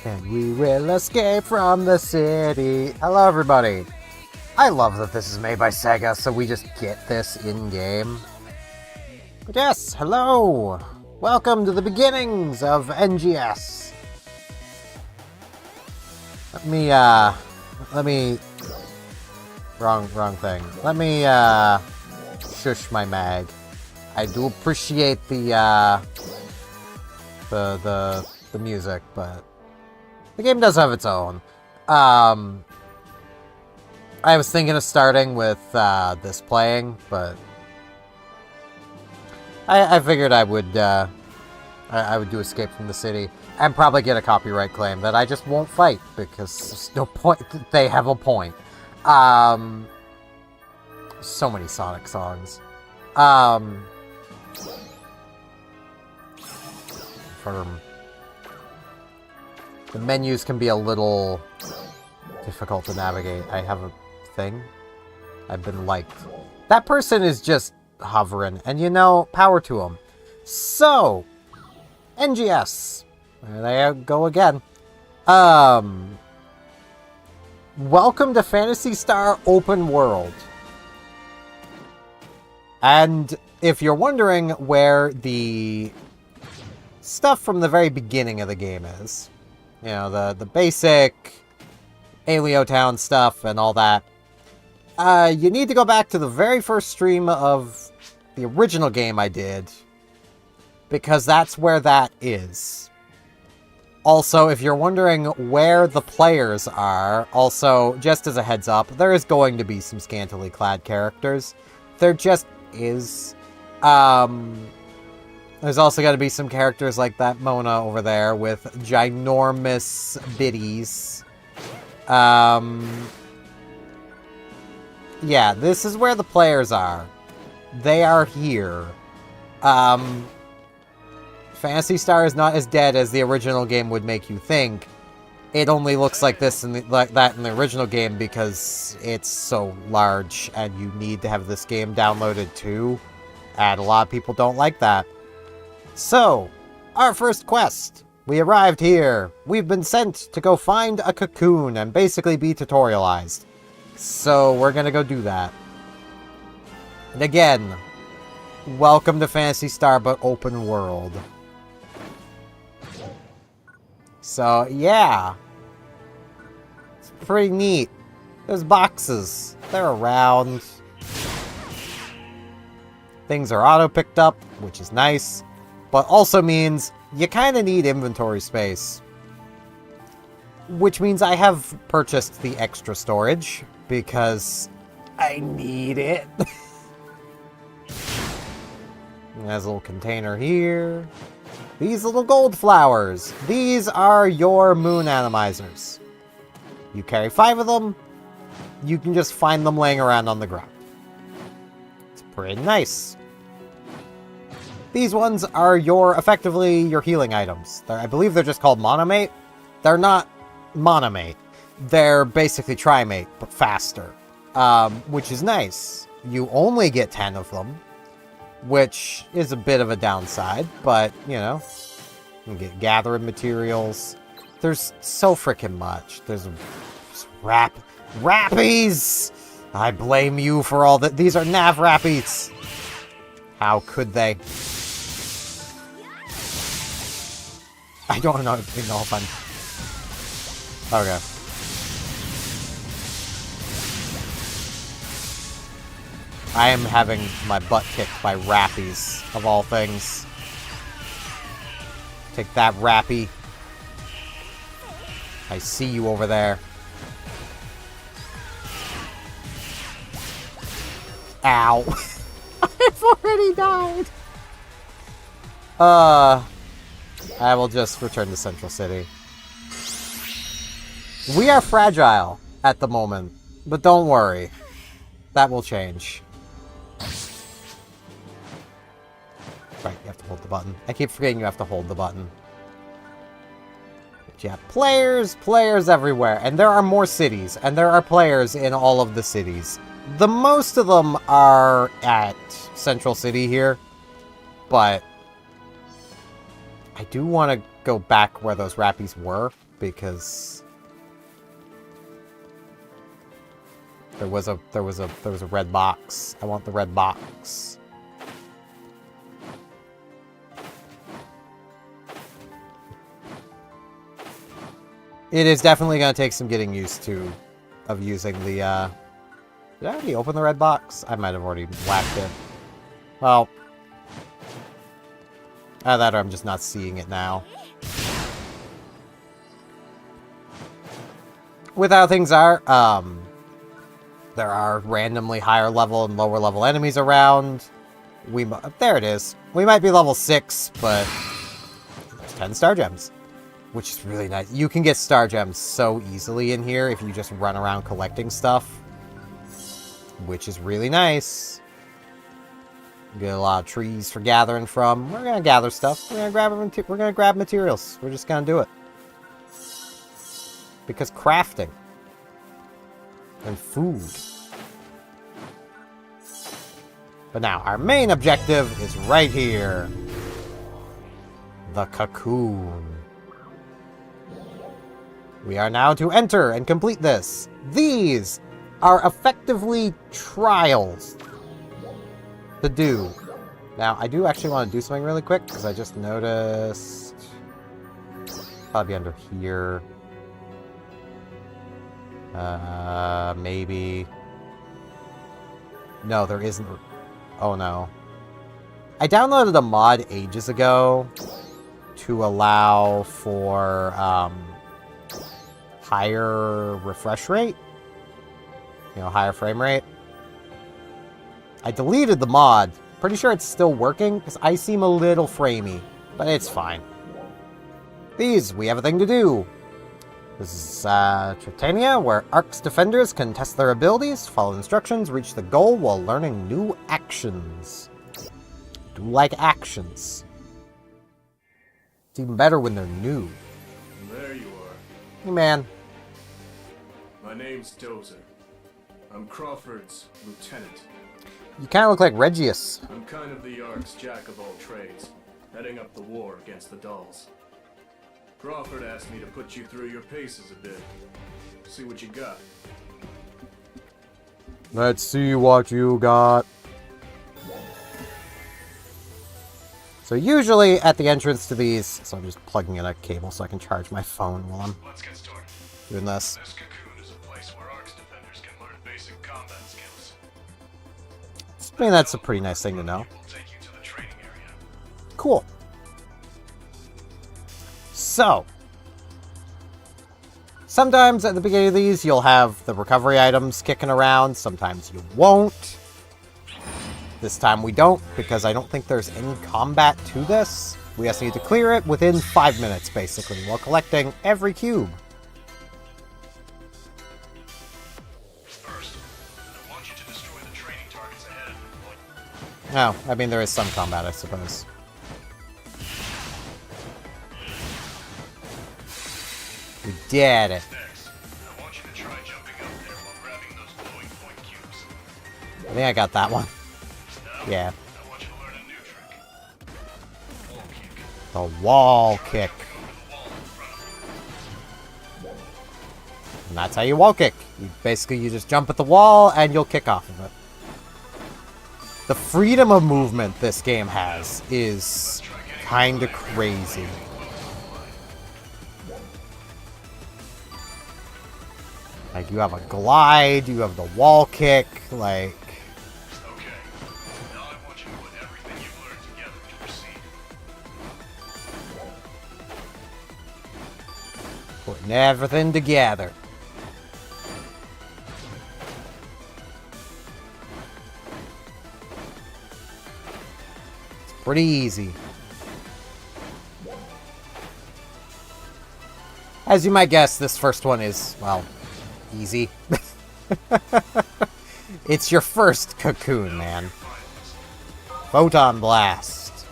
And we will escape from the city. Hello, everybody. I love that this is made by Sega, so we just get this in-game. But yes, hello. Welcome to the beginnings of NGS. Let me... Wrong thing. Let me, shush my mag. I do appreciate the music, but... the game does have its own. I was thinking of starting with this playing, but I figured I would do Escape from the City and probably get a copyright claim that I just won't fight because there's no point. They have a point. So many Sonic songs. The menus can be a little difficult to navigate. I have a thing. I've been liked. That person is just hovering, and you know, power to them. So, NGS. There they go again. Welcome to Phantasy Star Open World. And if you're wondering where the stuff from the very beginning of the game is, you know, the basic Alio Town stuff and all that, you need to go back to the very first stream of the original game I did, because that's where that is. Also, if you're wondering where the players are, also, just as a heads up, there is going to be some scantily clad characters. There just is. There's also going to be some characters like that Mona over there with ginormous biddies. Yeah, this is where the players are. They are here. Phantasy Star is not as dead as the original game would make you think. It only looks like this and like that in the original game because it's so large and you need to have this game downloaded too. And a lot of people don't like that. So, our first quest. We arrived here. We've been sent to go find a cocoon and basically be tutorialized. So, we're gonna go do that. And again, welcome to Phantasy Star, but open world. So, yeah. It's pretty neat. There's boxes. They're around. Things are auto-picked up, which is nice. But also means you kind of need inventory space. Which means I have purchased the extra storage, because I need it. There's a little container here. These little gold flowers. These are your moon atomizers. You carry 5 of them. You can just find them laying around on the ground. It's pretty nice. These ones are effectively your healing items. I believe they're just called Monomate. They're not Monomate. They're basically Trimate, but faster. Which is nice. You only get 10 of them, which is a bit of a downside, but, you know, you can get gathering materials. There's so freaking much. There's Rappies! I blame you for all that. These are Nav Rappies! How could they? I don't know if I'm... Okay. I am having my butt kicked by Rappies, of all things. Take that, Rappy. I see you over there. Ow. I've already died. I will just return to Central City. We are fragile at the moment, but don't worry. That will change. Right, you have to hold the button. I keep forgetting you have to hold the button. But yeah, players everywhere. And there are more cities, and there are players in all of the cities. The most of them are at Central City here, but I do want to go back where those rappies were, because there was a red box. I want the red box. It is definitely going to take some getting used to of using the, Did I already open the red box? I might have already whacked it. Well, either that or I'm just not seeing it now. With how things are, there are randomly higher level and lower level enemies around. There it is. We might be level 6, but there's 10 star gems, which is really nice. You can get star gems so easily in here if you just run around collecting stuff, which is really nice. Get a lot of trees for gathering from. We're gonna gather stuff. We're gonna grab materials. We're just gonna do it. Because crafting and food. But now our main objective is right here. The cocoon. We are now to enter and complete this. These are effectively trials to do. Now, I do actually want to do something really quick, because I just noticed... Probably under here. Maybe... No, there isn't... Oh, no. I downloaded a mod ages ago to allow for, higher refresh rate. You know, higher frame rate. I deleted the mod. Pretty sure it's still working, because I seem a little framey. But it's fine. We have a thing to do. This is, Tritania, where Ark's defenders can test their abilities, follow instructions, reach the goal while learning new actions. Do like actions. It's even better when they're new. There you are. Hey, man. My name's Dozer. I'm Crawford's lieutenant. You kind of look like Regius. I'm kind of the Ark's jack of all trades, heading up the war against the Dulls. Crawford asked me to put you through your paces a bit. See what you got. Let's see what you got. So usually at the entrance to these, so I'm just plugging in a cable so I can charge my phone while I'm doing this. This cocoon is a place where Ark's defenders can learn basic combat skills. I mean, that's a pretty nice thing to know. We'll take you to the training area. Cool. So, sometimes at the beginning of these, you'll have the recovery items kicking around. Sometimes you won't. This time we don't, because I don't think there's any combat to this. We just need to clear it within 5 minutes, basically, while collecting every cube. First, I want you to destroy the training targets ahead of you. Oh, I mean, there is some combat, I suppose. We did it. Next, I want you to try jumping up there while grabbing those glowing point cubes. I think I got that one. Now, Yeah. I want you to learn a new trick. Wall kick. The wall kick. Over the wall in front of you. And that's how you wall kick. You just jump at the wall and you'll kick off of it. The freedom of movement this game has is kinda crazy. Like, you have a glide, you have the wall kick, like... Okay. Now I want you to put everything you've learned together to proceed. Putting everything together. Pretty easy. As you might guess, this first one is, well, easy. It's your first cocoon, man. Photon Blast.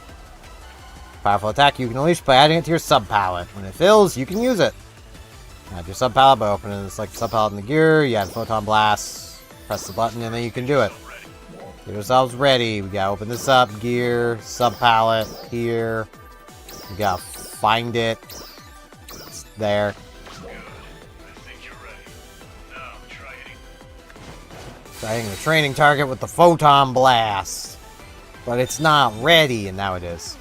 Powerful attack you can unleash by adding it to your sub-palette. When it fills, you can use it. Add your sub-palette by opening the select sub-palette in the gear. You add Photon Blast. Press the button and then you can do it. Get yourselves ready. We gotta open this up. Gear, sub-palette, here. We gotta find it. It's there. Trying the training target with the Photon Blast. But it's not ready, and now it is.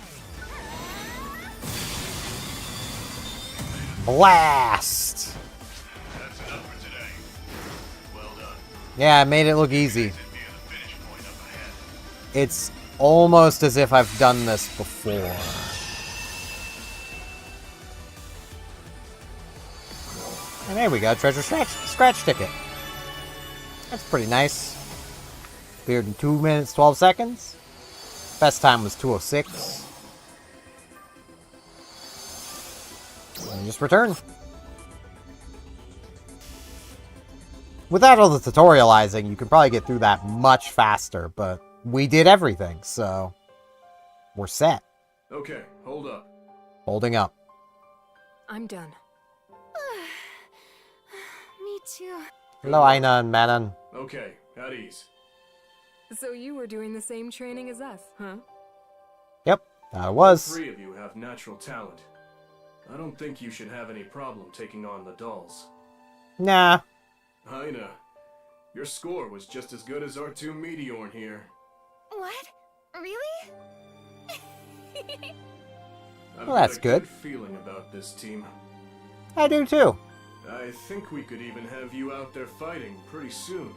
Blast! That's enough for today. Well done. Yeah, I made it look easy. It's almost as if I've done this before. And there we go, treasure scratch ticket. That's pretty nice. Cleared in 2 minutes, 12 seconds. Best time was 2:06. And just return. Without all the tutorializing, you could probably get through that much faster, but we did everything, so we're set. Okay, hold up. Holding up. I'm done. Me too. Hello, Aina and Manon. Okay, at ease. So you were doing the same training as us, huh? Yep, that was. 3 of you have natural talent. I don't think you should have any problem taking on the dolls. Nah. Aina, your score was just as good as our 2 Meteorn here. What? Really? I've Well, got that's a good. feeling about this team. I do too. I think we could even have you out there fighting pretty soon.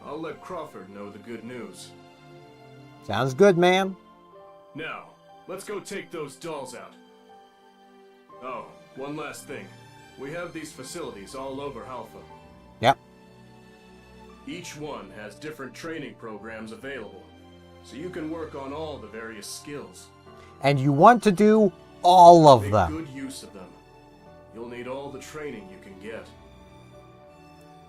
I'll let Crawford know the good news. Sounds good, man. Now, let's go take those dolls out. Oh, one last thing. We have these facilities all over Halpha. Yep. Each one has different training programs available, so you can work on all the various skills. And you want to do all of Make them. good use of them. You'll need all the training you can get.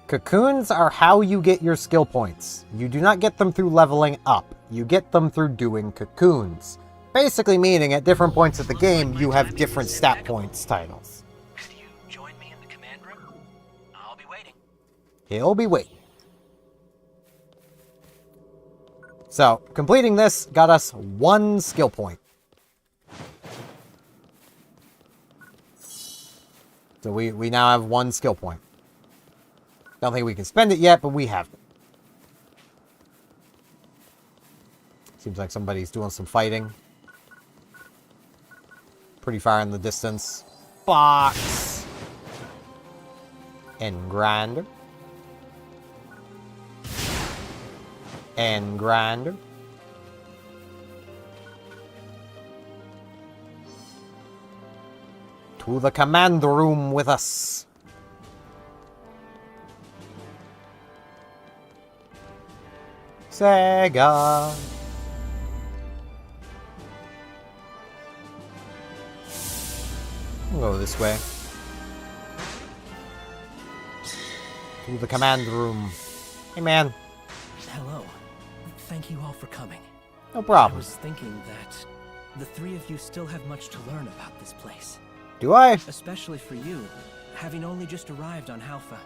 Cocoons are how you get your skill points. You do not get them through leveling up. You get them through doing cocoons. Basically meaning at different points of the game, you have different stat points titles. Could you join me in the command room? I'll be waiting. He'll be waiting. So, completing this got us 1 skill point. So we now have 1 skill point. Don't think we can spend it yet, but we have it. Seems like somebody's doing some fighting. Pretty far in the distance. Box! And grinder. And grinder. To the command room with us. Sega. We'll go this way. To the command room. Hey, man. Hello. Thank you all for coming. No I problem. was thinking that the 3 of you still have much to learn about this place. Do I? Especially for you, having only just arrived on Halpha.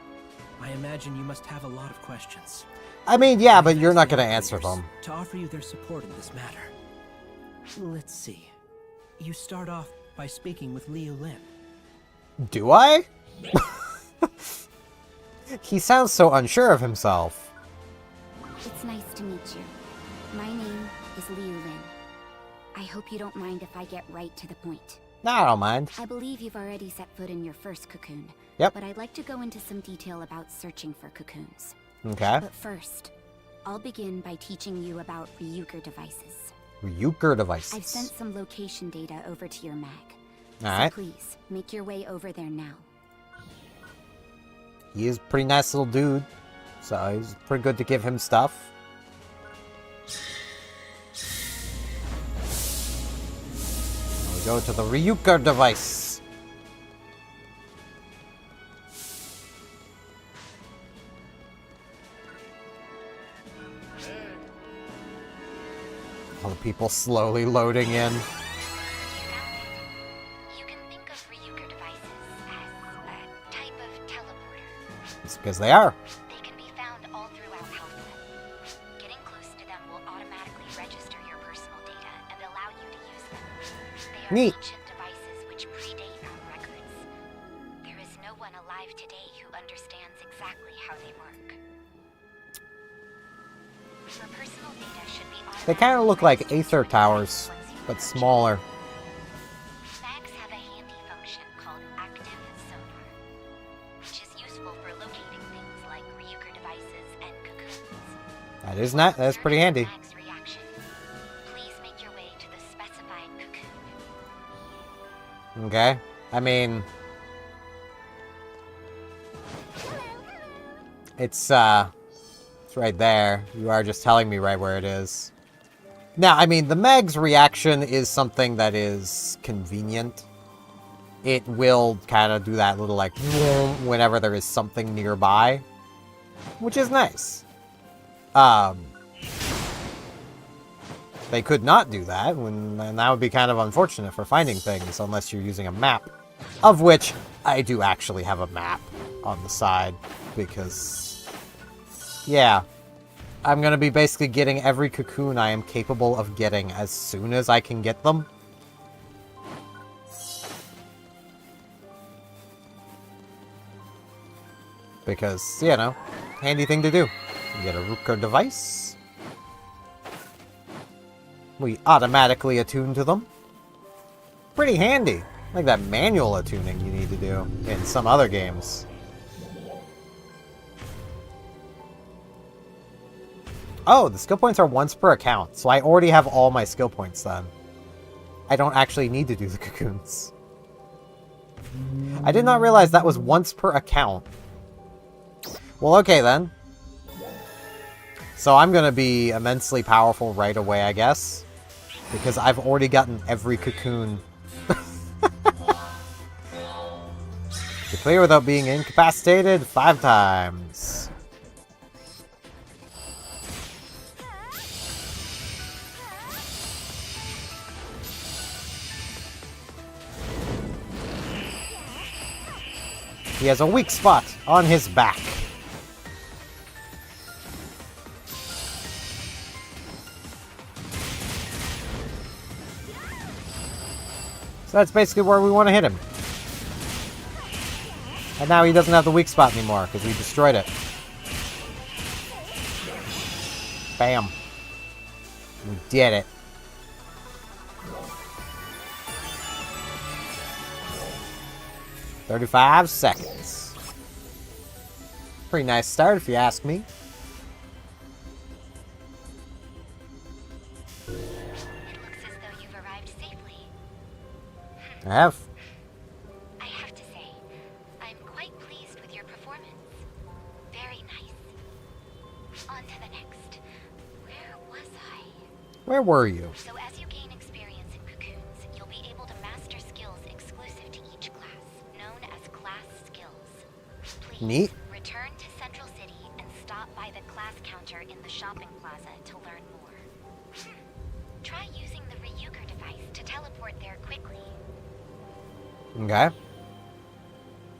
I imagine you must have a lot of questions. I mean, yeah, but I've you're asked not the going to answer operators them. To offer you their support in this matter. Let's see. You start off by speaking with Liu Lin. Do I? He sounds so unsure of himself. It's nice to meet you. My name is Liu Lin. I hope you don't mind if I get right to the point. No, I don't mind. I believe you've already set foot in your first cocoon. Yep. But I'd like to go into some detail about searching for cocoons. Okay. But first, I'll begin by teaching you about Ryuger devices. Ryuger devices. I've sent some location data over to your mag. Alright. So please, make your way over there now. He is a pretty nice little dude. So he's pretty good to give him stuff. Go to the Ryuker device. All the people slowly loading in. You can think of Ryuker devices as a type of teleporter. It's because they are. They can be found all throughout Healthland. Getting close to them will automatically register your personal data and allow you to use them. They are Neat. ancient devices which predate our records. There is no one alive today who understands exactly how they work. Your personal data should be They kind of look like Aether Towers, but smaller. Mags have a handy function called active sonar, which is useful for locating things like Ryuker devices and cocoons. That is not. That's pretty handy. Mag's reaction. Please make your way to the specified cocoon. Okay. I mean, it's right there. You are just telling me right where it is. Now, I mean, the Meg's reaction is something that is convenient. It will kind of do that little, like, whenever there is something nearby, which is nice. They could not do that, and that would be kind of unfortunate for finding things, unless you're using a map. Of which, I do actually have a map on the side, because, yeah. I'm gonna be basically getting every cocoon I am capable of getting as soon as I can get them. Because, you know, handy thing to do. You get a Ryuker device. We automatically attune to them. Pretty handy. Like that manual attuning you need to do in some other games. Oh, the skill points are once per account, so I already have all my skill points then. I don't actually need to do the cocoons. I did not realize that was once per account. Well, okay then. So I'm gonna be immensely powerful right away, I guess. Because I've already gotten every cocoon. To clear without being incapacitated 5 times. He has a weak spot on his back. So that's basically where we want to hit him. And now he doesn't have the weak spot anymore, because we destroyed it. Bam. We did it. "35 seconds. Pretty nice start, if you ask me. It looks as though you've arrived safely. I have. I have to say, I'm quite pleased with your performance. Very nice. On to the next. Where was I? Where were you? So as you gain experience in cocoons, you'll be able to master skills exclusive to each class, known as class skills. Please Neat. return to Central City and stop by the class counter in the shopping plaza to learn more. Try using the Ryuker device to teleport there quickly. Okay.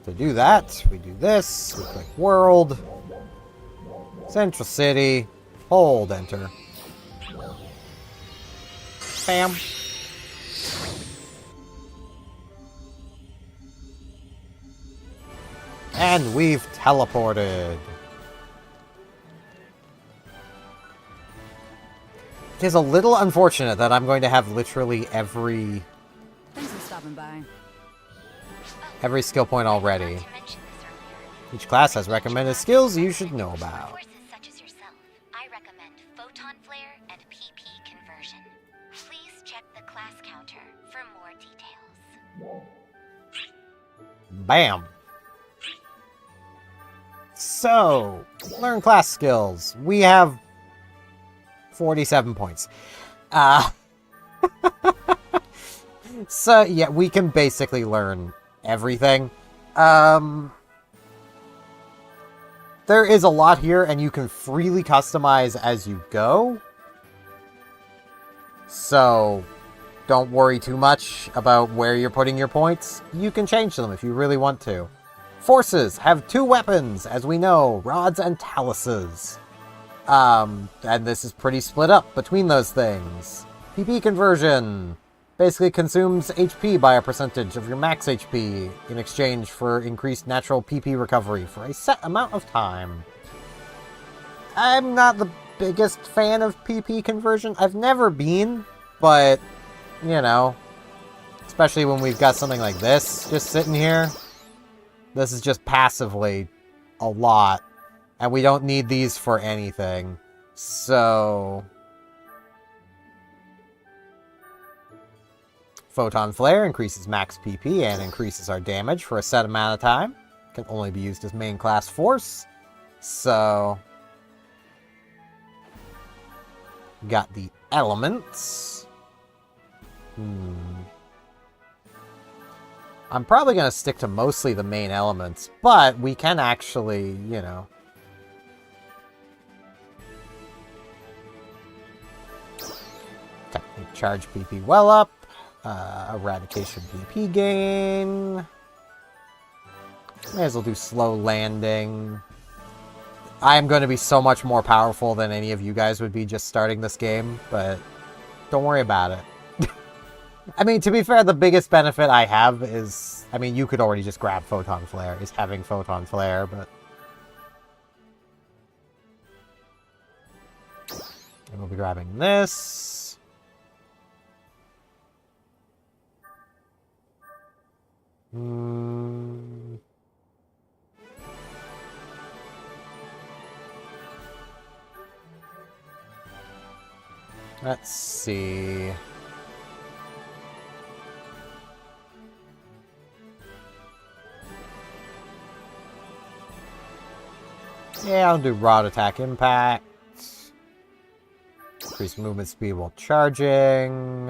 To do that, we do this. We click World. Central City. Hold Enter. Bam. And we've teleported. It is a little unfortunate that I'm going to have literally every Thanks for stopping by. skill point already. I forgot to mention this earlier. Each class has recommended skills you should know about. For forces such as yourself, I recommend photon flare and PP conversion. Please check the class counter for more details. Bam. So, learn class skills. We have 47 points. So, yeah, we can basically learn everything. There is a lot here, and you can freely customize as you go. So, don't worry too much about where you're putting your points. You can change them if you really want to. Forces have 2 weapons, as we know, rods and taluses. And this is pretty split up between those things. PP conversion basically consumes HP by a percentage of your max HP in exchange for increased natural PP recovery for a set amount of time. I'm not the biggest fan of PP conversion. I've never been, but, you know, especially when we've got something like this just sitting here. This is just passively a lot, and we don't need these for anything. So, Photon Flare increases max PP and increases our damage for a set amount of time. Can only be used as main class force. So, got the elements. I'm probably going to stick to mostly the main elements, but we can actually, you know, technique charge PP well up, eradication PP gain. May as well do slow landing. I am going to be so much more powerful than any of you guys would be just starting this game, but don't worry about it. I mean, to be fair, the biggest benefit I have is... I mean, you could already just grab Photon Flare, is having Photon Flare, but... And we'll be grabbing this. Let's see... Yeah, I'll do Rod Attack Impact. Increase movement speed while charging.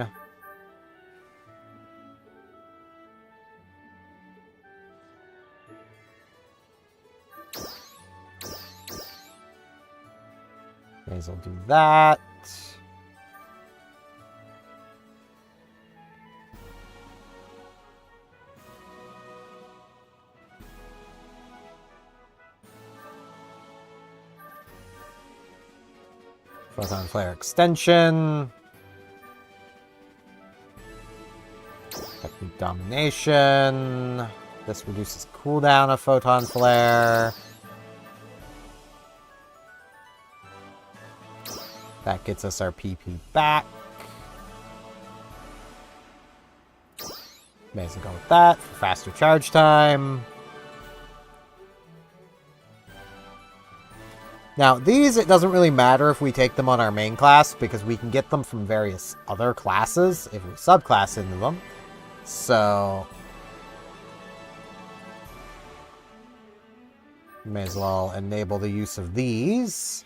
May as well do that. Photon Flare Extension. Technique Domination. This reduces cooldown of Photon Flare. That gets us our PP back. May as well go with that for faster charge time. Now, these, it doesn't really matter if we take them on our main class, because we can get them from various other classes if we subclass into them. So, may as well enable the use of these.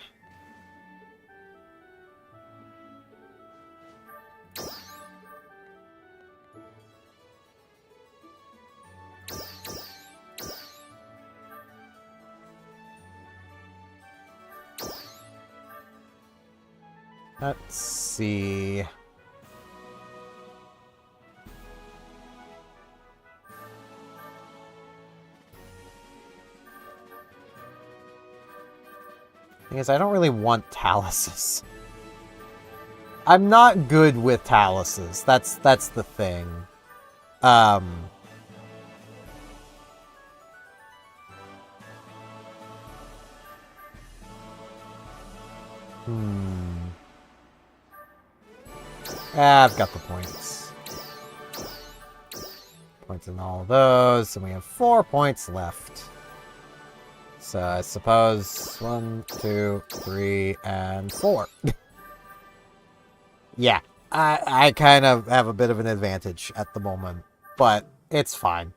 Let's see. Thing is, I don't really want taluses. I'm not good with taluses. That's the thing. I've got the points. Points in all of those, and we have 4 points left. So I suppose 1, 2, 3, and 4. Yeah, I kind of have a bit of an advantage at the moment, but it's fine.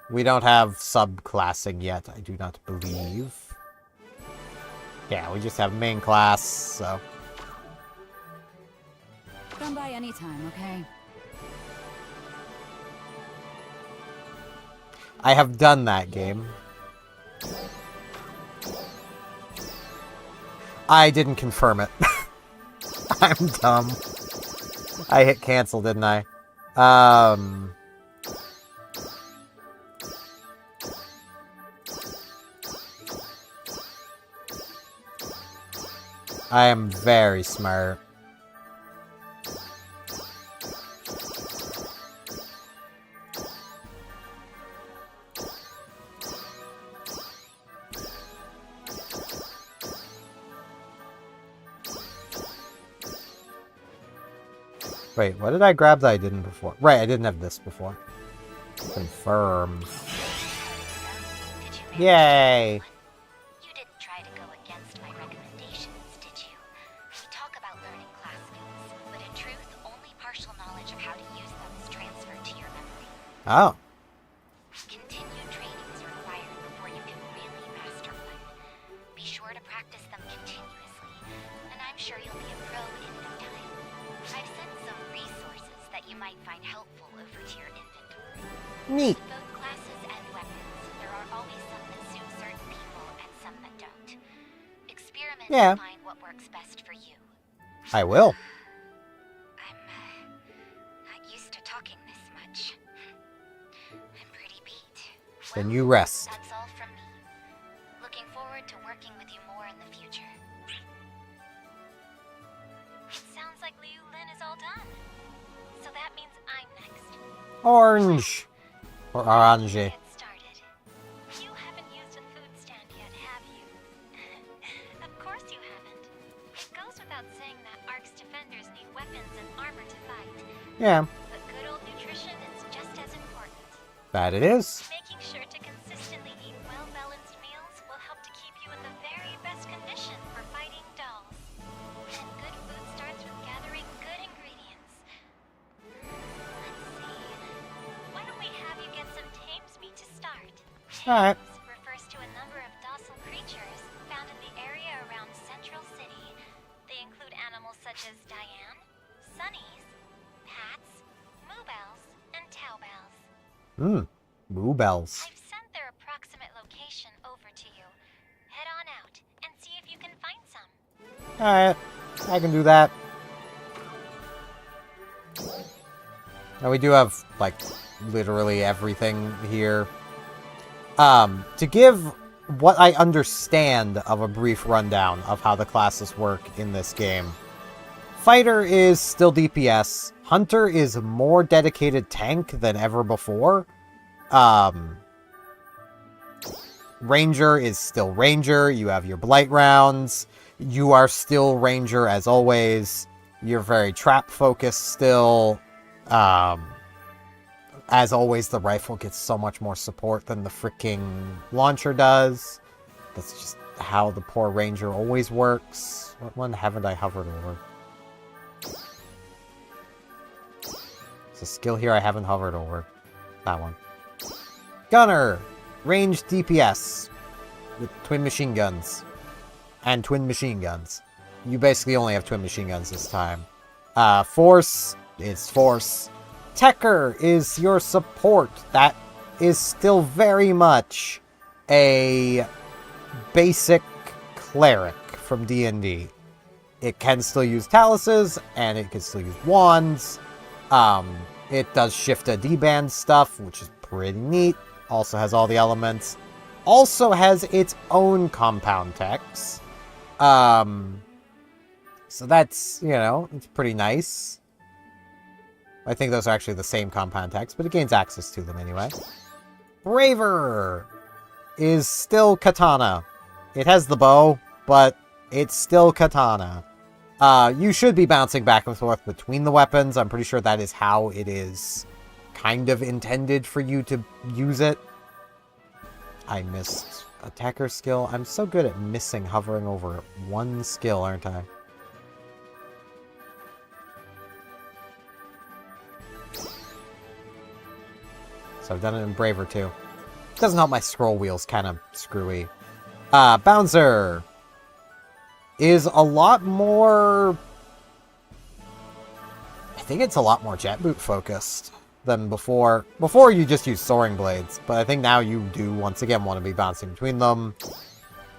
We don't have subclassing yet, I do not believe. Yeah, we just have main class, so... Come by anytime, okay? I have done that game. I didn't confirm it. I'm dumb. I hit cancel, didn't I? I am very smart. Wait, what did I grab that I didn't before? Right, I didn't have this before. Confirm. Did you manage Yay! You didn't try to go against my recommendations, did you? We talk about learning class skills, but in truth, only partial knowledge of how to use them is transferred to your memory. Oh. Continued training is required before you can really master one. Be sure to practice them continuously, and I'm sure you'll be a pro in no time. I've sent some resources that you might find helpful over to your inventory. Neat. With both classes and weapons, there are always some that suit certain people and some that don't. Experiment Yeah. to find what works best for you. I will. I'm not used to talking this much. I'm pretty beat. Then Well, you rest. that's all from me. Looking forward to working with you more in the future. It sounds like Liu Lin is all done. So that means I'm next. Orange. Or orange. Get started. You haven't used a food stand yet, have you? Of course you haven't. It goes without saying that Ark's defenders need weapons and armor to fight. Yeah, But good old nutrition is just as important. that it is. Making sure to consistently eat well-balanced meals will help to keep you in the very best condition for fighting dolls. And good food starts with gathering good ingredients. Let's see. Why don't we have you get some tames meat to start? Alright. Tames refers to a number of docile creatures found in the area around Central City. They include animals such as Diane, Sunnies, Pats, Moobells, and Towbells. Moo bells. I've sent their approximate location over to you. Head on out and see if you can find some. Alright, I can do that. Now we do have, like, literally everything here. To give what I understand of a brief rundown of how the classes work in this game. Fighter is still DPS. Hunter is more dedicated tank than ever before. Ranger is still Ranger. You have your Blight rounds. You are still Ranger as always. You're very trap focused still. As always, the rifle gets so much more support than the freaking launcher does. That's just how the poor Ranger always works. What one haven't I hovered over? There's a skill here I haven't hovered over. That one. Gunner! Ranged DPS. With twin machine guns. And twin machine guns. You basically only have twin machine guns this time. Force is Force. Techer is your support. That is still very much a basic cleric from D&D. It can still use taluses, and it can still use wands. It does shift a D-band stuff, which is pretty neat. Also has all the elements. Also has its own compound techs. So that's, you know, it's pretty nice. I think those are actually the same compound techs, but it gains access to them anyway. Braver is still katana. It has the bow, but it's still katana. You should be bouncing back and forth between the weapons. I'm pretty sure that is how it is kind of intended for you to use it. I missed attacker skill. I'm so good at missing hovering over one skill, aren't I? So I've done it in Braver too. Doesn't help my scroll wheel's kind of screwy. Bouncer is a lot more... I think it's a lot more jet boot focused. than before. Before you just use soaring blades, but I think now you do once again want to be bouncing between them.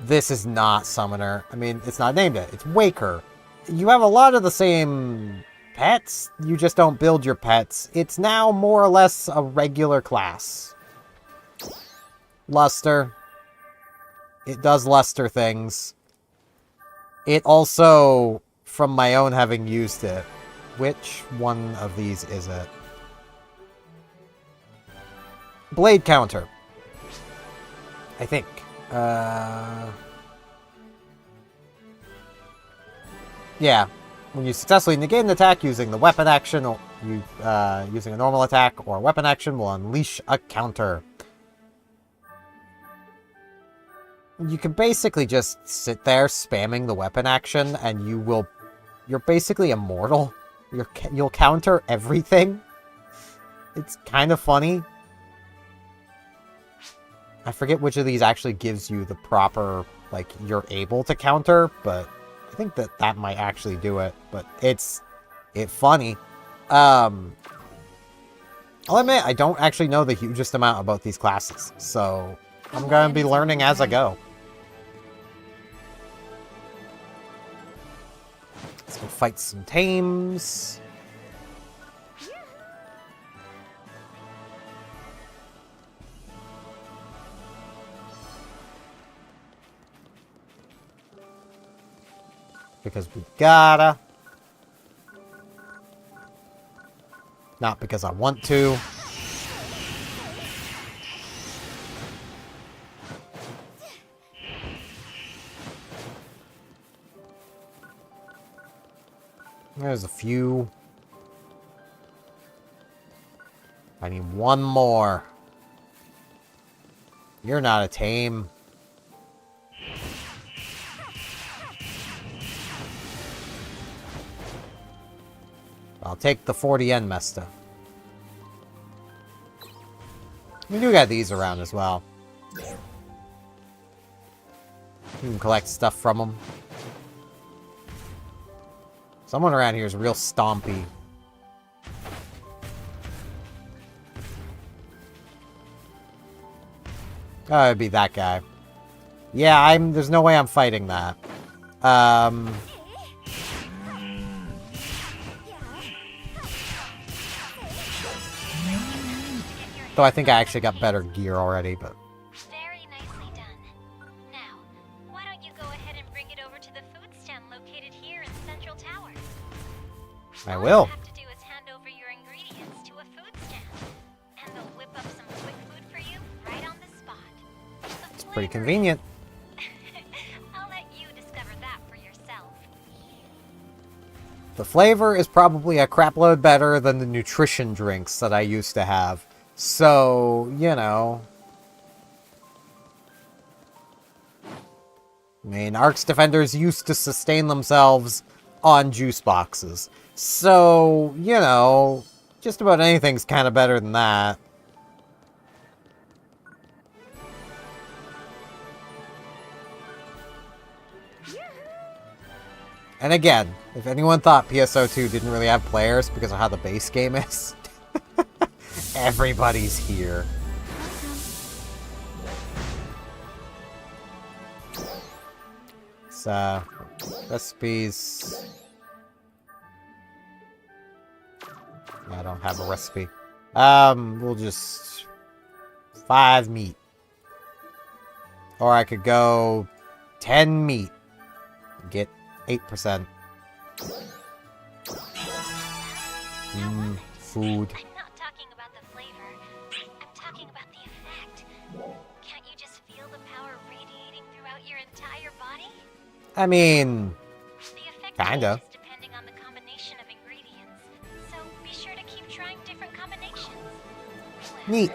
This is not Summoner. I mean, it's not named it. It's Waker. You have a lot of the same pets. You just don't build your pets. It's now more or less a regular class. Luster. It does luster things. It also, from my own having used it, which one of these is it? Blade counter. I think. Yeah. When you successfully negate an attack using the weapon action, or using a normal attack or weapon action will unleash a counter. You can basically just sit there spamming the weapon action and you're basically immortal. You'll counter everything. It's kind of funny. I forget which of these actually gives you the proper, like, you're able to counter, but I think that might actually do it. But it's funny. I'll admit, I don't actually know the hugest amount about these classes, so I'm going to be learning as I go. Let's go fight some tames. Because we gotta. Not because I want to. There's a few. I need one more. You're not a tame. I'll take the 40 yen Mesta. We do got these around as well. You can collect stuff from them. Someone around here is real stompy. Oh, it'd be that guy. Yeah, there's no way I'm fighting that. Though I think I actually got better gear already, but... Very nicely done. Now, why don't you go ahead and bring it over to the food stand located here in Central Tower? I All will. you have to do is hand over your ingredients to a food stand, and they'll whip up some quick food for you right on the spot. It's pretty convenient. I'll let you discover that for yourself. The flavor is probably a crapload better than the nutrition drinks that I used to have. So, you know. I mean, Ark's defenders used to sustain themselves on juice boxes. So, you know, just about anything's kind of better than that. And again, if anyone thought PSO2 didn't really have players because of how the base game is, everybody's here. So, recipes. I don't have a recipe. We'll just 5 meat. Or I could go 10 meat. Get 8%. Food. I'm not talking about the flavor. I'm talking about the effect. Can't you just feel the power radiating throughout your entire body? I mean, The effect kinda. changes depending on the combination of ingredients. So be sure to keep trying different combinations. Well, Neat.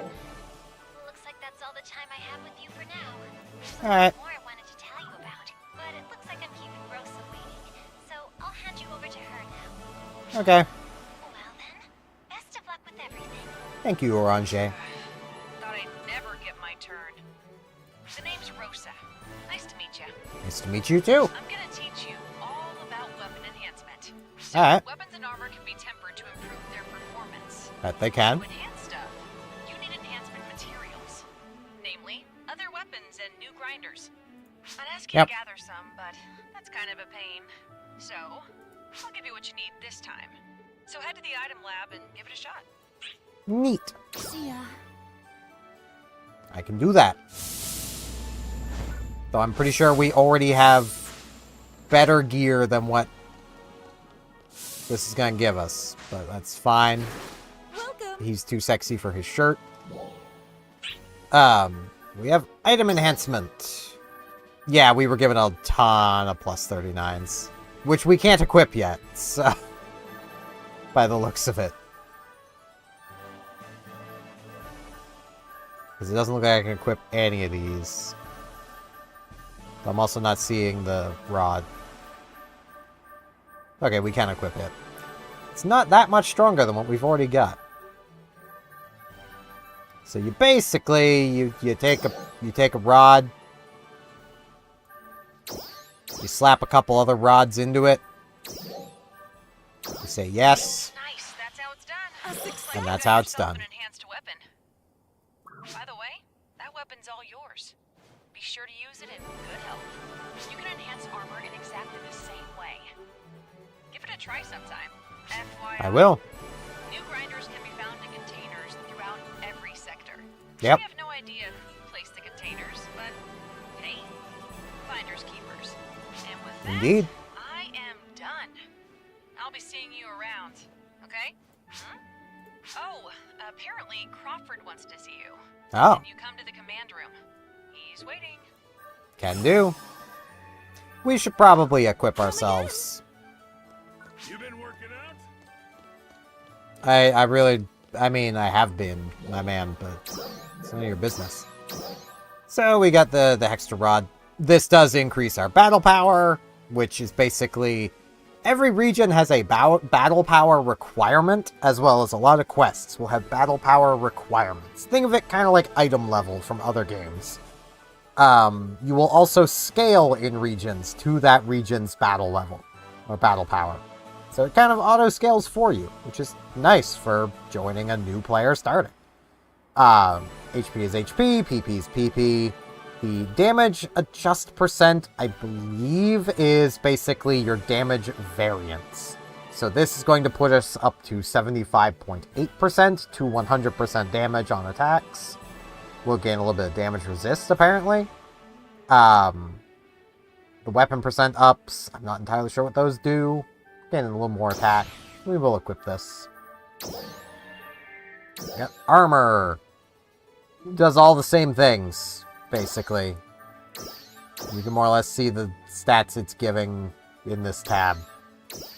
looks like that's all the time I have with you for now. There's Alright. more I wanted to tell you about, but it looks like I'm keeping Rosa waiting. So I'll hand you over to her now. Okay. Well then, best of luck with everything. Thank you, Orange. Thought I'd never get my turn. The name's Rosa. Nice to meet you. Nice to meet you, too. I'm gonna teach you all about weapon enhancement. Alright. Weapons and armor can be tempered to improve their performance. Bet they can. To enhance can Yep. gather some, but that's kind of a pain. So, I'll give you what you need this time. So head to the item lab and give it a shot. Neat. See ya. I can do that. Though I'm pretty sure we already have better gear than what this is going to give us. But that's fine. Welcome. He's too sexy for his shirt. We have item enhancement. Yeah, we were given a ton of plus 39s. Which we can't equip yet, so... by the looks of it. Because it doesn't look like I can equip any of these. I'm also not seeing the rod. Okay, we can equip it. It's not that much stronger than what we've already got. So you basically you take a rod, you slap a couple other rods into it, you say yes, Nice, that's how it's done. and that's how it's done. An enhanced weapon. By the way, that weapon's all yours. Be sure to use it in good health. You can enhance armor in exactly the same way. Give it a try sometime. FYI. I will. New grinders can be found in containers throughout every sector. Yep. We have no idea who placed the containers, but hey, finders keepers. And with that, Indeed. I am done. I'll be seeing you around, okay? Oh, apparently Crawford wants to see you. Oh, Can you come to the command room? He's waiting. can do. We should probably equip ourselves. You been working out? I mean, I have been, my man, but it's none of your business. So we got the Hexter Rod. This does increase our battle power, which is basically every region has a battle power requirement, as well as a lot of quests will have battle power requirements. Think of it kind of like item level from other games. You will also scale in regions to that region's battle level, or battle power. So it kind of auto-scales for you, which is nice for joining a new player starting. HP is HP, PP is PP. The damage adjust percent, I believe, is basically your damage variance. So this is going to put us up to 75.8% to 100% damage on attacks. We'll gain a little bit of damage resist, apparently. The weapon percent ups, I'm not entirely sure what those do. Gaining a little more attack. We will equip this. Yep, armor. Does all the same things, basically. You can more or less see the stats it's giving in this tab.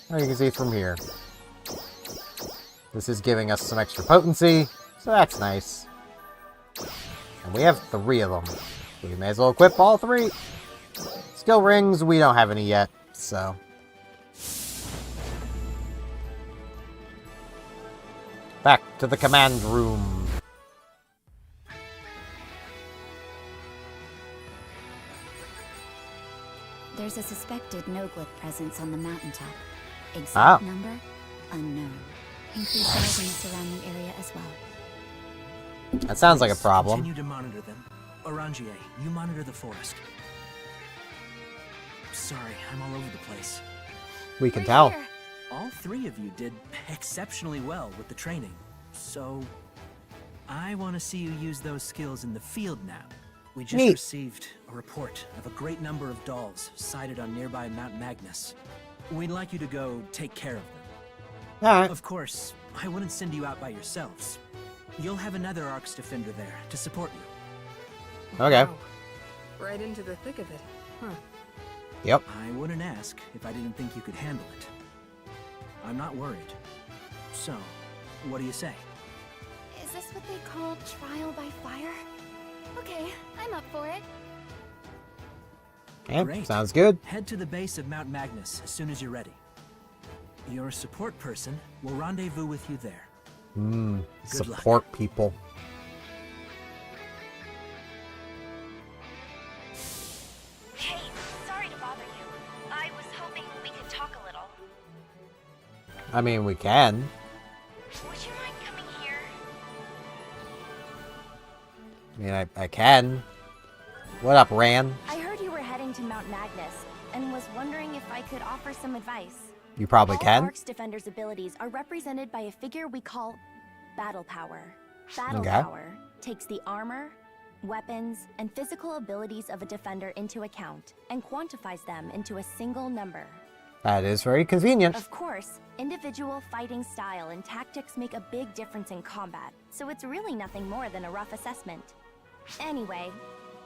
Or you can see from here. This is giving us some extra potency, so that's nice. And we have 3 of them. We may as well equip all 3. Skill rings, we don't have any yet, so... back to the command room. There's a suspected no-glyph presence on the mountaintop. Exact number? Unknown. Increase guards in the surrounding area as well. That sounds like a problem. Continue to monitor them. Orangier, you monitor the forest. Sorry, I'm all over the place. We can tell. All 3 of you did exceptionally well with the training. So, I want to see you use those skills in the field now. We just Neat. received a report of a great number of dolls sighted on nearby Mount Magnus. We'd like you to go take care of them. Alright. Of course, I wouldn't send you out by yourselves. You'll have another Arcs Defender there to support you. Okay. Wow. Right into the thick of it. Huh. Yep. I wouldn't ask if I didn't think you could handle it. I'm not worried. So, what do you say? Is this what they call trial by fire? Okay, I'm up for it. Okay, Great. sounds good. Head to the base of Mount Magnus as soon as you're ready. Your support person will rendezvous with you there. Good luck. Support people. Hey, sorry to bother you. I was hoping we could talk a little. I mean, we can. Would you mind coming here? I mean, I can. What up, Ran? I heard you were heading to Mount Magnus, and was wondering if I could offer some advice. You probably All can. Ark's Defender's abilities are represented by a figure we call Battle Power. Battle Okay. Power takes the armor, weapons, and physical abilities of a defender into account and quantifies them into a single number. That is very convenient. Of course, individual fighting style and tactics make a big difference in combat, so it's really nothing more than a rough assessment. Anyway,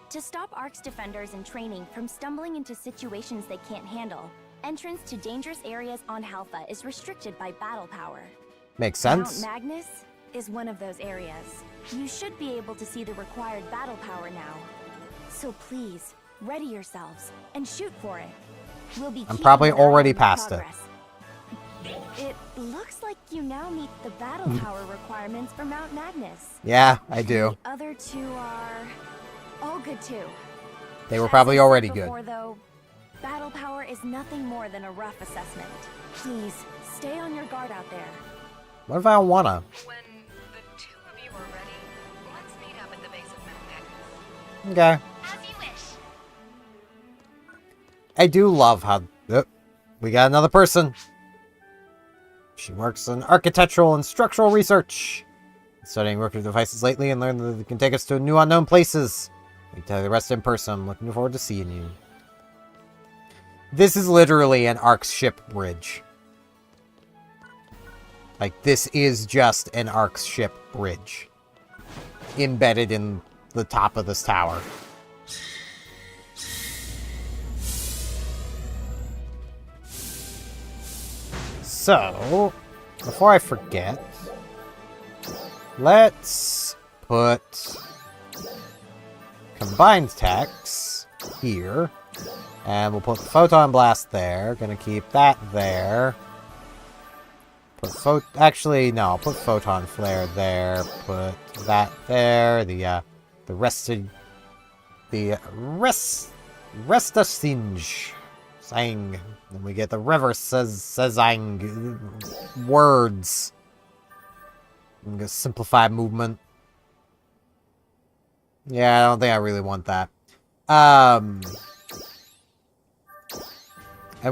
to stop Ark's defenders in training from stumbling into situations they can't handle, entrance to dangerous areas on Halpha is restricted by battle power. Makes sense. Mount Magnus is one of those areas. You should be able to see the required battle power now. So please, ready yourselves and shoot for it. We'll be I'm keeping probably an eye already on your past it. progress. It looks like you now meet the battle power requirements for Mount Magnus. Yeah, I do. The other two are all good too. They were As probably I said already good. before, though, battle power is nothing more than a rough assessment. Please, stay on your guard out there. What if I don't wanna? When the two of you are ready, let's meet up at the base of Mount Magnus. Okay. As you wish. I do love how... we got another person. She works in architectural and structural research. Studying working devices lately and learned that they can take us to new unknown places. We can tell you the rest in person. I'm looking forward to seeing you. This is literally an Ark's ship bridge. Like, this is just an Ark's ship bridge. Embedded in the top of this tower. So, before I forget, let's put combined attacks here, and we'll put the photon blast there. Gonna keep that there. Put actually no, I'll put photon flare there. Put that there. The restasinge. Sang. Then we get the river sezang words. I'm gonna simplify movement. Yeah, I don't think I really want that. And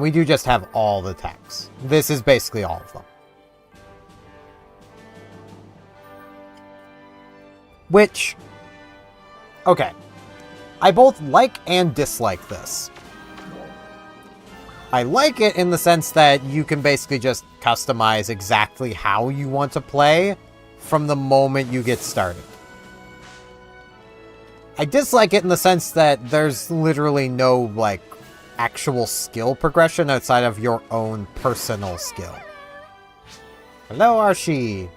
we do just have all the attacks. This is basically all of them. Which, okay. I both like and dislike this. I like it in the sense that you can basically just customize exactly how you want to play from the moment you get started. I dislike it in the sense that there's literally no, like, actual skill progression outside of your own personal skill. Hello, Archie.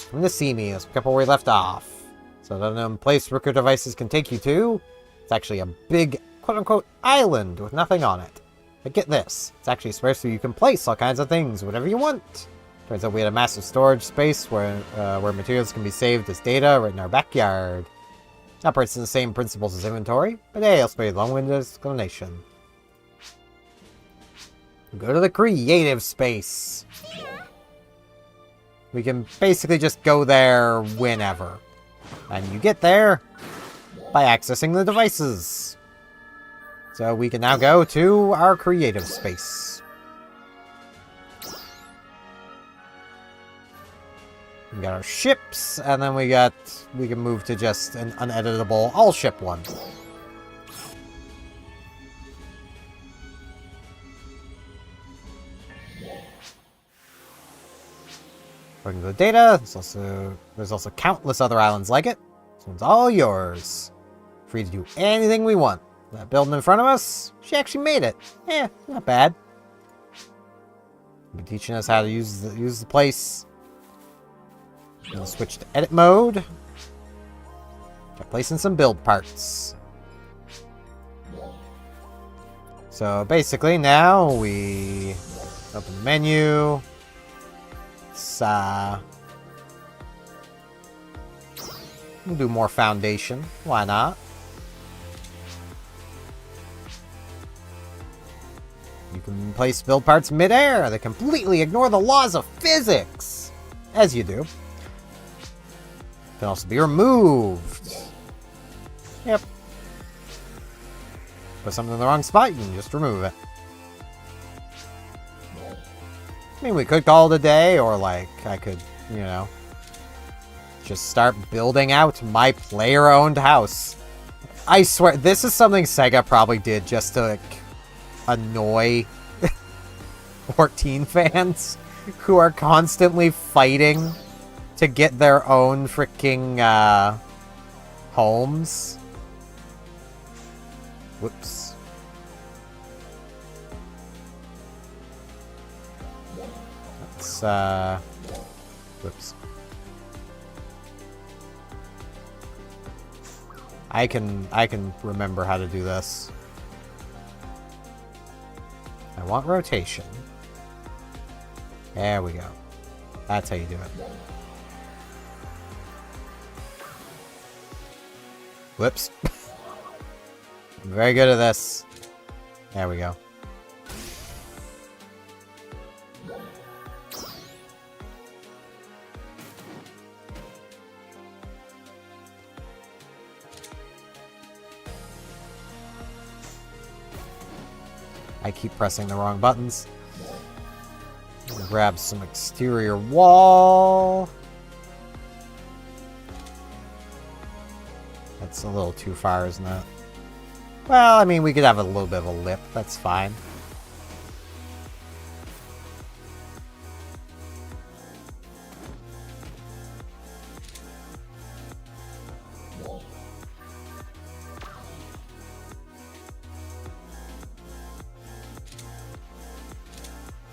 Come to see me. Let's pick up where we left off. So the unknown place recruit devices can take you to. It's actually a big, quote-unquote, island with nothing on it. But get this, it's actually a space where you can place all kinds of things, whatever you want. Turns out we had a massive storage space where materials can be saved as data right in our backyard. It operates in the same principles as inventory, but hey, I'll spare you a long-winded explanation. Go to the creative space. We can basically just go there whenever. And you get there by accessing the devices. So we can now go to our creative space. We got our ships, and then we can move to just an uneditable all-ship one. According to the data, there's also countless other islands like it. This one's all yours. Free to do anything we want. That building in front of us, she actually made it. Yeah, not bad. Been teaching us how to use the place. We'll switch to edit mode. Start placing some build parts. So basically now we open the menu. Let's we'll do more foundation. Why not? You can place build parts mid-air. They completely ignore the laws of physics. As you do. Can also be removed. Yep. put something in the wrong spot, you can just remove it. I mean, we could call it a day, or like, I could, you know, just start building out my player-owned house. I swear, this is something Sega probably did just to, like, annoy 14 fans who are constantly fighting to get their own freaking, homes. Whoops. Let's, whoops. I can remember how to do this. I want rotation. There we go. That's how you do it. Whoops. I'm very good at this. There we go. I keep pressing the wrong buttons. Grab some exterior wall. That's a little too far, isn't it? Well, I mean, we could have a little bit of a lip. That's fine.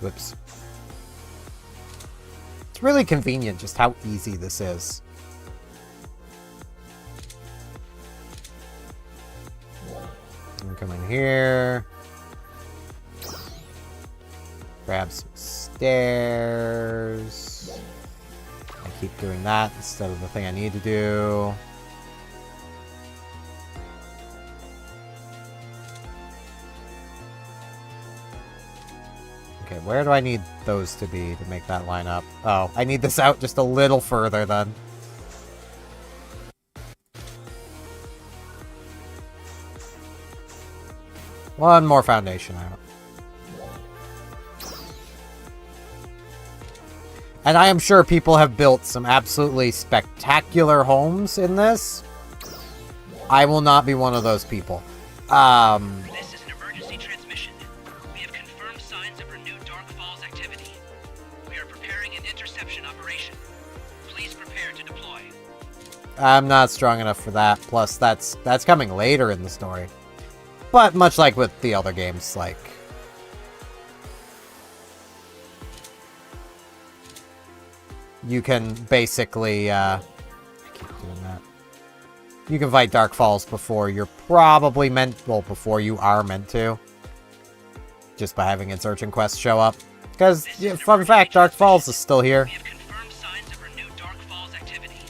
Whoops. It's really convenient just how easy this is. Come in here. Grab some stairs. I keep doing that instead of the thing I need to do. Okay, where do I need those to be to make that line up? Oh, I need this out just a little further then. One more foundation out. And I am sure people have built some absolutely spectacular homes in this. I will not be one of those people. This is an emergency transmission. We have confirmed signs of renewed Dark Falls activity. We are preparing an interception operation. Please prepare to deploy. I'm not strong enough for that. Plus, that's coming later in the story. But much like with the other games, like... you can basically, I keep doing that. You can fight Dark Falls before you're probably meant... well, before you are meant to. Just by having its urgent quests show up. Because, yeah, fun fact, Dark Falls is still here. We have confirmed signs of renewed Dark Falls activity.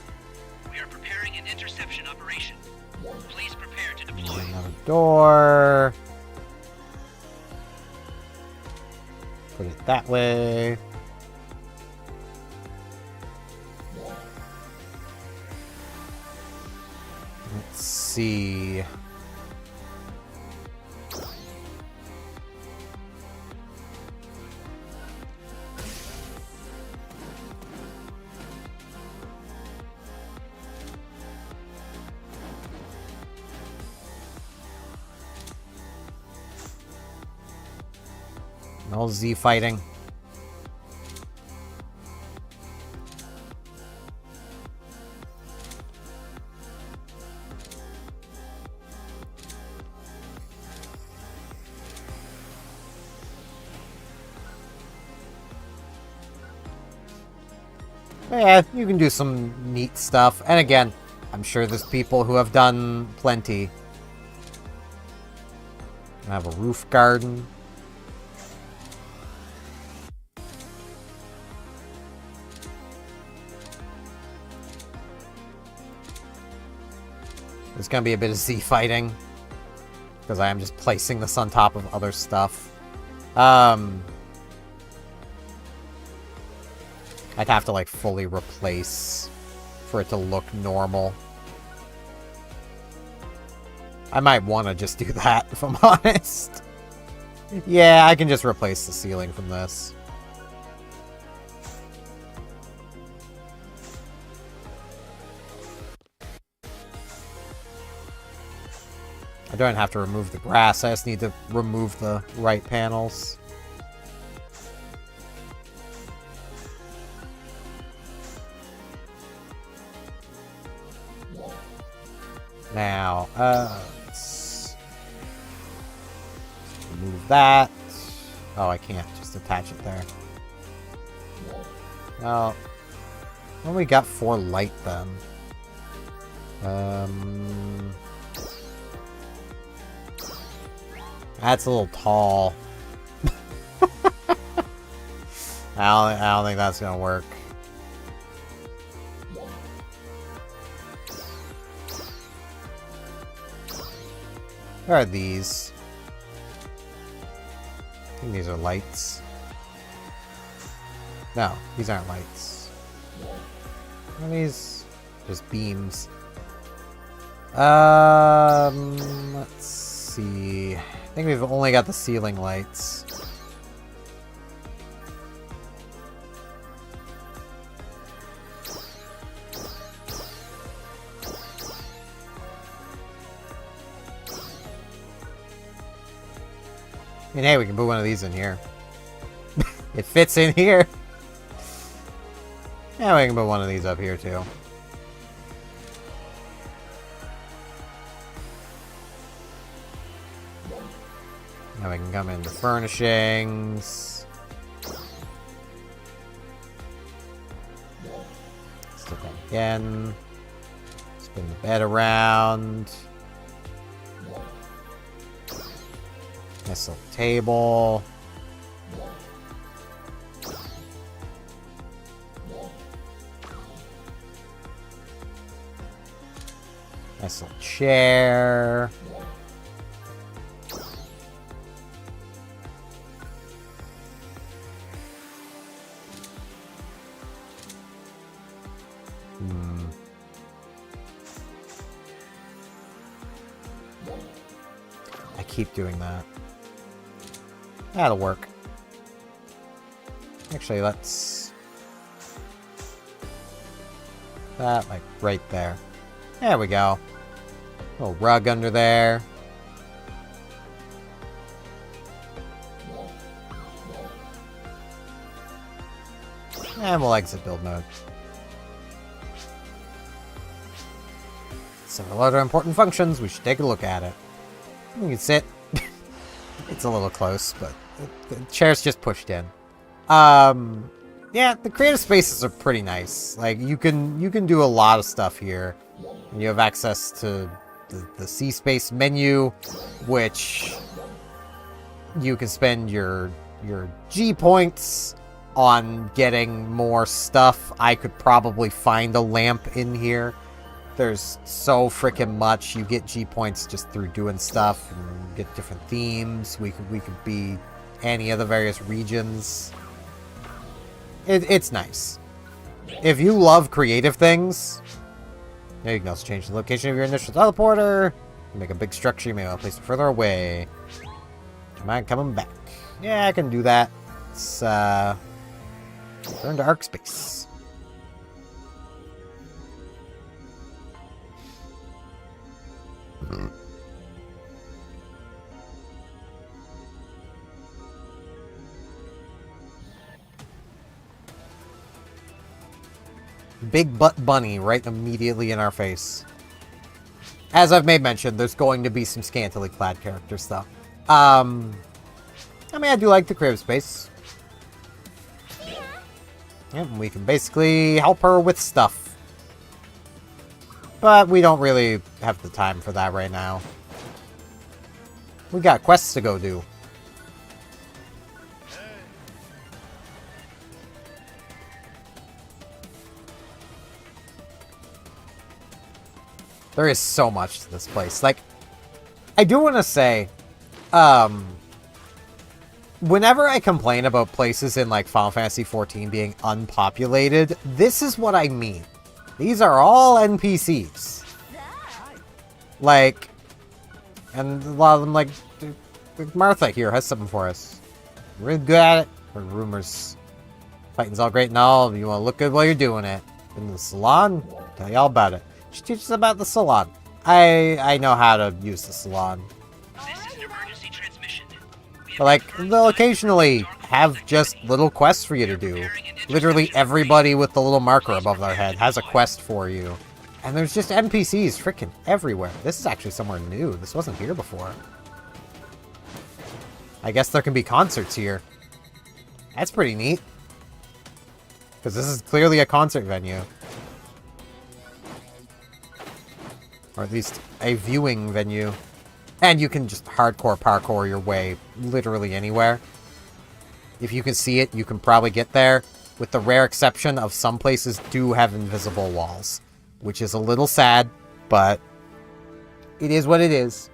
We are preparing an interception operation. Please prepare to deploy. Another door. Put it that way. Let's see. No Z fighting. Yeah, you can do some neat stuff. And again, I'm sure there's people who have done plenty. I have a roof garden. There's gonna be a bit of Z fighting. Because I am just placing this on top of other stuff. I'd have to, like, fully replace for it to look normal. I might want to just do that, if I'm honest. Yeah, I can just replace the ceiling from this. I don't have to remove the grass, I just need to remove the right panels. Now, let's remove that. Oh, I can't just attach it there. Well, we got 4 light then. That's a little tall. I don't think that's gonna work. Where are these? I think these are lights. No, these aren't lights. Are these just beams? Let's see. I think we've only got the ceiling lights. I mean, hey, we can put one of these in here. It fits in here. Yeah, we can put one of these up here too. Now we can come into furnishings. Stick that again. Spin the bed around. Nice little table. Nice little chair. I keep doing that. That'll work. Actually, let's... that, like, right there. There we go. Little rug under there. And we'll exit build mode. Several other important functions. We should take a look at it. We can sit. It's a little close, but the chair's just pushed in. Yeah, the creative spaces are pretty nice. Like, you can do a lot of stuff here. And you have access to the C space menu, which you can spend your G points on getting more stuff. I could probably find a lamp in here. There's so freaking much. You get G points just through doing stuff and get different themes. We could be any of the various regions. It's nice. If you love creative things, yeah, you can also change the location of your initial teleporter. Make a big structure, you may want to place it further away. Do you mind coming back? Yeah, I can do that. Let's turn to Arc Space. Big butt bunny right immediately in our face. As I've made mention, there's going to be some scantily clad characters though. I mean, I do like the crib space. Yeah, we can basically help her with stuff. But we don't really have the time for that right now. We got quests to go do. There is so much to this place. Like, I do want to say, whenever I complain about places in, like, Final Fantasy XIV being unpopulated, this is what I mean. These are all NPCs. Like, And a lot of them, like Martha here, has something for us. We're really good at it. Heard rumors. Fighting's all great and all, but you want to look good while you're doing it. In the salon? Tell you all about it. She teaches about the salon. I know how to use the salon. This is an emergency transmission. But like, they'll occasionally have just little quests for you to do. Literally everybody with the little marker above their head has a quest for you. And there's just NPCs freaking everywhere. This is actually somewhere new. This wasn't here before. I guess there can be concerts here. That's pretty neat. Because this is clearly a concert venue. Or at least a viewing venue. And you can just hardcore parkour your way literally anywhere. If you can see it, you can probably get there. With the rare exception of some places do have invisible walls. Which is a little sad, but it is what it is.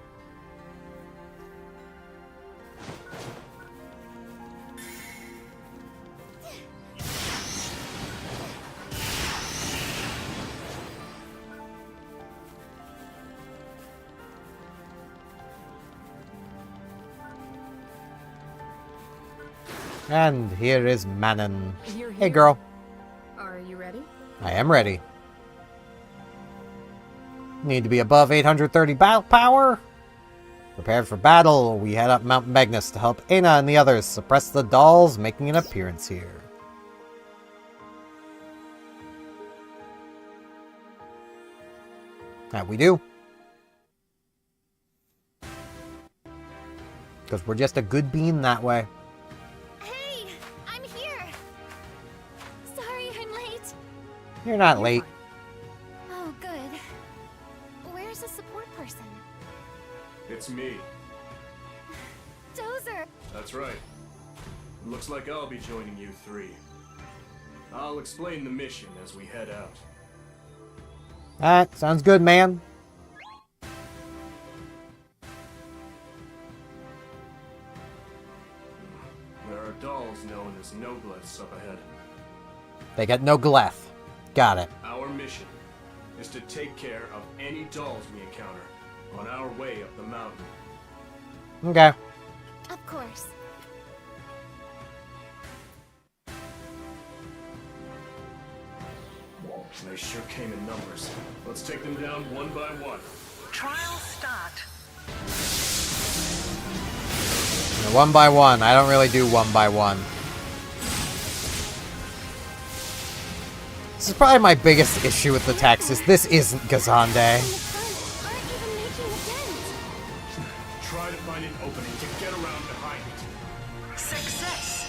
And here is Manon. You're Hey, here. girl. Are you ready? I am ready. Need to be above 830 battle power. Prepared for battle, we head up Mount Magnus to help Aina and the others suppress the dolls making an appearance here. That we do. Because we're just a good bean that way. Hey, I'm here. Sorry I'm late. You're not late. Oh, good. Where's the support person? It's me. Dozer! That's right. Looks like I'll be joining you three. I'll explain the mission as we head out. That sounds good, man. There are dolls known as Nobleths up ahead. They get no gleth. Got it. Our mission is to take care of any dolls we encounter on our way up the mountain. Okay. Of course. They sure came in numbers. Let's take them down one by one. Trial start. One by one. I don't really do one by one. This is probably my biggest issue with the text, is this isn't Gazande. The front aren't even making a dent. Try to find an opening to get around behind it. Success.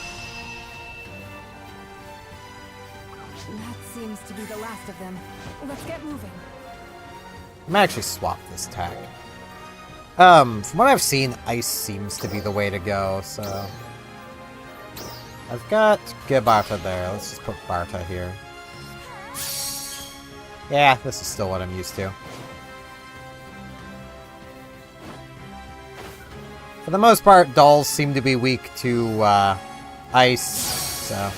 That seems to be the last of them. Let's get moving. I might actually swap this tag. From what I've seen, ice seems to be the way to go, so... I've got Barta there. Let's just put Barta here. Yeah, this is still what I'm used to. For the most part, dolls seem to be weak to, ice, so...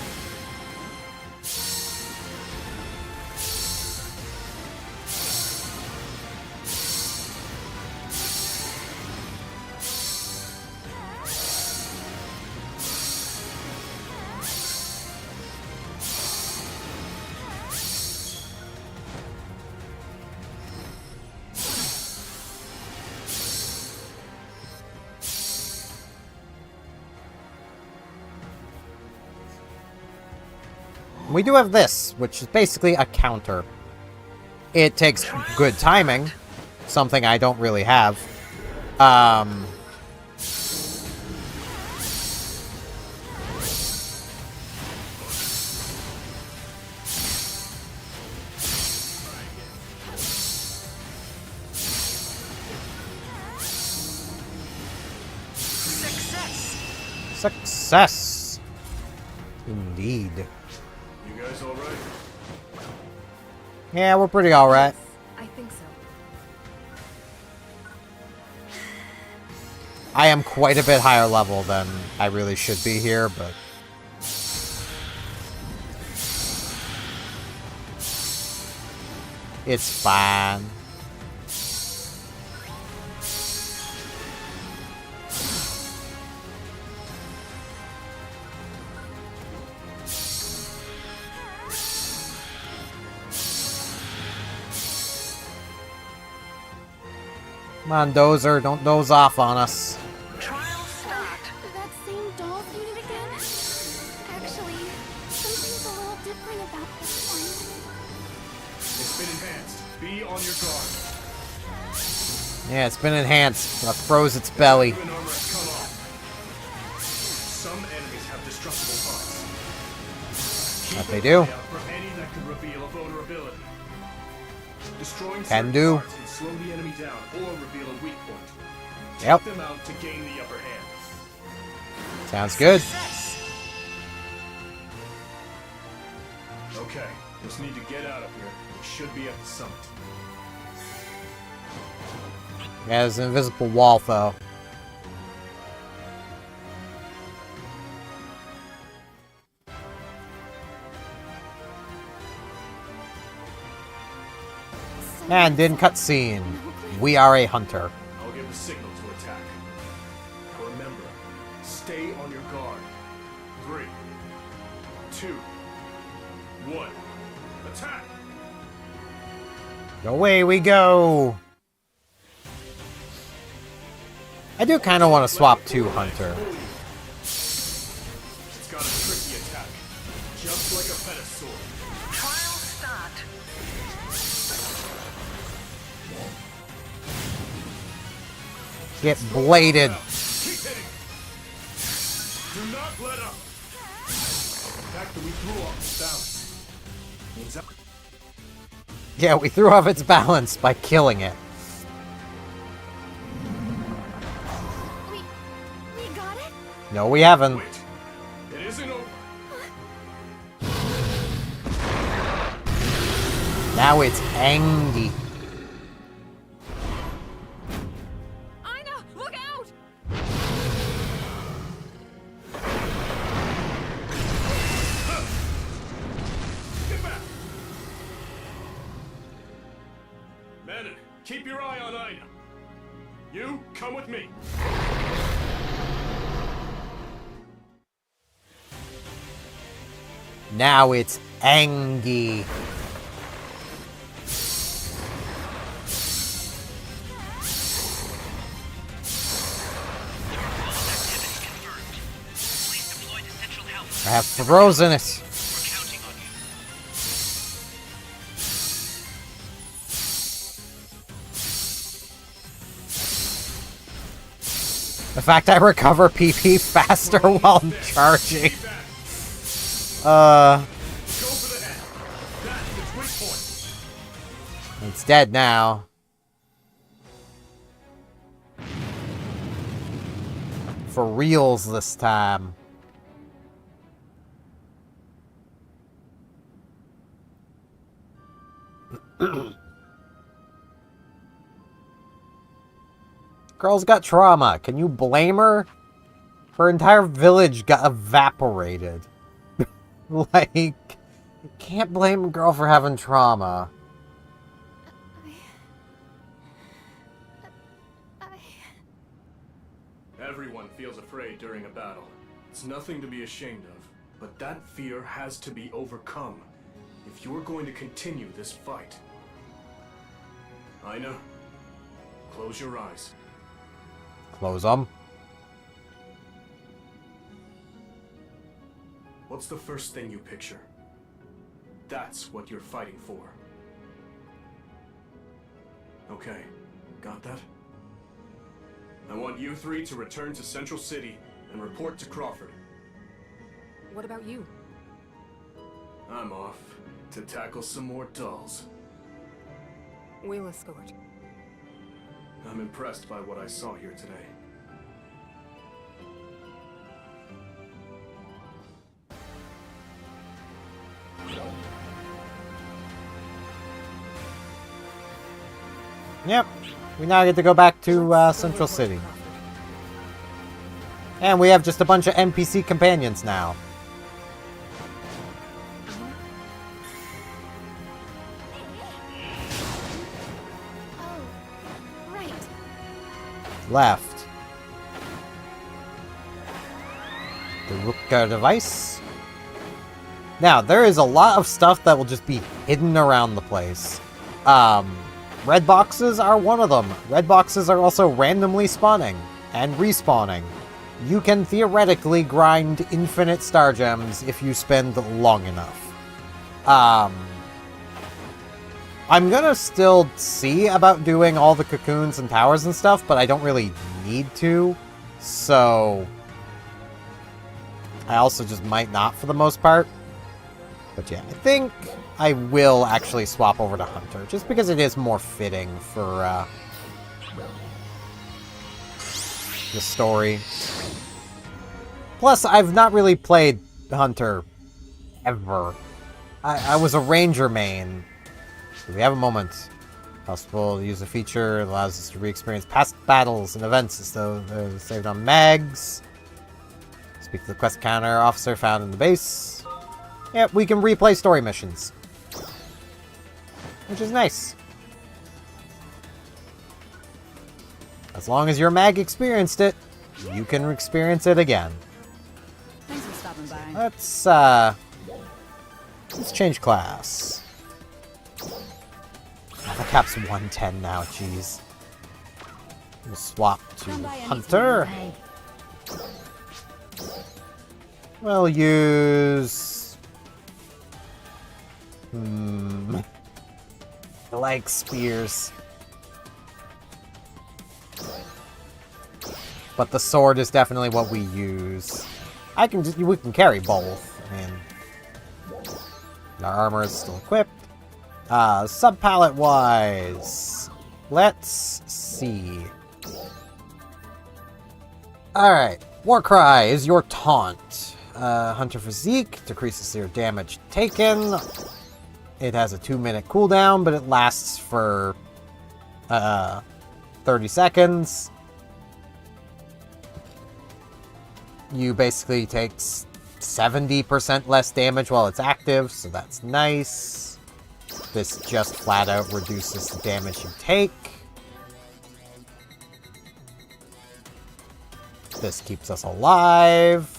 We do have this, which is basically a counter. It takes good timing, something I don't really have. Success! Indeed. You guys all right? Yeah, we're pretty alright. I think so. I am quite a bit higher level than I really should be here, but... it's fine. Come on, Dozer, don't doze off on us. Trial start. That same doll unit again? Actually, something's a little different about this one. It's been enhanced. Be on your guard. Yeah, it's been enhanced. That froze its belly. Human armor has come off. Some enemies have destructible parts. That Keep they an do. eye out for any that could reveal a vulnerability. Destroying Can certain do. parts can slow the enemy down or reveal a weak point. Yep. Take them out to gain the upper hand. Sounds good. Okay, just need to get out of here. We should be at the summit. Yeah, there's an invisible wall, though. And in cutscene, we are a hunter. I'll give a signal to attack. Now remember, stay on your guard. 3, 2, 1, attack! Away we go! I do kind of want to swap to Hunter. It's got a tricky attack, just like a Phatansy. Trial start. Get bladed. Keep hitting! Do not let up! The fact that we threw off its balance means that Yeah, we threw off its balance by killing it. We got it? No, we haven't. wait, it isn't over. Now it's Angie. Ina, look out! Get back! Manon, keep your eye on Ina. You, come with me. Now it's Angie. Please deploy to Central Health. I have frozen it. We're counting on you. The fact I recover PP faster while I'm charging. Go for the head. That's its weak point. It's dead now. For reals this time. Girl's got trauma. Can you blame her? Her entire village got evaporated. Like, you can't blame a girl for having trauma. Everyone feels afraid during a battle. It's nothing to be ashamed of, but that fear has to be overcome if you're going to continue this fight. Ina, close your eyes. Close them. What's the first thing you picture? That's what you're fighting for. Okay, got that? I want you three to return to Central City and report to Crawford. What about you? I'm off to tackle some more dolls. We'll escort. I'm impressed by what I saw here today. Yep. We now get to go back to Central City. And we have just a bunch of NPC companions now. Oh, right. Left. The Ruka device. Now, there is a lot of stuff that will just be hidden around the place. Red boxes are one of them. Red boxes are also randomly spawning and respawning. You can theoretically grind infinite star gems if you spend long enough. I'm gonna still see about doing all the cocoons and towers and stuff, but I don't really need to, so I also just might not for the most part. But yeah, I think I will actually swap over to Hunter, just because it is more fitting for the story. Plus, I've not really played Hunter ever. I was a Ranger main. If we have a moment, possible to use a feature that allows us to re-experience past battles and events as though they're saved on mags. Speak to the quest counter officer found in the base. Yep, we can replay story missions. Which is nice. As long as your mag experienced it, you can experience it again. Thanks for stopping by. Let's change class. The cap's 110 now, jeez. We'll swap to Hunter. We'll use... I like spears. But the sword is definitely what we use. We can carry both. I mean, our armor is still equipped. Sub-palette wise, let's see. Alright, Warcry is your taunt. Hunter Physique decreases your damage taken. It has a 2-minute cooldown, but it lasts for 30 seconds. You basically take 70% less damage while it's active, so that's nice. This just flat out reduces the damage you take. This keeps us alive.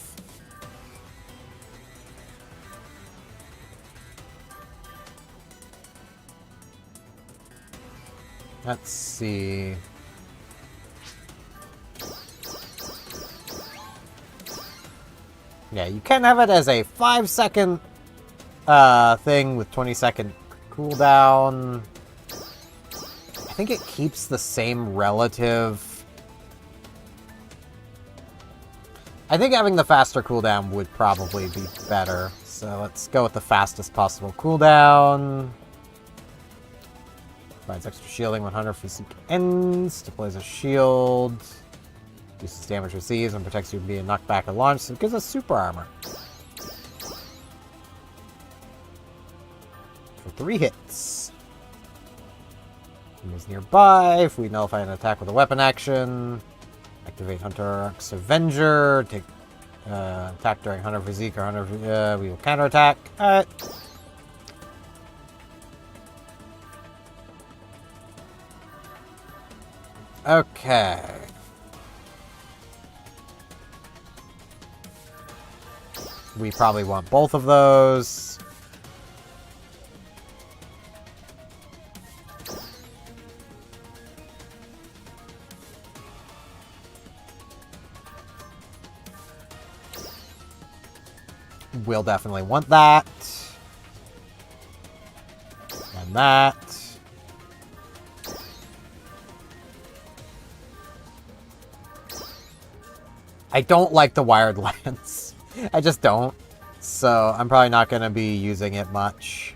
Let's see. Yeah, you can have it as a 5-second thing with 20-second cooldown. I think it keeps the same relative. I think having the faster cooldown would probably be better. So let's go with the fastest possible cooldown. Provides extra shielding when Hunter Physique ends. Deploys a shield. Reduces damage received and protects you from being knocked back at launch. So it gives us super armor. For 3 hits. Enemies nearby. If we nullify an attack with a weapon action. Activate Hunter's Avenger. Take attack during Hunter Physique or Hunter. We will counterattack. Alright. Okay. We probably want both of those. We'll definitely want that. And that. I don't like the wired lance. I just don't. So I'm probably not going to be using it much.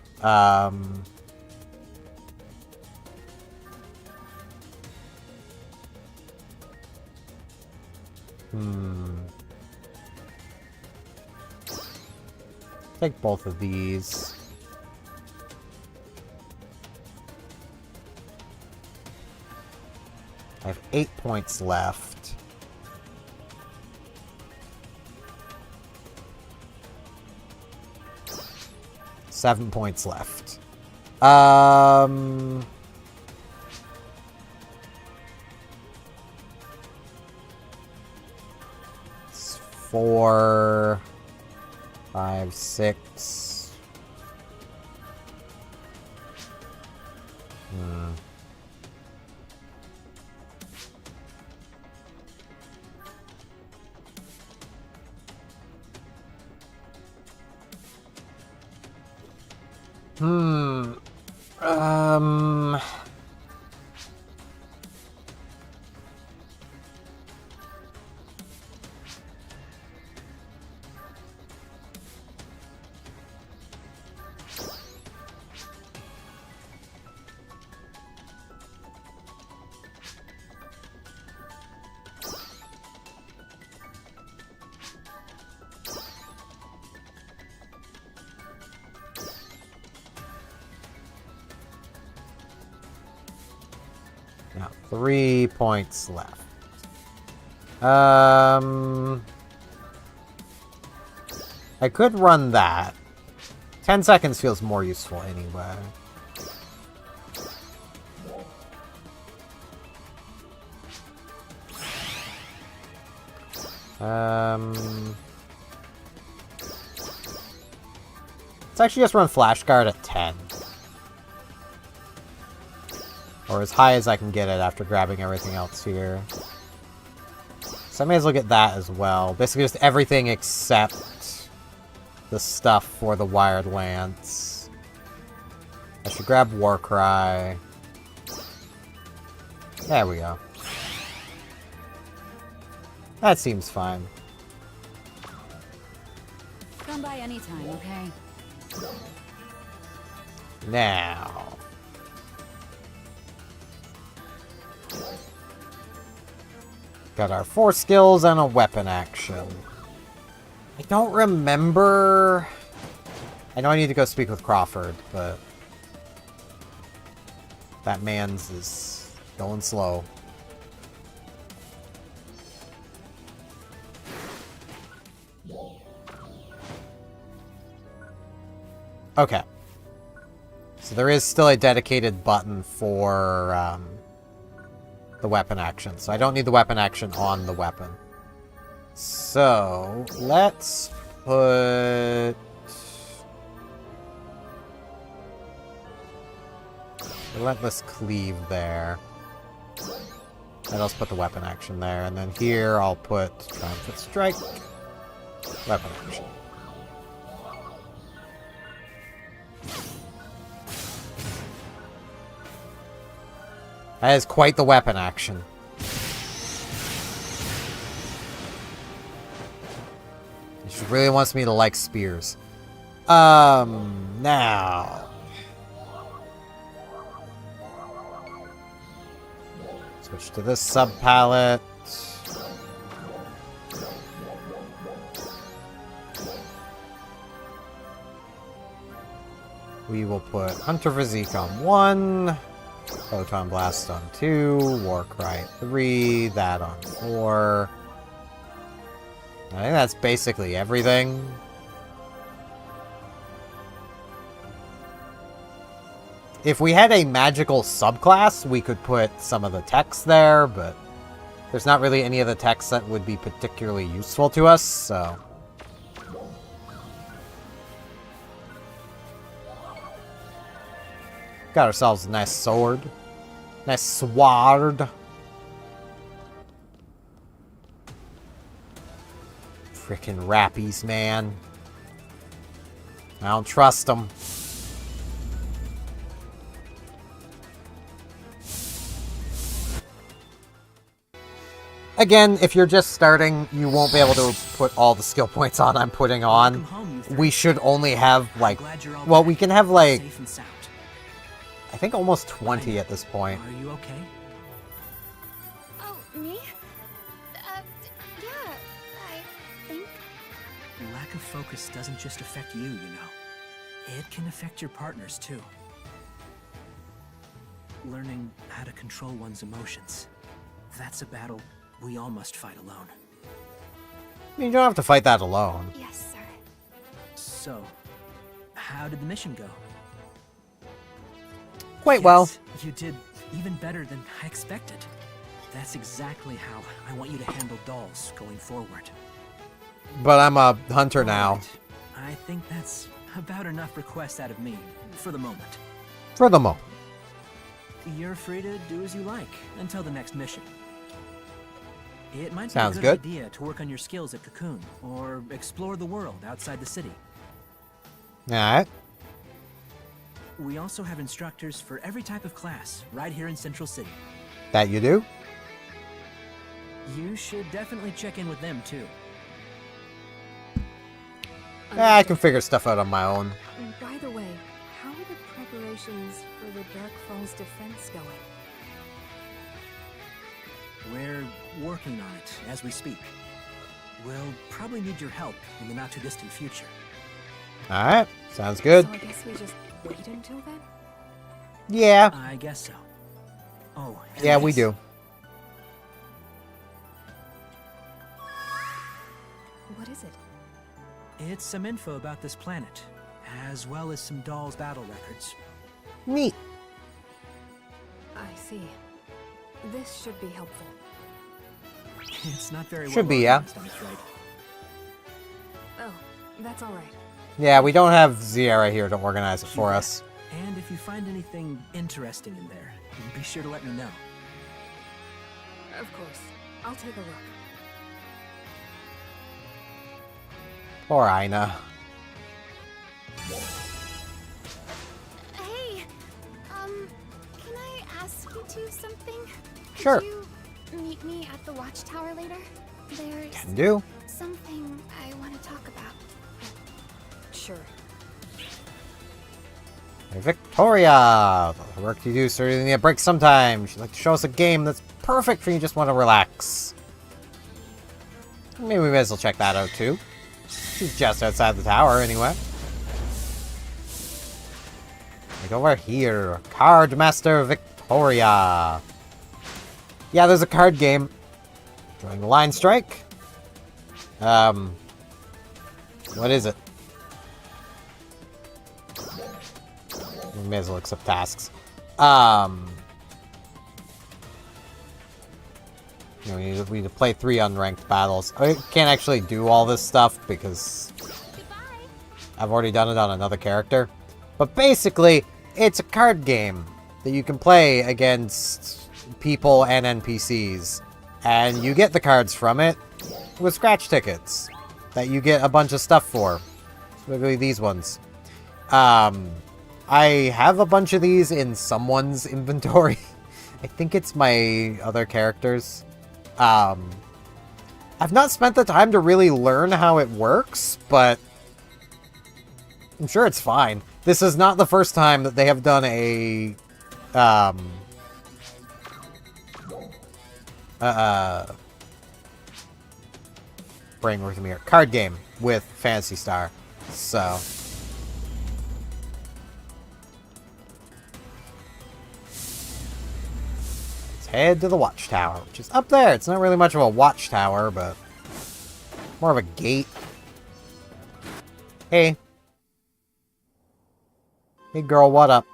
Take both of these. I have 8 points left. 7 points left. It's 4, 5, 6. Hmm. Now, 3 points left. I could run that. 10 seconds feels more useful anyway. Let's actually just run Flash Guard at 10. Or as high as I can get it after grabbing everything else here. So I may as well get that as well. Basically just everything except the stuff for the Wired Lance. I should grab Warcry. There we go. That seems fine. Come by anytime, okay? Now. Got our 4 skills and a weapon action. I don't remember... I know I need to go speak with Crawford, but... that man's is going slow. Okay. So there is still a dedicated button for the weapon action. So I don't need the weapon action on the weapon. So let's put... Relentless Cleave there. And I'll just put the weapon action there. And then here I'll put Triumphant Strike. Weapon action. That is quite the weapon action. She really wants me to like spears. Now. Switch to this sub-palette. We will put Hunter Physique on 1. Photon Blast on 2, Warcry 3, that on 4. I think that's basically everything. If we had a magical subclass, we could put some of the text there, but there's not really any of the text that would be particularly useful to us, so... Got ourselves a nice sword. Nice sword. Frickin' rappies, man. I don't trust them. Again, if you're just starting, you won't be able to put all the skill points on I'm putting on. We should only have, like... Well, we can have, like... I think almost 20 at this point. Are you okay? Oh, me? Yeah, I think. Lack of focus doesn't just affect you, you know. It can affect your partners, too. Learning how to control one's emotions. That's a battle we all must fight alone. I mean, you don't have to fight that alone. Yes, sir. So, how did the mission go? Quite well. You did even better than I expected. That's exactly how I want you to handle dolls going forward. But I'm a hunter now. Right. I think that's about enough requests out of me, for the moment. For the moment. You're free to do as you like until the next mission. It might Sounds be a good good. idea to work on your skills at Cocoon, or explore the world outside the city. Alright. We also have instructors for every type of class, right here in Central City. That you do? You should definitely check in with them, too. Yeah, I can figure stuff out on my own. By the way, how are the preparations for the Dark Falls defense going? We're working on it as we speak. We'll probably need your help in the not-too-distant future. Alright, sounds good. So I guess we just wait until then? Yeah. I guess so. Oh, and Yeah, we yes, do. What is it? It's some info about this planet, as well as some dolls' battle records. Neat. I see. This should be helpful. It's not very Should well be, yeah. organized, I'm afraid. Oh, that's all right. Yeah, we don't have Zierra here to organize it for us. And if you find anything interesting in there, be sure to let me know. Of course. I'll take a look. Poor Aina. Hey, can I ask you two something? Sure. Could you meet me at the watchtower later? There's Can do. something I want to talk about. Sure. Hey, Victoria! The work you do certainly need a break sometime. She'd like to show us a game that's perfect when you just want to relax. Maybe we may as well check that out too. She's just outside the tower anyway. Like over here. Card Master Victoria. Yeah, there's a card game. Drawing the line strike. What is it? We may as well accept tasks. You know, we need to play 3 unranked battles. I can't actually do all this stuff because I've already done it on another character. But basically, it's a card game that you can play against people and NPCs. And you get the cards from it with scratch tickets that you get a bunch of stuff for. Specifically these ones. I have a bunch of these in someone's inventory. I think it's my other characters. I've not spent the time to really learn how it works, but I'm sure it's fine. This is not the first time that they have done a brain working here. Card game with Phantasy Star. So let's head to the watchtower, which is up there. It's not really much of a watchtower, but more of a gate. Hey. Hey girl, what up?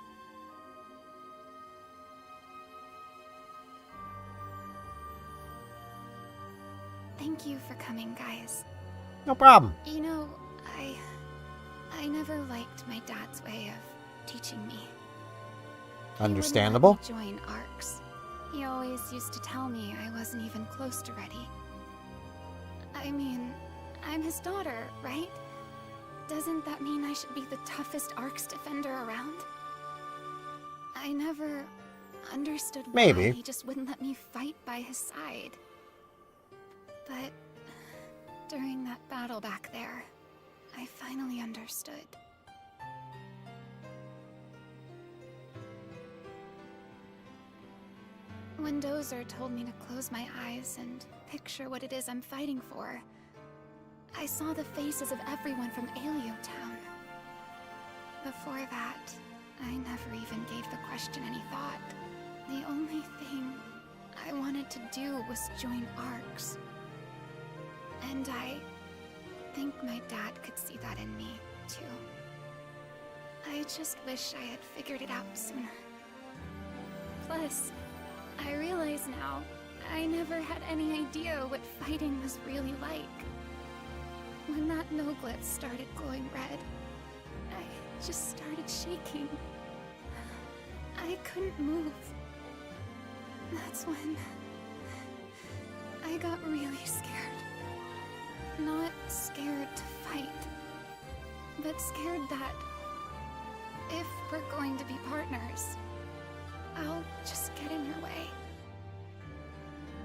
Thank you for coming, guys. No problem. You know, I never liked my dad's way of teaching me. Understandable. He wouldn't let me join ARCs. He always used to tell me I wasn't even close to ready. I mean, I'm his daughter, right? Doesn't that mean I should be the toughest ARCs defender around? I never understood why he just wouldn't let me fight by his side. But during that battle back there, I finally understood. When Dozer told me to close my eyes and picture what it is I'm fighting for, I saw the faces of everyone from Alio Town. Before that, I never even gave the question any thought. The only thing I wanted to do was join ARCs. And I think my dad could see that in me, too. I just wish I had figured it out sooner. Plus, I realize now, I never had any idea what fighting was really like. When that no-glyph started glowing red, I just started shaking. I couldn't move. That's when I got really scared. Not scared to fight, but scared that if we're going to be partners. I'll just get in your way.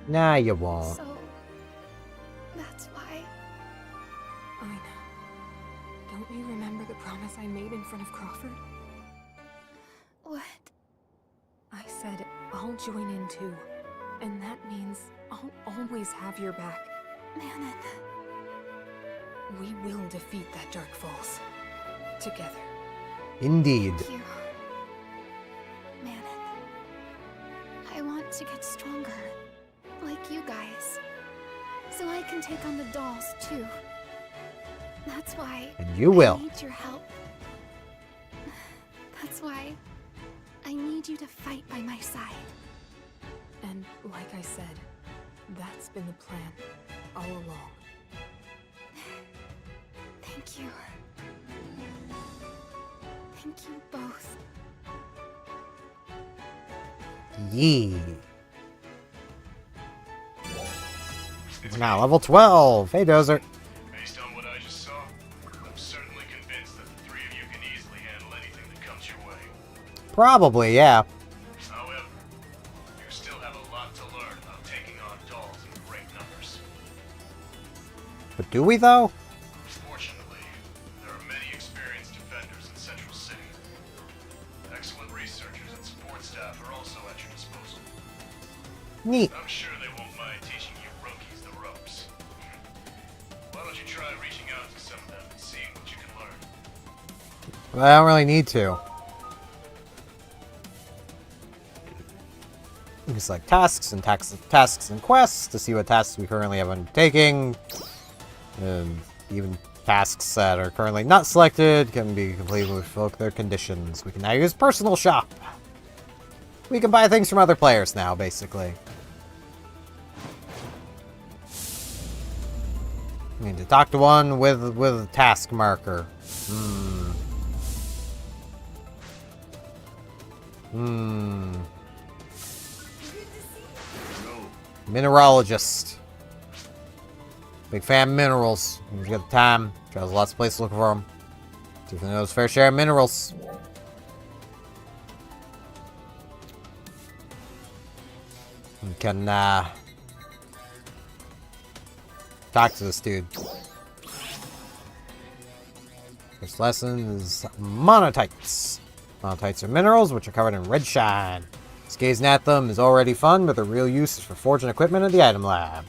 Nah, you won't. So, that's why. I know. Don't you remember the promise I made in front of Crawford? What? I said I'll join in too. And that means I'll always have your back. Manon. We will defeat that Dark Falls. Together. Indeed. Thank you. Manon. I want to get stronger. Like you guys. So I can take on the dolls too. That's why And you will. I need your help. That's why I need you to fight by my side. And like I said, that's been the plan all along. Thank you. Thank you both. Yee. We're now level 12. Hey, Dozer. Based on what I just saw, I'm certainly convinced that the three of you can easily handle anything that comes your way. Probably, yeah. However, you still have a lot to learn about taking on dolls in great numbers. But do we, though? Fortunately, there are many experienced defenders in Central City. Excellent researchers and support staff are also at your disposal. Neat. I'm sure they won't mind teaching you rookies the ropes. Why don't you try reaching out to some of them and seeing what you can learn? Well, I don't really need to. Just like tasks and quests to see what tasks we currently have undertaking. And even tasks that are currently not selected can be completed with their conditions. We can now use personal shop. We can buy things from other players now, basically. I need to talk to one with a task marker. Mineralogist. Big fan of minerals. When you get the time, travels lots of places looking for them. See if he knows fair share of minerals. You can talk to this dude. First lesson is monotites. Monotites are minerals which are covered in red shine. Just gazing at them is already fun, but their real use is for forging equipment in the item lab.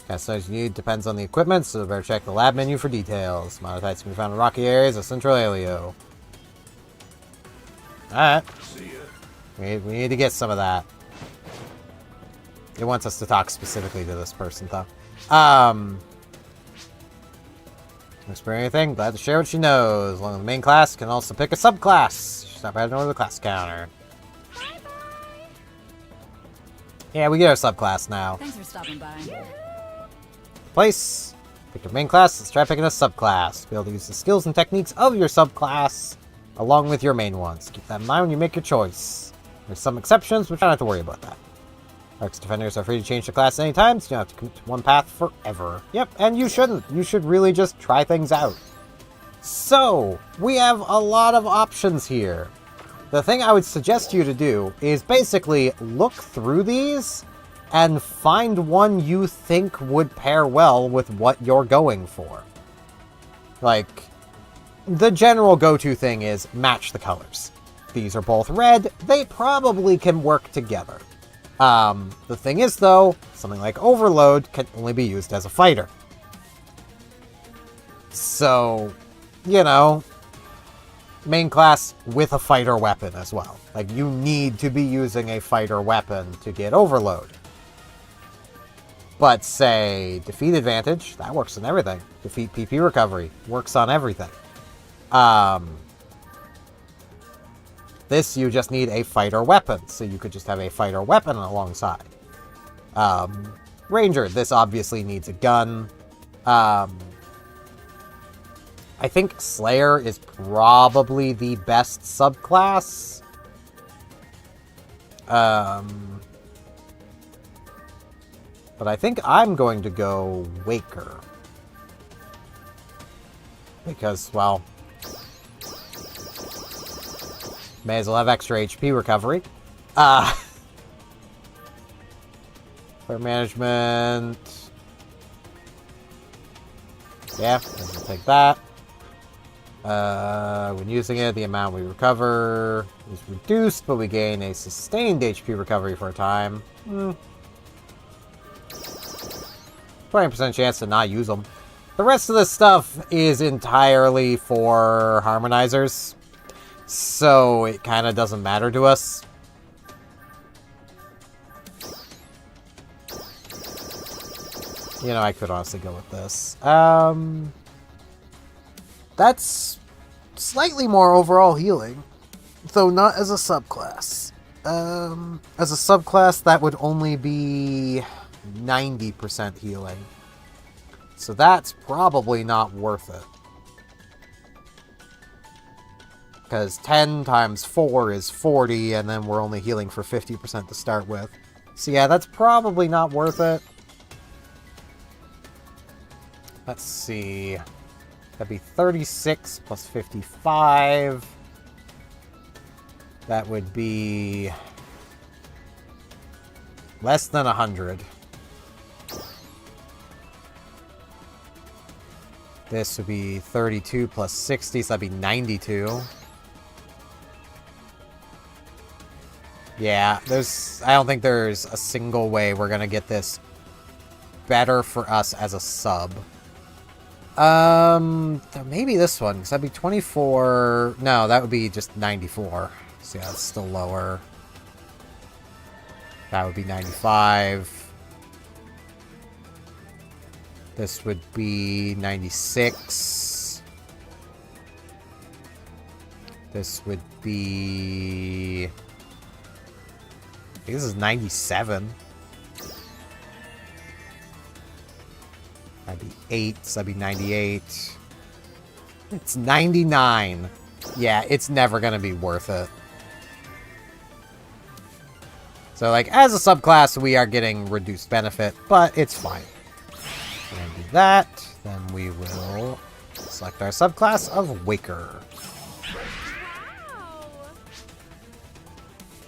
Kind of size you need depends on the equipment, so better check the lab menu for details. Monotites can be found in rocky areas of Central Alio. Alright. We need to get some of that. It wants us to talk specifically to this person, though. Explain anything? Glad to share what she knows. Along with the main class, can also pick a subclass. Stop by to know the class counter. Yeah, we get our subclass now. Thanks for stopping by. Place. Pick your main class, let's try picking a subclass. Be able to use the skills and techniques of your subclass along with your main ones. Keep that in mind when you make your choice. There's some exceptions, but try not to worry about that. Arcs defenders are free to change the class anytime, so you don't have to commit to one path forever. Yep, and you shouldn't. You should really just try things out. So, we have a lot of options here. The thing I would suggest you to do is basically look through these and find one you think would pair well with what you're going for. Like, the general go-to thing is match the colors. These are both red, they probably can work together. The thing is, though, something like Overload can only be used as a fighter. So, you know, main class with a fighter weapon as well. Like, you need to be using a fighter weapon to get Overload. But, say, Defeat Advantage, that works on everything. Defeat PP Recovery, works on everything. This, you just need a fighter weapon, so you could just have a fighter weapon alongside. Ranger, this obviously needs a gun. I think Slayer is probably the best subclass. But I think I'm going to go Waker. Because, well, May as well have extra HP recovery. For management... Yeah, let's take that. When using it, the amount we recover is reduced, but we gain a sustained HP recovery for a time. 20% chance to not use them. The rest of this stuff is entirely for harmonizers, so it kind of doesn't matter to us. You know, I could honestly go with this. That's slightly more overall healing, though not as a subclass. As a subclass, that would only be 90% healing. So that's probably not worth it. Because 10 times 4 is 40, and then we're only healing for 50% to start with. So yeah, that's probably not worth it. Let's see. That'd be 36 plus 55. That would be less than 100. This would be 32 plus 60, so that'd be 92. Yeah, I don't think there's a single way we're gonna get this better for us as a sub. Maybe this one, because that'd be 24... No, that would be just 94. So yeah, that's still lower. That would be 95. This would be 96. This would be... I think this is 97. That'd be 8, so that'd be 98. It's 99. Yeah, it's never gonna be worth it. So, like, as a subclass, we are getting reduced benefit, but it's fine. We're gonna do that. Then we will select our subclass of Waker.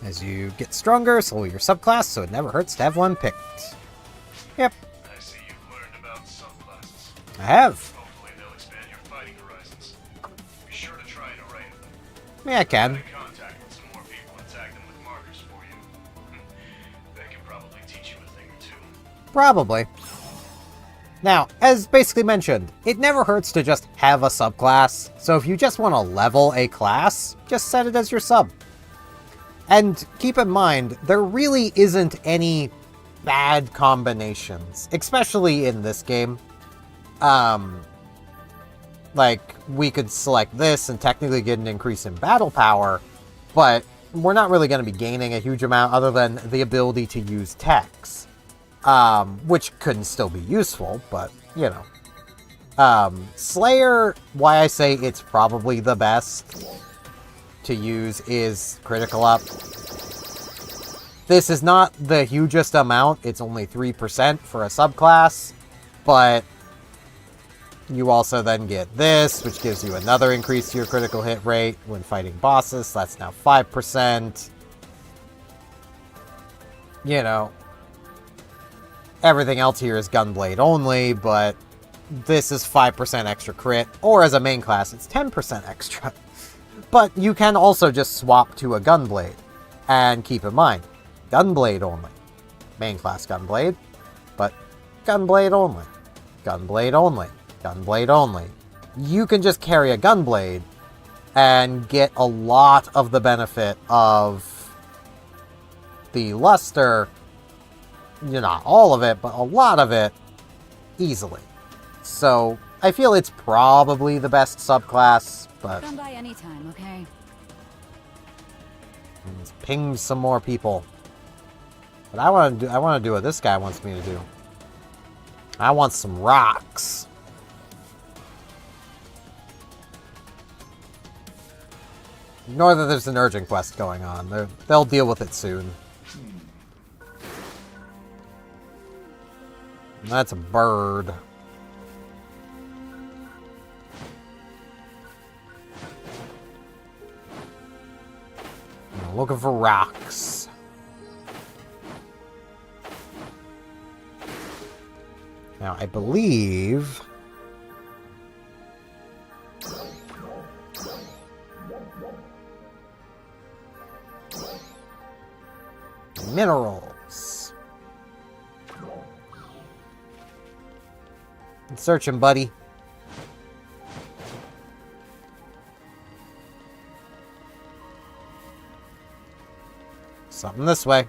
As you get stronger, so will your subclass, so it never hurts to have one picked. Yep. I see you've learned about subclasses. I have. Hopefully they'll expand your fighting horizons. Be sure to try and array them. Yeah, I can. Get in contact with some more people and tag them with markers for you. They can probably teach you a thing or two. Probably. Now, as basically mentioned, it never hurts to just have a subclass, so if you just want to level a class, just set it as your sub. And keep in mind, there really isn't any bad combinations, especially in this game. Like, we could select this and technically get an increase in battle power, but we're not really going to be gaining a huge amount other than the ability to use techs. Which could still be useful, but, you know. Slayer, why I say it's probably the best to use is critical up. This is not the hugest amount, it's only 3% for a subclass, but you also then get this, which gives you another increase to your critical hit rate when fighting bosses, so that's now 5%. You know, everything else here is Gunblade only, but this is 5% extra crit, or as a main class, it's 10% extra. But you can also just swap to a Gunblade. And keep in mind, Gunblade only. Main class Gunblade, but Gunblade only. Gunblade only. Gunblade only. You can just carry a Gunblade and get a lot of the benefit of the Luster. You know, not all of it, but a lot of it easily. So I feel it's probably the best subclass, but Come by anytime, okay? let's ping some more people. But I want to do what this guy wants me to do. I want some rocks. Ignore that there's an urgent quest going on. They'll deal with it soon. That's a bird. I'm looking for rocks. Now, I believe... minerals. I'm searching, buddy. Something this way.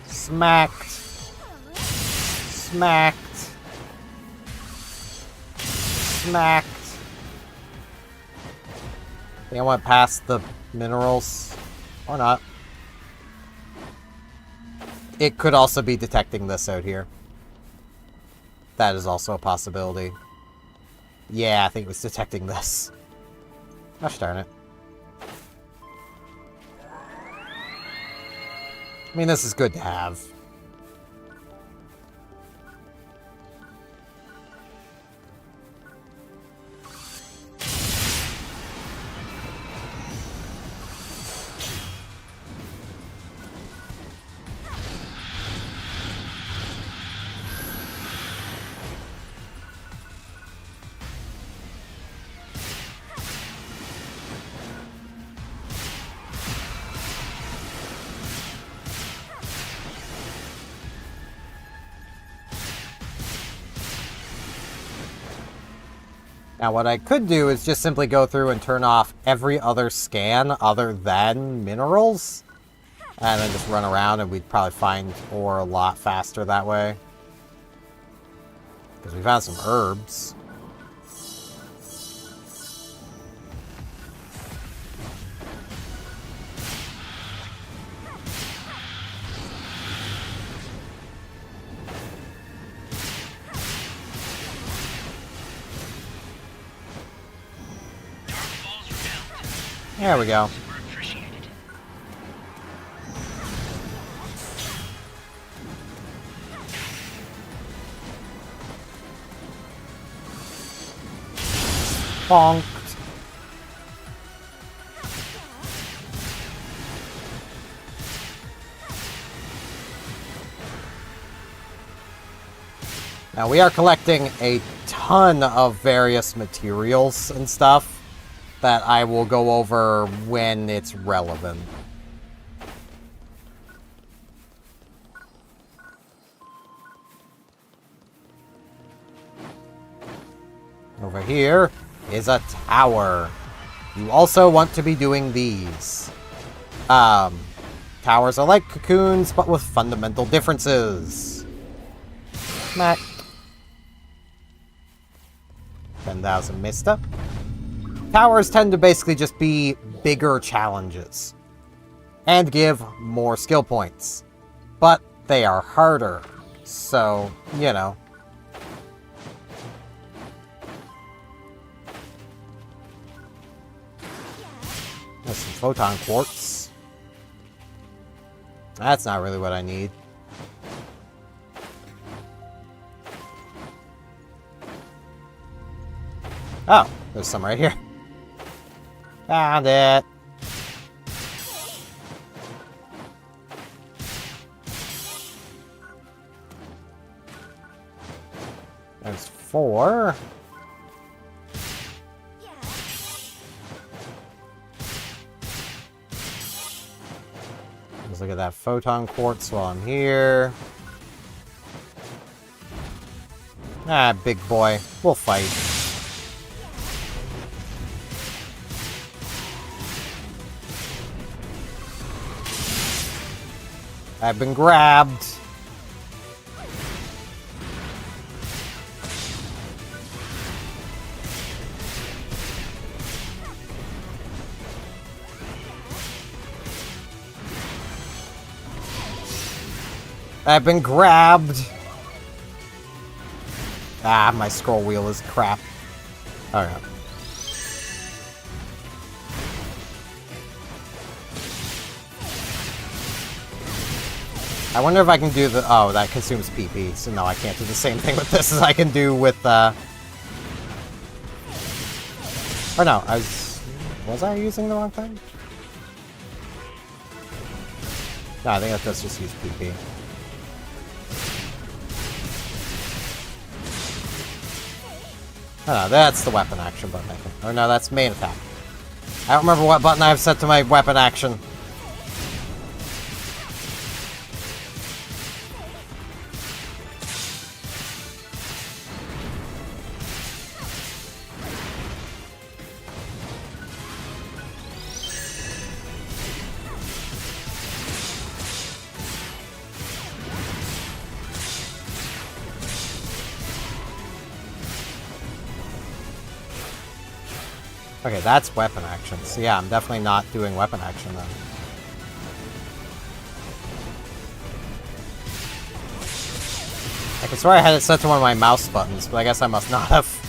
Smacked. Smacked. Smacked. I think I went past the minerals. Or not. It could also be detecting this out here. That is also a possibility. Yeah, I think it was detecting this. Gosh darn it. I mean, this is good to have. Now, what I could do is just simply go through and turn off every other scan other than minerals. And then just run around, and we'd probably find ore a lot faster that way. Because we found some herbs. There we go. Bonked. Now we are collecting a ton of various materials and stuff that I will go over when it's relevant. Over here is a tower. You also want to be doing these. Towers are like cocoons, but with fundamental differences. Smack. 10,000 Mista. Towers tend to basically just be bigger challenges. And give more skill points. But they are harder. So, you know. There's some photon quartz. That's not really what I need. Oh, there's some right here. Found it. There's 4. Let's look at that photon quartz while I'm here. Ah, big boy. We'll fight. I've been grabbed. I've been grabbed. Ah, my scroll wheel is crap. Okay. I wonder if I can do the... Oh, that consumes PP, so no, I can't do the same thing with this as I can do with, Or no, Was I using the wrong thing? No, I think that does just use PP. Oh, no, that's the weapon action button, I think. Or no, that's main attack. I don't remember what button I've set to my weapon action. Okay, that's weapon action. So yeah, I'm definitely not doing weapon action then. I could swear I had it set to one of my mouse buttons, but I guess I must not have.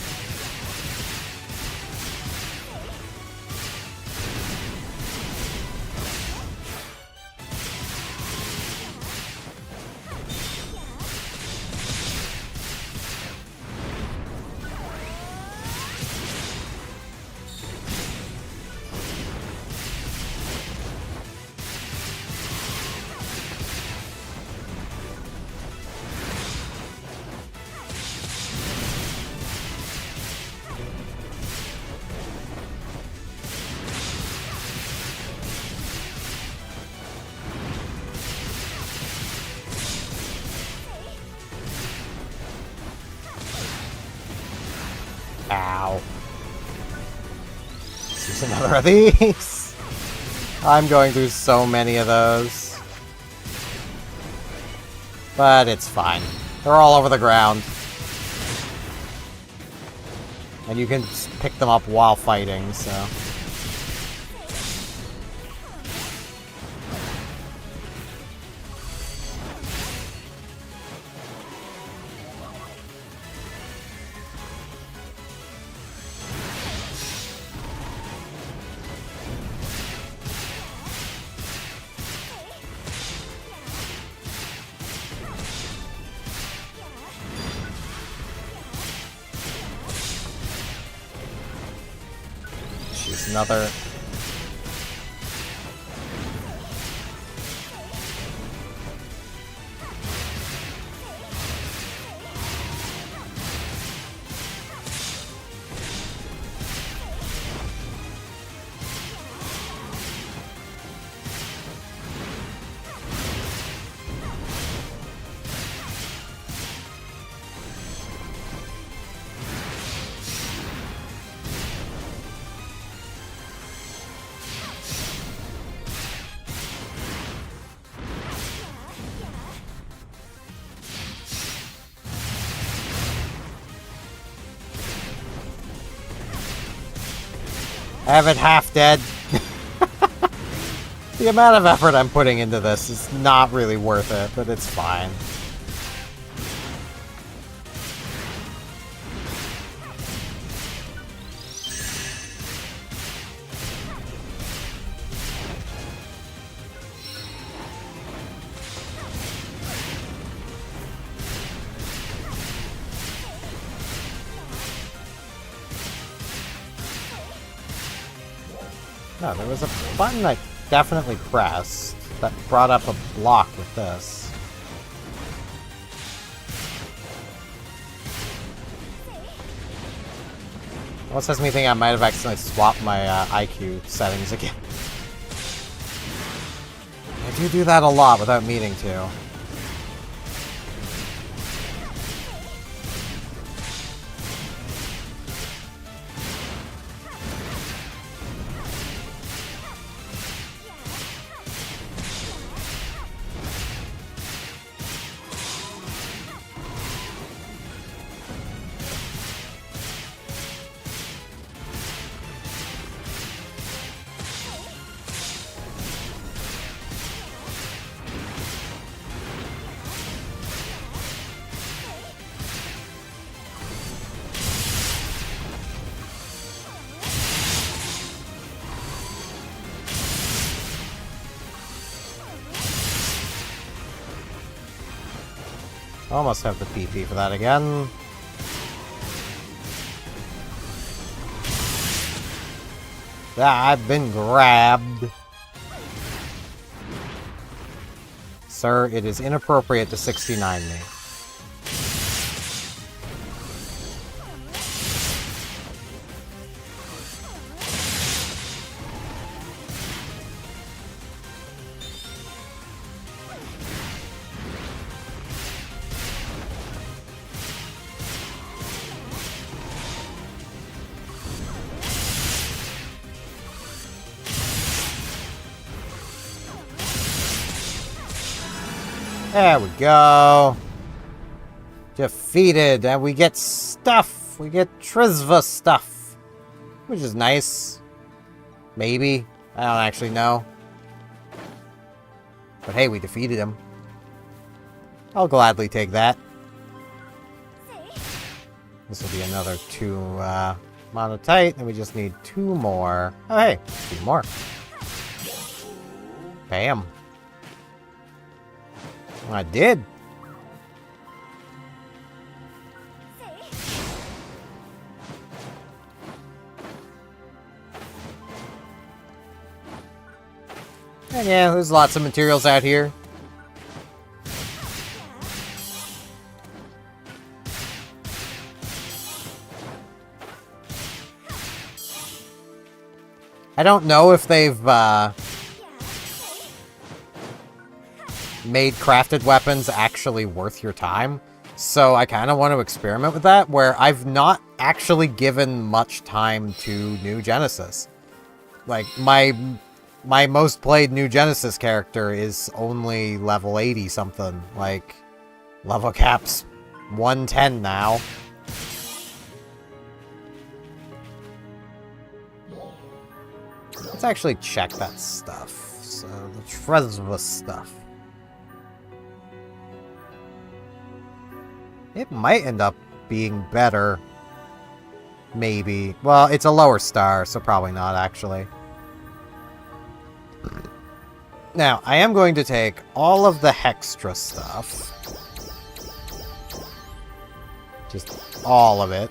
Ow. There's another of these. I'm going through so many of those. But it's fine. They're all over the ground. And you can pick them up while fighting, so... Another... I have it half dead. The amount of effort I'm putting into this is not really worth it, but it's fine. No, there was a button I definitely pressed that brought up a block with this. Almost has me think I might have accidentally swapped my IQ settings again. I do that a lot without meaning to. Almost have the PP for that again. Ah, I've been grabbed. Sir, it is inappropriate to 69 me. There we go. Defeated, and we get stuff. We get Trizva stuff. Which is nice. Maybe. I don't actually know. But hey, we defeated him. I'll gladly take that. This will be another 2 monotite, and we just need 2 more. Oh hey, 2 more. Bam. I did. And yeah, there's lots of materials out here. I don't know if they've made crafted weapons actually worth your time. So I kind of want to experiment with that, where I've not actually given much time to New Genesis. Like, my most played New Genesis character is only level 80 something. Like, level cap's 110 now. Let's actually check that stuff. So, the Trizva stuff. It might end up being better. Maybe. Well, it's a lower star, so probably not, actually. Now, I am going to take all of the Hextra stuff. Just all of it.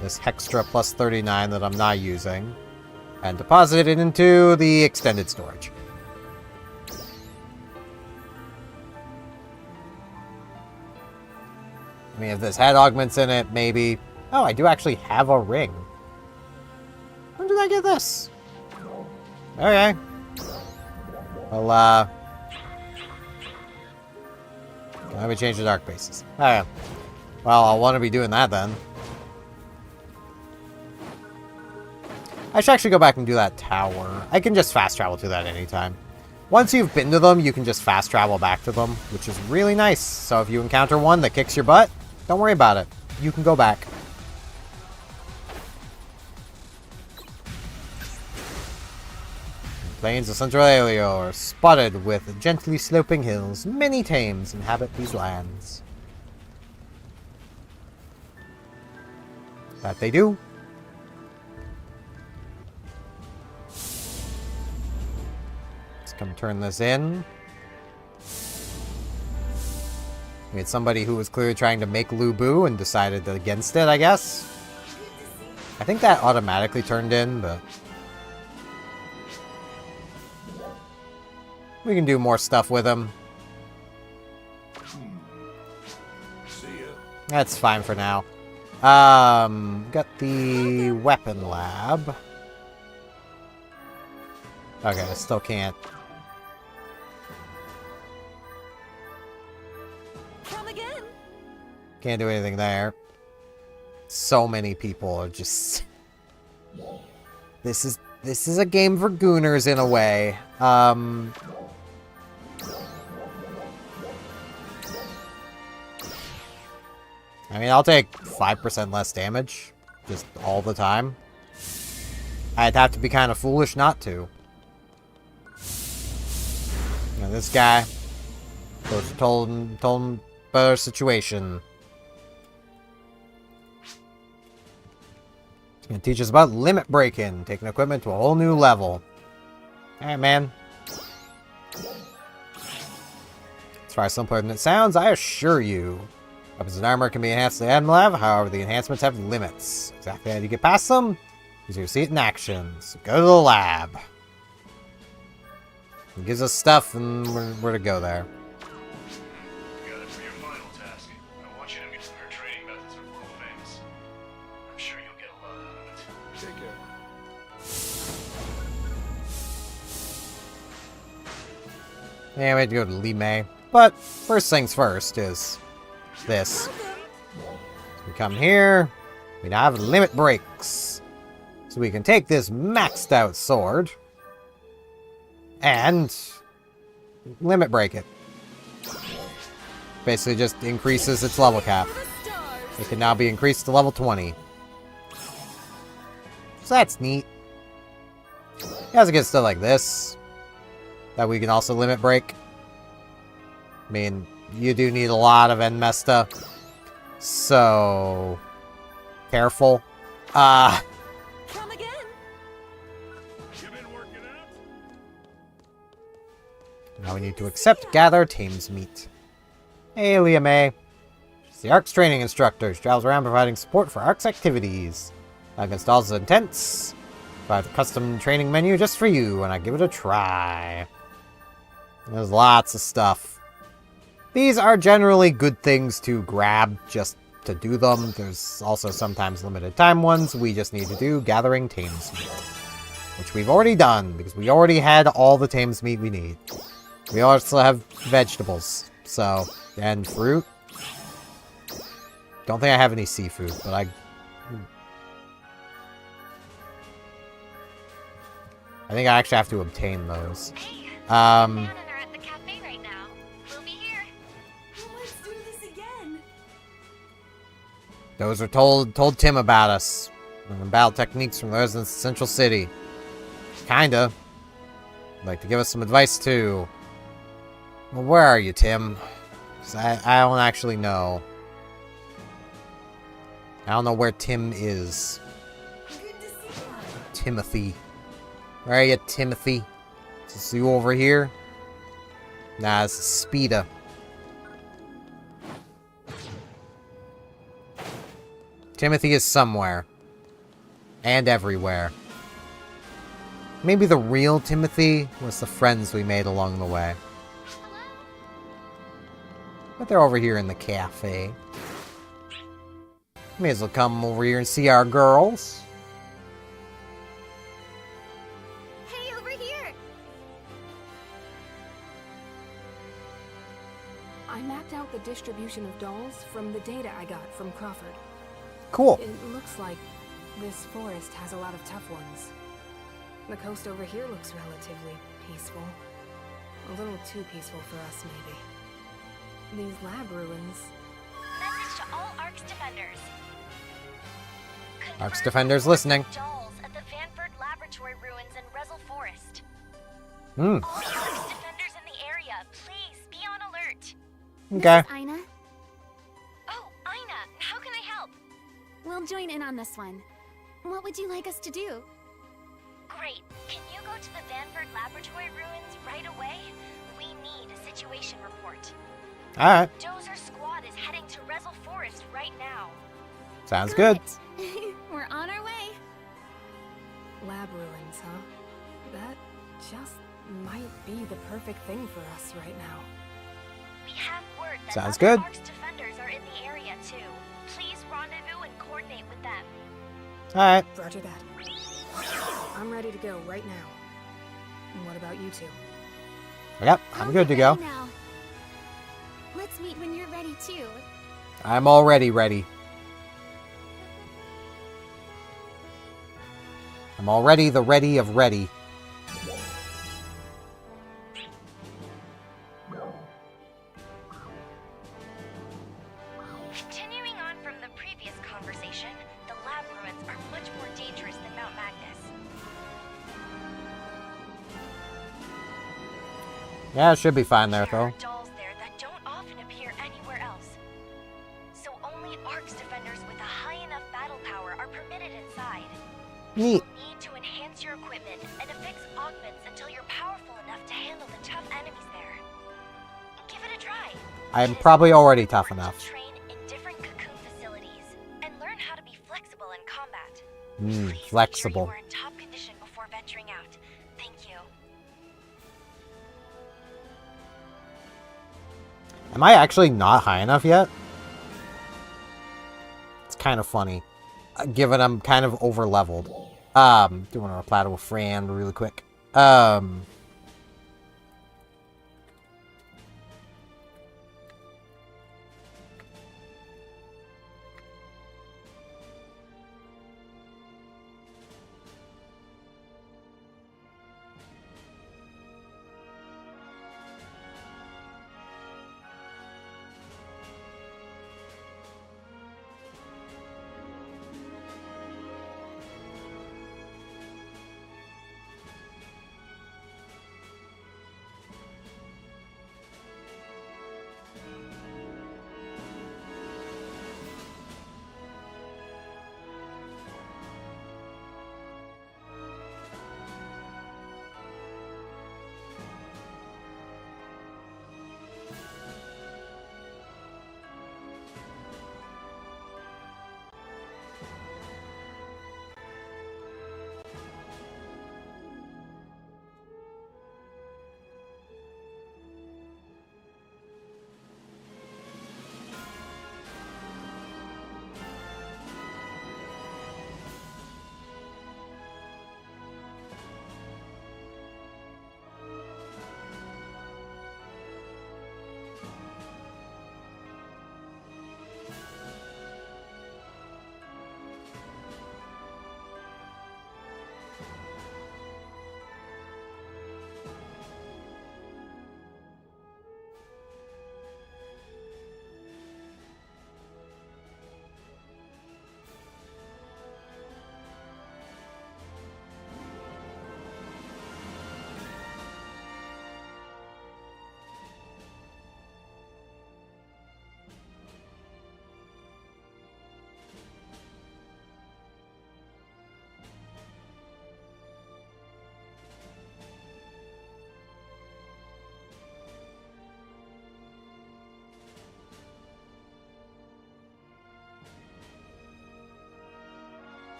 This Hextra plus 39 that I'm not using. And deposit it into the extended storage. I mean, if this had augments in it, maybe... Oh, I do actually have a ring. When did I get this? Okay. Well, let me change the dark bases. Okay. Well, I'll want to be doing that then. I should actually go back and do that tower. I can just fast travel to that anytime. Once you've been to them, you can just fast travel back to them, which is really nice. So if you encounter one that kicks your butt, don't worry about it. You can go back. The plains of Central Alio are spotted with gently sloping hills. Many tames inhabit these lands. That they do. Let's come turn this in. We had somebody who was clearly trying to make Lubu and decided against it, I guess. I think that automatically turned in, but... we can do more stuff with him. See ya. That's fine for now. Got the weapon lab. Okay, I still can't. Come again. Can't do anything there. So many people are just... This is a game for gooners in a way. I mean, I'll take 5% less damage, just all the time. I'd have to be kind of foolish not to. You know, this guy, told him better situation. He's gonna teach us about limit breaking, taking equipment to a whole new level. Alright, man. As far as simpler than it sounds, I assure you. Weapons and armor can be enhanced to the Admin Lab, however, the enhancements have limits. Exactly how do you get past them? You see it in action. So go to the lab. It gives us stuff, and we're to go there. You got it for your final task. I want you to meet her training methods are world famous. I'm sure you'll get a lot out of it. Take care. Yeah, we had to go to Lime. But first things first is this. We come here. We now have limit breaks. So we can take this maxed out sword and limit break it. Basically just increases its level cap. It can now be increased to level 20. So that's neat. It has to get stuff like this that we can also limit break. I mean, you do need a lot of Enmesta, so careful. Come again. You been working out? Now we need to accept Gather Tames Meat. Hey, Leah May. She's the ARC's training instructor. She travels around providing support for ARC's activities. Against all the intents. Provide a custom training menu just for you, and I give it a try. There's lots of stuff. These are generally good things to grab just to do them. There's also sometimes limited time ones. We just need to do Gathering Tames Meat, which we've already done because we already had all the Tames Meat we need. We also have vegetables, so, and fruit. Don't think I have any seafood, but I think I actually have to obtain those. Hey, Anna are at the cafe right now. We'll be here. Let's do this again. Those are told Tim about us. And the battle techniques from the residents of Central City. Kinda. Like to give us some advice too. Well, where are you, Tim? 'Cause I don't actually know. I don't know where Tim is. Timothy. Where are you, Timothy? Is this you over here? Nah, it's Speeda. Timothy is somewhere. And everywhere. Maybe the real Timothy was the friends we made along the way. But they're over here in the cafe. May as well come over here and see our girls. Hey, over here! I mapped out the distribution of dolls from the data I got from Crawford. Cool. It looks like this forest has a lot of tough ones. The coast over here looks relatively peaceful. A little too peaceful for us, maybe. These lab ruins. Message to all ARC's defenders. ARC's defenders listening. Dolls at the Vanford Laboratory ruins in Rezel Forest. Hmm. All ARC's defenders in the area, please be on alert. Okay. This is Ina. Oh, Ina, how can I help? We'll join in on this one. What would you like us to do? Great. Can you go to the Vanford Laboratory ruins right away? We need a situation report. Alright. Dozer's squad is heading to Rezel Forest right now. Sounds good. We're on our way. Lab ruins, huh? That just might be the perfect thing for us right now. We have word that Sounds other good. ARC's defenders are in the area too. Please rendezvous and coordinate with them. Alright. Roger that. I'm ready to go right now. And what about you two? Yep, I'm I'll good to get go. ready now. Let's meet when you're ready too. I'm already ready. I'm already the ready of ready. Continuing on from the previous conversation, the lab ruins are much more dangerous than Mount Magnus. Yeah, it should be fine there, There are though. dolls there that don't often appear anywhere else. So only ARC's defenders with a high enough battle power are permitted inside. Neat. You'll need to enhance your equipment and affix augments until you're powerful enough to handle the tough enemies there. Give it a try. I'm probably already tough enough. Train in different cocoon facilities and learn how to be flexible in combat. Please Flexible. make sure you are in top condition before venturing out. Thank you. Am I actually not high enough yet? It's kind of funny, given I'm kind of over-leveled. Do want to reply to a friend really quick.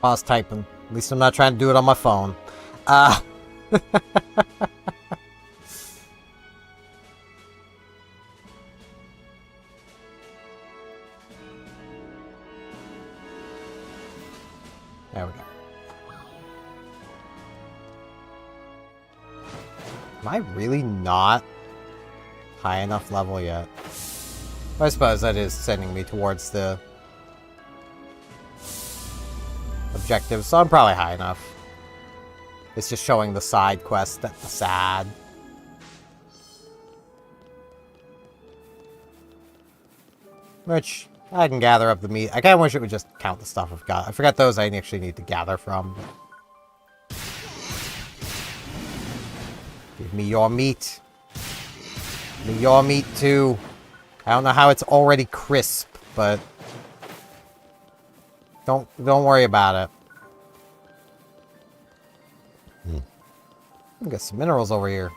Pause typing. At least I'm not trying to do it on my phone. There we go. Am I really not high enough level yet? I suppose that is sending me towards the objective, so I'm probably high enough. It's just showing the side quest at the sad. Which, I can gather up the meat. I kinda wish it would just count the stuff I've got. I forgot those I actually need to gather from. Give me your meat. Give me your meat too. I don't know how it's already crisp, but don't worry about it. We got some minerals over here.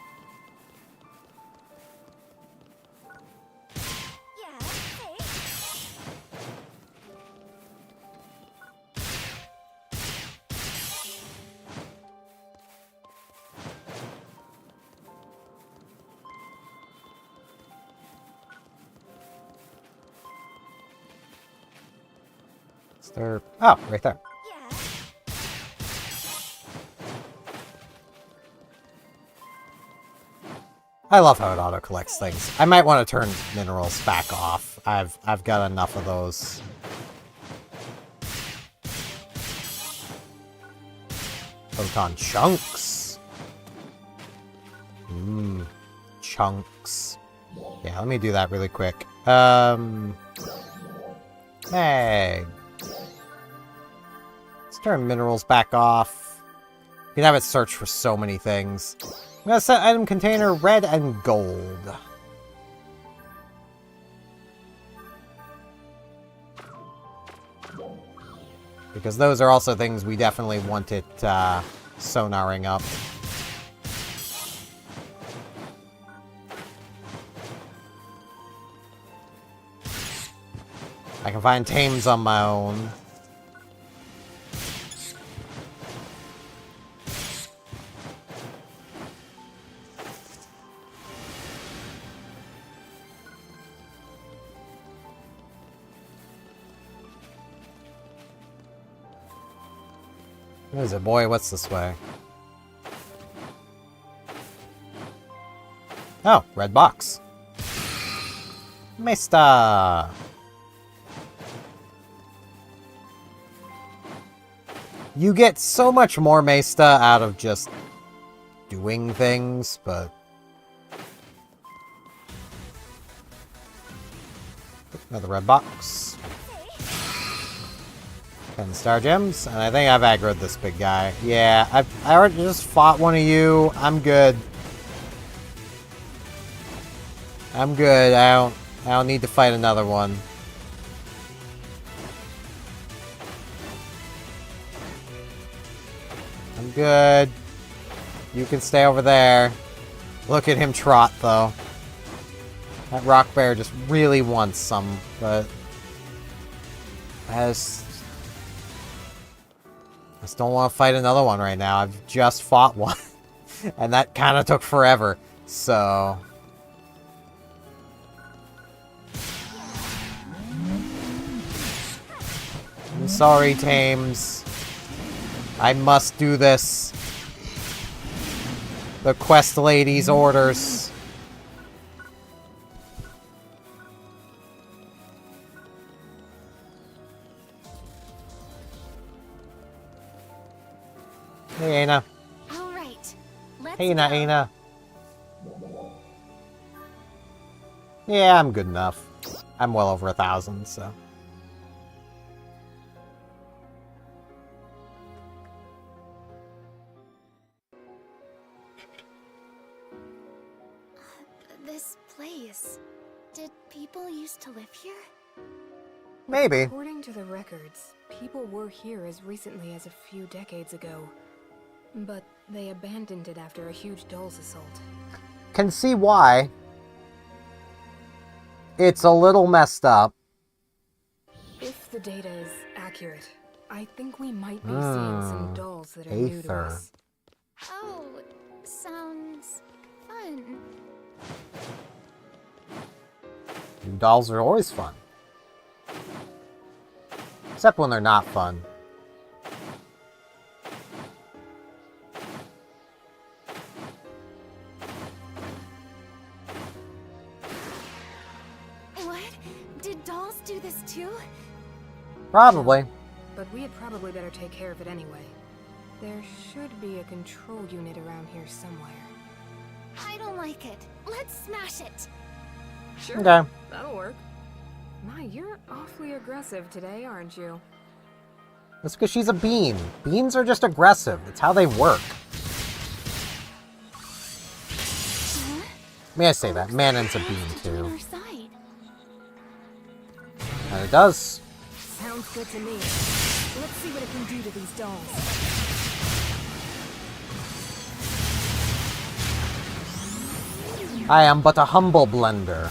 Is there... Oh, right there. I love how it auto collects things. I might want to turn minerals back off. I've got enough of those. Photon chunks. Chunks. Yeah, let me do that really quick. Hey. Let's turn minerals back off. You can have it search for so many things. I'm gonna set item container red and gold. Because those are also things we definitely want it sonaring up. I can find tames on my own. What is it, boy? What's this way? Oh, red box. Mesta! You get so much more Mesta out of just doing things, but... Another red box. 10 star gems, and I think I've aggroed this big guy. Yeah, I already just fought one of you. I'm good. I'm good. I don't need to fight another one. I'm good. You can stay over there. Look at him trot, though. That rock bear just really wants some, but... I just don't want to fight another one right now. I've just fought one. And that kind of took forever. So... I'm sorry, Tames. I must do this. The quest lady's orders. Hey, Aina. All right. Let's Hey, go. Aina. Yeah, I'm good enough. I'm well over 1,000, so... This place. Did people used to live here? Maybe. According to the records, people were here as recently as a few decades ago. But they abandoned it after a huge Dolls assault. Can see why. It's a little messed up. If the data is accurate, I think we might be seeing some dolls that are new to Aether. us. Oh, sounds fun. New dolls are always fun. Except when they're not fun. What? Did dolls do this too? Probably. But we had probably better take care of it anyway. There should be a control unit around here somewhere. I don't like it. Let's smash it. Sure, Okay. that'll work. My, you're awfully aggressive today, aren't you? That's because she's a bean. Beans are just aggressive. That's how they work. May I say that? Manon's a bean, Join too. our side. And it does. Sounds good to me. Let's see what it can do to these dolls. I am but a humble blender.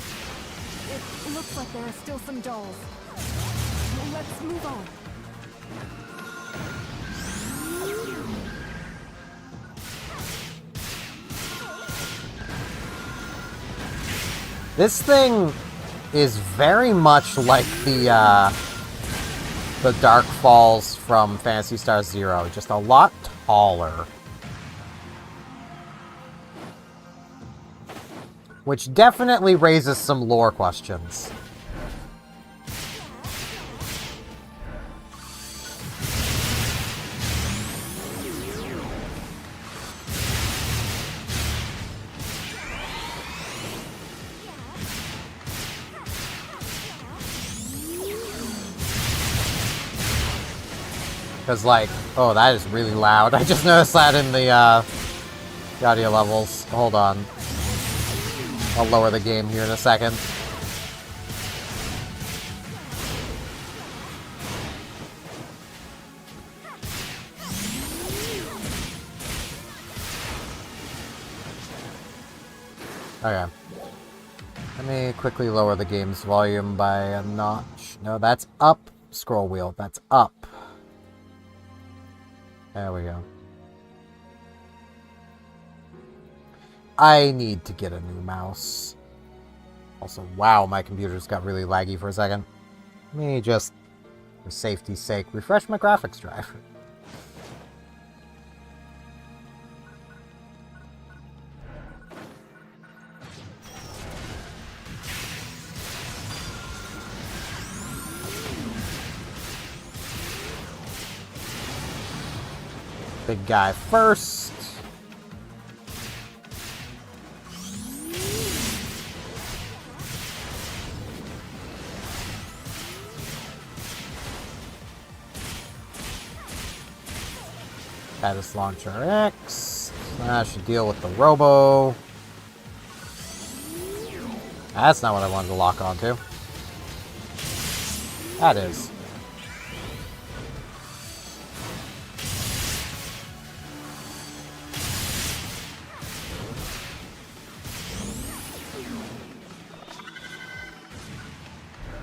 It looks like there are still some dolls. Let's move on. This thing is very much like the Dark Falls from Phantasy Star Zero, just a lot taller. Which definitely raises some lore questions. Because, like, oh, that is really loud. I just noticed that in the audio levels. Hold on. I'll lower the game here in a second. Okay. Let me quickly lower the game's volume by a notch. No, that's up. Scroll wheel. That's up. There we go. I need to get a new mouse. Also, wow, my computer's got really laggy for a second. Let me just, for safety's sake, refresh my graphics drive. Big guy first. Status Launcher X. I should deal with the Robo. That's not what I wanted to lock onto. That is.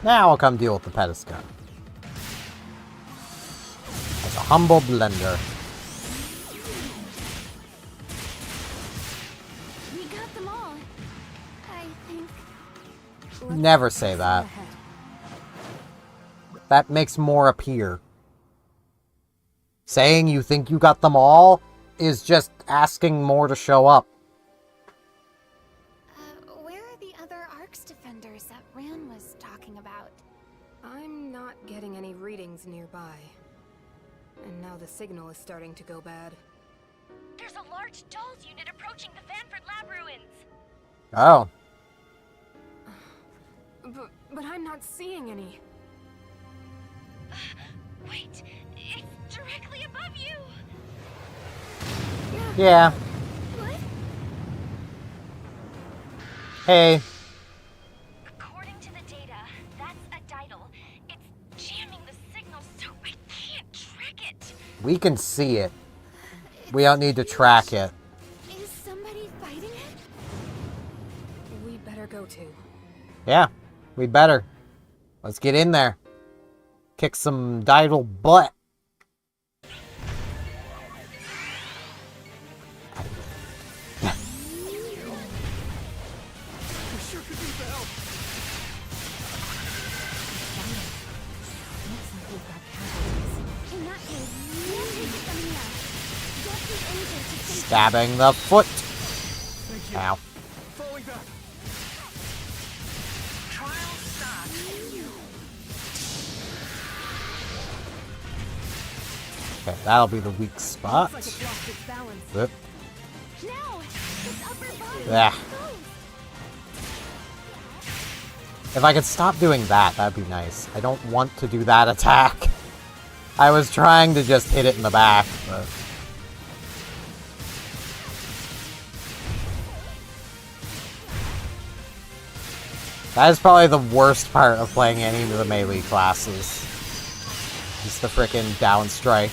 Now I'll come deal with the pedestal. As a humble blender. We got them all. I think. Never say that. That makes more appear. Saying you think you got them all is just asking more to show up. Where are the other Arcs defenders that Ran was talking about? I'm not getting any readings nearby. And now the signal is starting to go bad. There's a large dolls unit approaching the Vanford Lab ruins. Oh. But I'm not seeing any. Wait, it's directly above you. Yeah. What? Hey. According to the data, that's a Didal. It's jamming the signal so I can't track it. We can see it. We don't need to track it. Is somebody fighting it? We better go too. Yeah. We better. Let's get in there. Kick some Didal butt. In that case, we'll take stamina. Get the engine to safety. Stabbing the foot. Ow. Falling back. Trial start. Okay, that'll be the weak spot. Looks like it lost its balance. Whoop. Now, its upper body. Yeah. Goes. If I could stop doing that, that'd be nice. I don't want to do that attack. I was trying to just hit it in the back, but... That is probably the worst part of playing any of the melee classes. Just the frickin' down strike.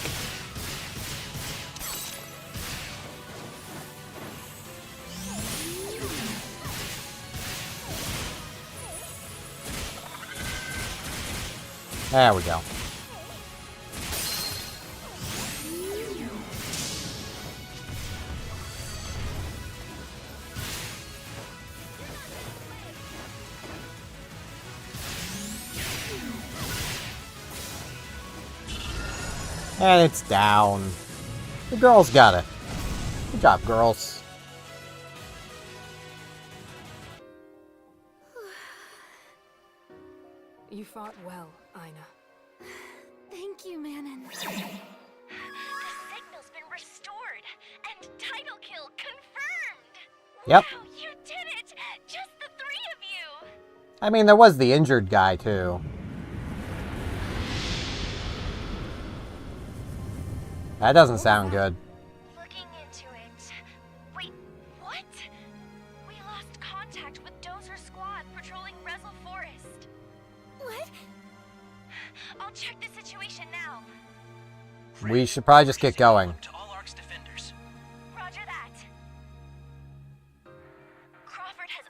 There we go. And it's down. The girls got it. Good job, girls. You fought well, Aina. Thank you, Manon. The signal's been restored, and title kill confirmed. Yep. Wow, you did it! Just the three of you. I mean, there was the injured guy, too. That doesn't sound good. Looking into it. Wait, what? We lost contact with Dozer Squad patrolling Rezel Forest. What? I'll check the situation now. We should probably just get going. To all Ark's defenders. Roger that. Crawford has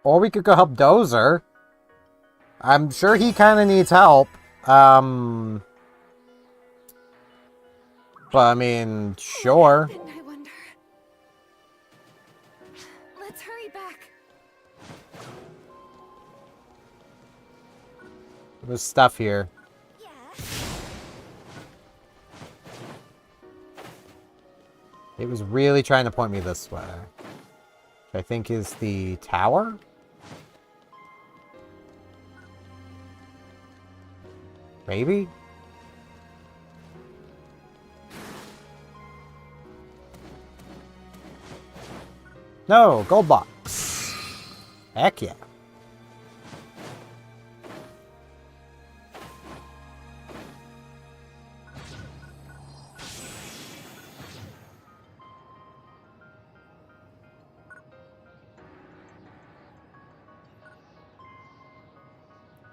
Or we could go help Dozer. I'm sure he kind of needs help. But I mean, sure. Didn't I wonder? Let's hurry back. There's stuff here. It was really trying to point me this way. Which I think is the tower? Maybe? No, gold box. Heck yeah.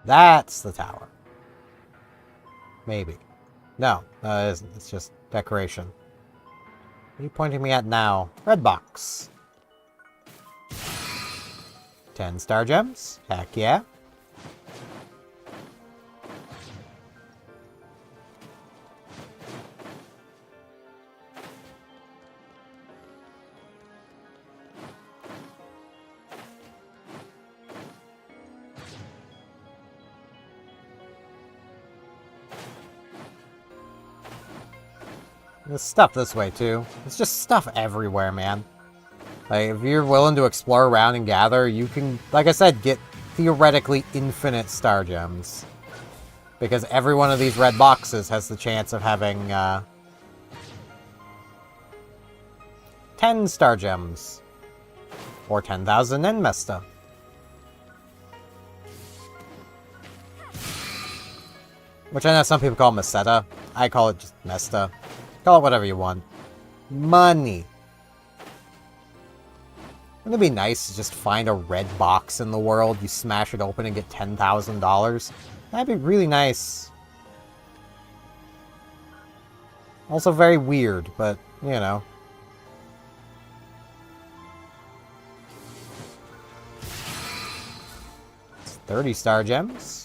That's the tower. Maybe. No, it isn't. It's just decoration. What are you pointing me at now? Red box. 10 star gems? Heck yeah. There's stuff this way, too. There's just stuff everywhere, man. Like, if you're willing to explore around and gather, you can, like I said, get theoretically infinite star gems. Because every one of these red boxes has the chance of having, 10 star gems. Or 10,000 Enmesta. Which I know some people call Meseta. I call it just Mesta. Call it whatever you want. Money. Wouldn't it be nice to just find a red box in the world, you smash it open and get $10,000? That'd be really nice. Also very weird, but, you know. It's 30 star gems.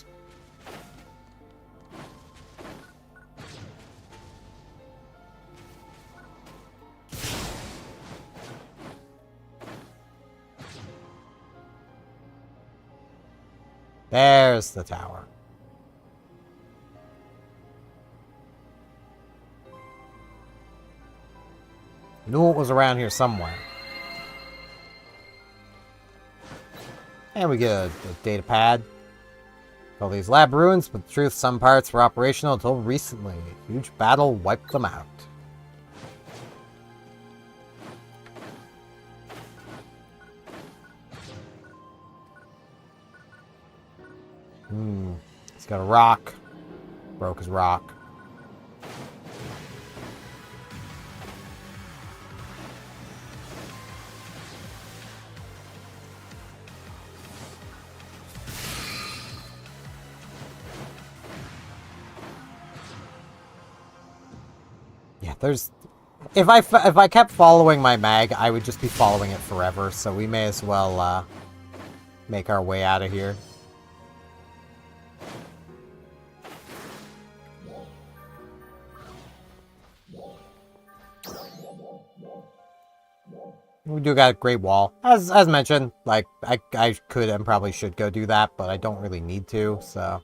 There's the tower. Knew it was around here somewhere. And we get a data pad. All these lab ruins, but the truth, some parts were operational until recently. A huge battle wiped them out. He's got a rock. Broke his rock. Yeah, there's... If I kept following my mag, I would just be following it forever, so we may as well, make our way out of here. We do got a great wall. As mentioned, like, I could and probably should go do that, but I don't really need to, so...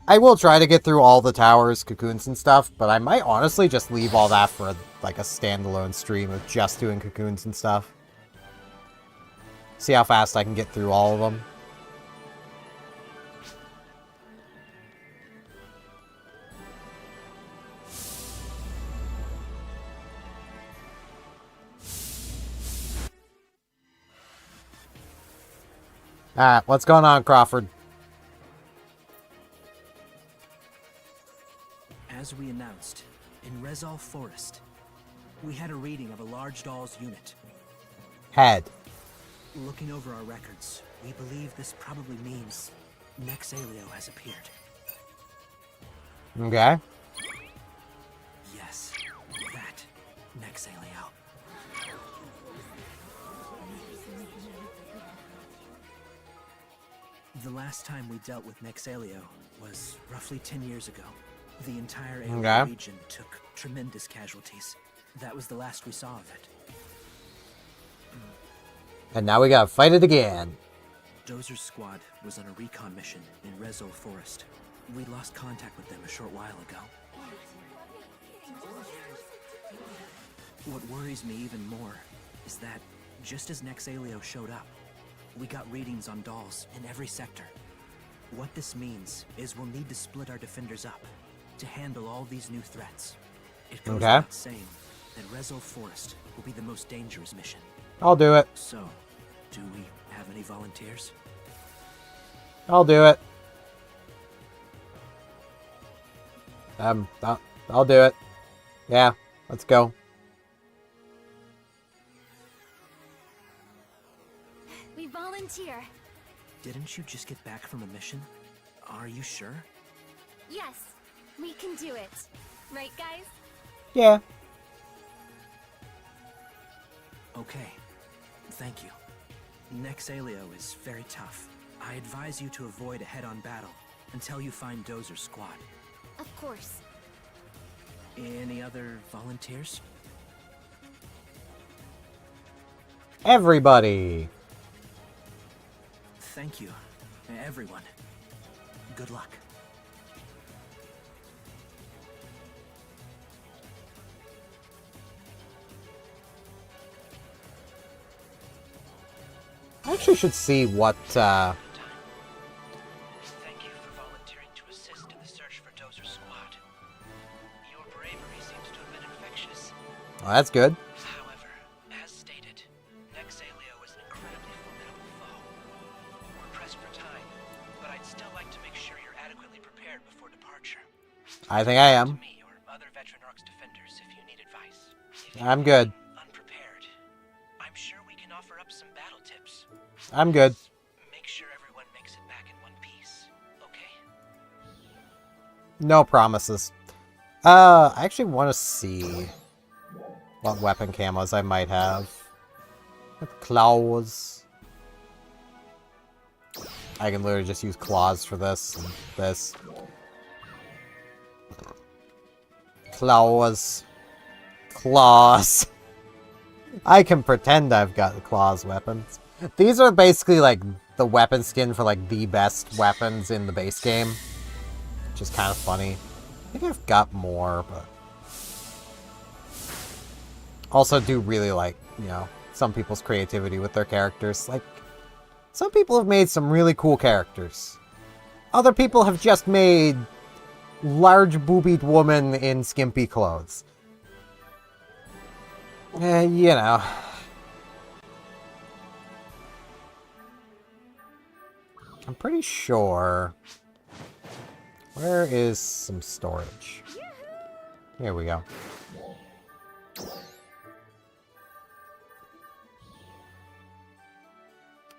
I will try to get through all the towers, cocoons, and stuff, but I might honestly just leave all that for, like, a standalone stream of just doing cocoons and stuff. See how fast I can get through all of them. Alright, what's going on, Crawford? As we announced, in Rezal Forest, we had a reading of a large doll's unit. Head. Looking over our records, we believe this probably means Nexalio has appeared. Okay. Yes, that. Nexalio. The last time we dealt with Nexalio was roughly 10 years ago. The entire area region took tremendous casualties. That was the last we saw of it. And now we gotta fight it again. Dozer's squad was on a recon mission in Rezol Forest. We lost contact with them a short while ago. What worries me even more is that just as Nexalio showed up, we got readings on dolls in every sector. What this means is we'll need to split our defenders up to handle all these new threats. It goes without saying that Rezol Forest will be the most dangerous mission. I'll do it. So, do we have any volunteers? I'll do it. I'll do it. Yeah, let's go. We volunteer. Didn't you just get back from a mission? Are you sure? Yes, we can do it. Right, guys? Yeah. Okay. Thank you. Nexalio is very tough. I advise you to avoid a head-on battle until you find Dozer's squad. Of course. Any other volunteers? Everybody. Thank you, everyone. Good luck. I actually should see what, Thank you for volunteering to assist in the search for Dozer's squad. Your bravery seems to have been infectious. Oh, that's good. However, as stated, Nexalio is an incredibly formidable foe. We're pressed for time, but I'd still like to make sure you're adequately prepared before departure. I think I am. To me or other veteran Arcs defenders if you need advice. If I'm you're good. Unprepared, I'm sure we can offer up some battle tips. I'm good. Make sure everyone makes it back in one piece, okay? No promises. I actually want to see what weapon camos I might have. With claws. I can literally just use claws for this and this. Claws. Claws. I can pretend I've got claws weapons. These are basically like the weapon skin for like the best weapons in the base game. Which is kind of funny. I think I've got more, but... Also do really like, you know, some people's creativity with their characters. Like, some people have made some really cool characters. Other people have just made large boobied woman in skimpy clothes. You know. I'm pretty sure... Where is some storage? Here we go.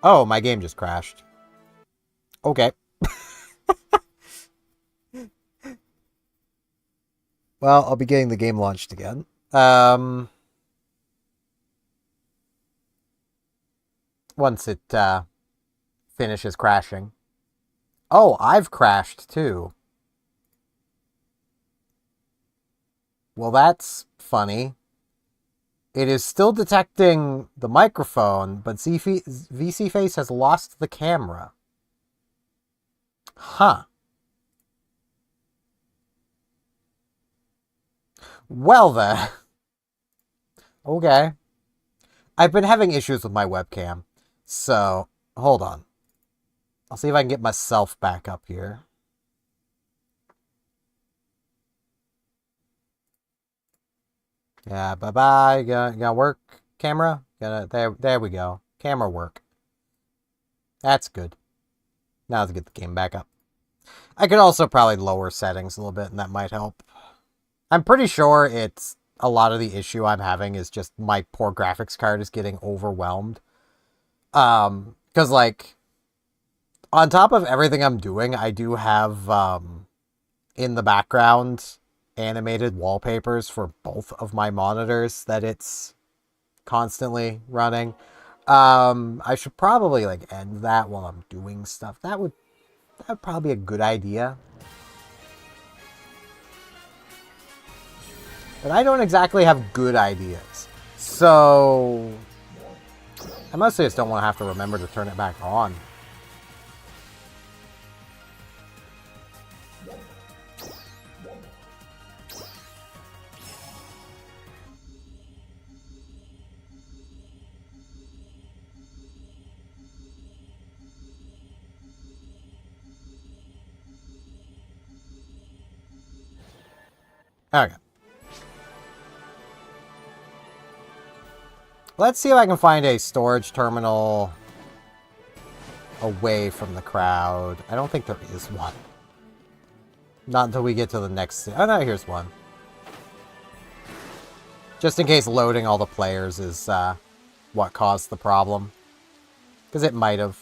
Oh, my game just crashed. Okay. Well, I'll be getting the game launched again. Once it finishes crashing. Oh, I've crashed too. Well, that's funny. It is still detecting the microphone, but VC Face has lost the camera. Huh. Well then. Okay. I've been having issues with my webcam, so hold on. I'll see if I can get myself back up here. Yeah, bye-bye. Gonna work, camera? There we go. Camera work. That's good. Now let's get the game back up. I could also probably lower settings a little bit, and that might help. I'm pretty sure it's a lot of the issue I'm having is just my poor graphics card is getting overwhelmed. Because, like, on top of everything I'm doing, I do have, in the background, animated wallpapers for both of my monitors that it's constantly running. I should probably like end that while I'm doing stuff. That would probably be a good idea. But I don't exactly have good ideas. So I mostly just don't want to have to remember to turn it back on. Okay. Let's see if I can find a storage terminal away from the crowd. I don't think there is one. Not until we get to the next... Oh, no, here's one. Just in case loading all the players is what caused the problem. Because it might have.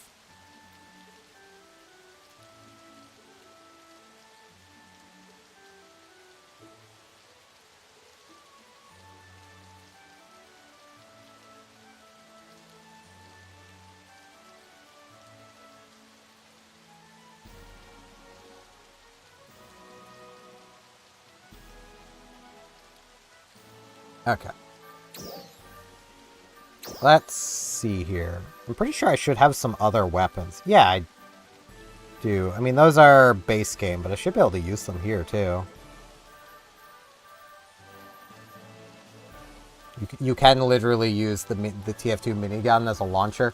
Okay. Let's see here. I'm pretty sure I should have some other weapons. Yeah, I do. I mean, those are base game, but I should be able to use them here, too. You can literally use the TF2 minigun as a launcher.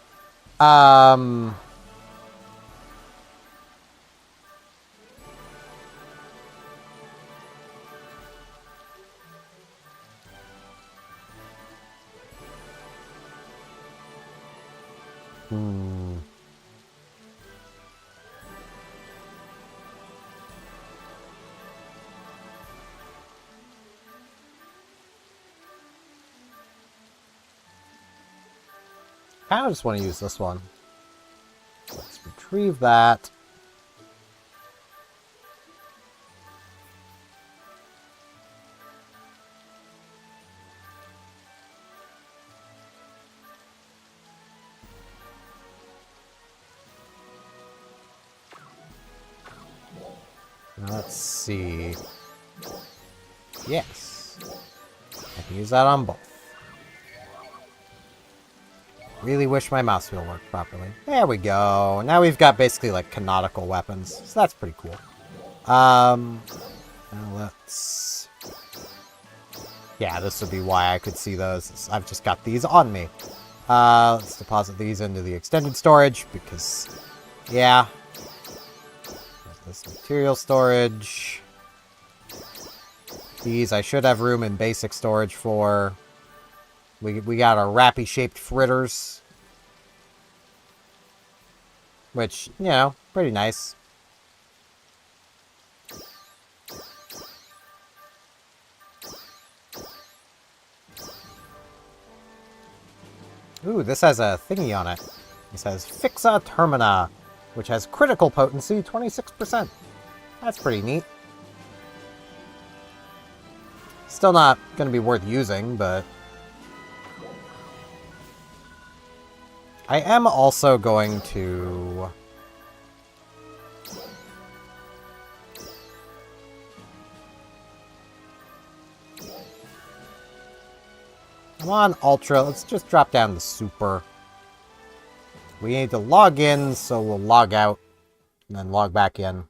I just want to use this one. Let's retrieve that. Let's see. Yes. I can use that on both. Really wish my mouse wheel worked properly. There we go. Now we've got basically like canonical weapons. So that's pretty cool. Now let's... Yeah, this would be why I could see those. I've just got these on me. Let's deposit these into the extended storage because, yeah. There's this material storage. These I should have room in basic storage for. We got our rappy-shaped fritters. Which, you know, pretty nice. Ooh, this has a thingy on it. It says Fixa Termina, which has critical potency, 26%. That's pretty neat. Still not going to be worth using, but... I am also going to... Come on, Ultra. Let's just drop down to Super. We need to log in, so we'll log out and then log back in.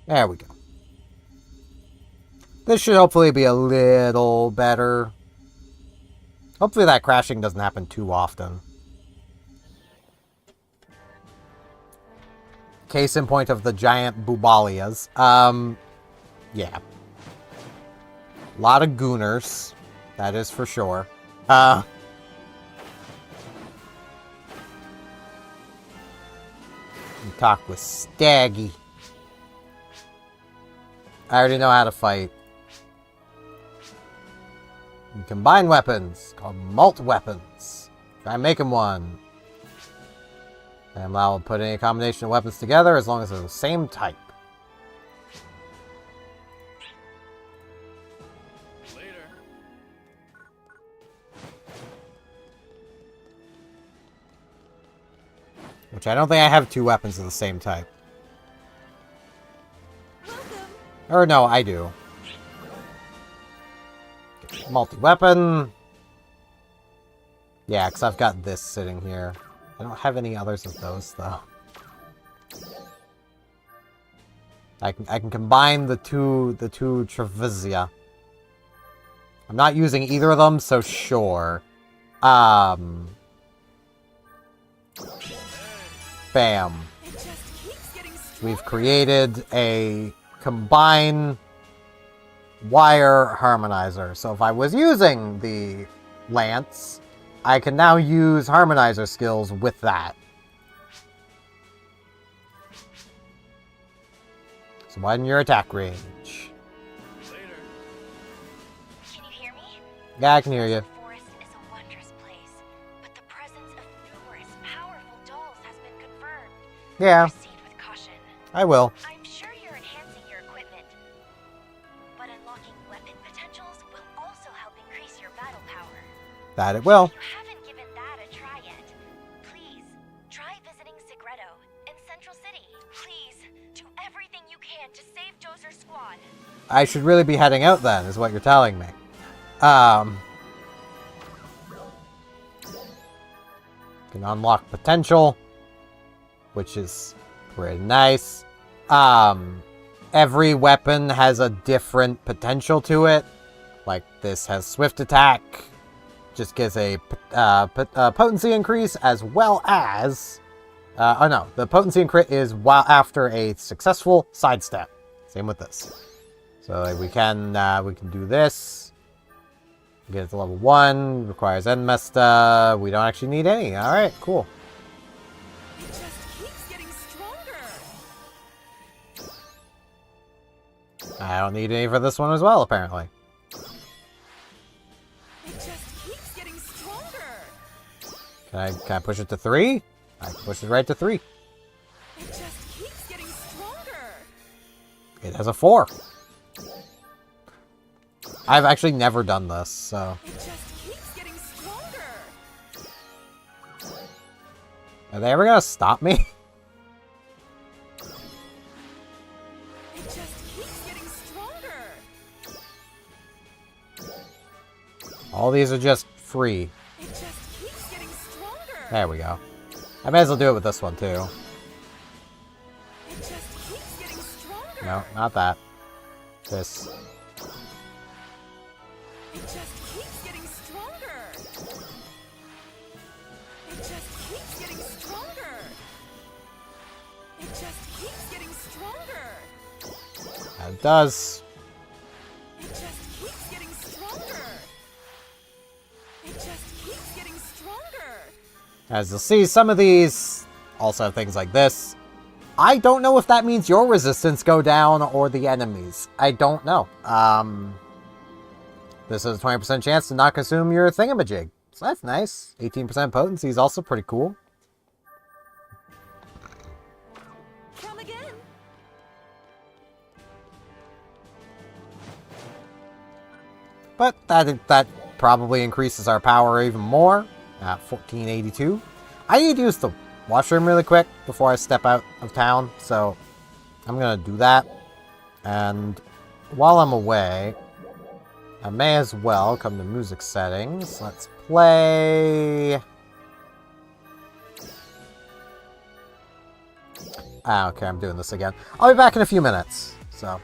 There we go. This should hopefully be a little better. Hopefully that crashing doesn't happen too often. Case in point of the giant Boobalias. Yeah. A lot of gooners. That is for sure. Talk with Staggy. I already know how to fight. You combine weapons, called mult weapons. Try making one. And allow put any combination of weapons together as long as they're the same type. Later. Which I don't think I have 2 weapons of the same type. Or no, I do. Multi-weapon. Yeah, because I've got this sitting here. I don't have any others of those, though. I can combine the two Trevizia. I'm not using either of them, so sure. Bam. We've created a combine wire harmonizer. So if I was using the lance, I can now use harmonizer skills with that. So widen your attack range. Later. Can you hear me? Yeah, I can hear you. The forest is a wondrous place, but the presence of numerous powerful dolls has been confirmed. Yeah, Proceed with caution. I will. I'm sure you're enhancing your equipment, but unlocking weapon potentials will also help increase your battle power. That it will. If you haven't given that a try yet, please try visiting Segredo in Central City. Please do everything you can to save Dozer's squad. I should really be heading out then, is what you're telling me. Can unlock potential, which is pretty nice. Every weapon has a different potential to it. Like this has swift attack, just gives a potency increase, as well as oh no, the potency increase is while after a successful sidestep. Same with this. So we can do this. Get it to level 1. Requires Enmesta. We don't actually need any. All right, cool. It just keeps getting stronger. I don't need any for this one as well, apparently. It just keeps getting stronger. Can I push it to 3? I can push it right to 3. It just keeps getting stronger. It has a 4. I've actually never done this, so... It just keeps getting stronger. Are they ever gonna stop me? It just keeps getting stronger. All these are just free. It just keeps getting stronger. There we go. I may as well do it with this one, too. It just keeps getting stronger. No, not that. This. It just keeps getting stronger. It just keeps getting stronger. It just keeps getting stronger. And it does. It just keeps getting stronger. It just keeps getting stronger. As you'll see, some of these also have things like this. I don't know if that means your resistance go down or the enemies. I don't know. This has a 20% chance to not consume your thingamajig. So that's nice. 18% potency is also pretty cool. Come again. But that probably increases our power even more at 1482. I need to use the washroom really quick before I step out of town, so I'm gonna do that. And while I'm away, I may as well come to music settings. Let's play... okay, I'm doing this again. I'll be back in a few minutes, so...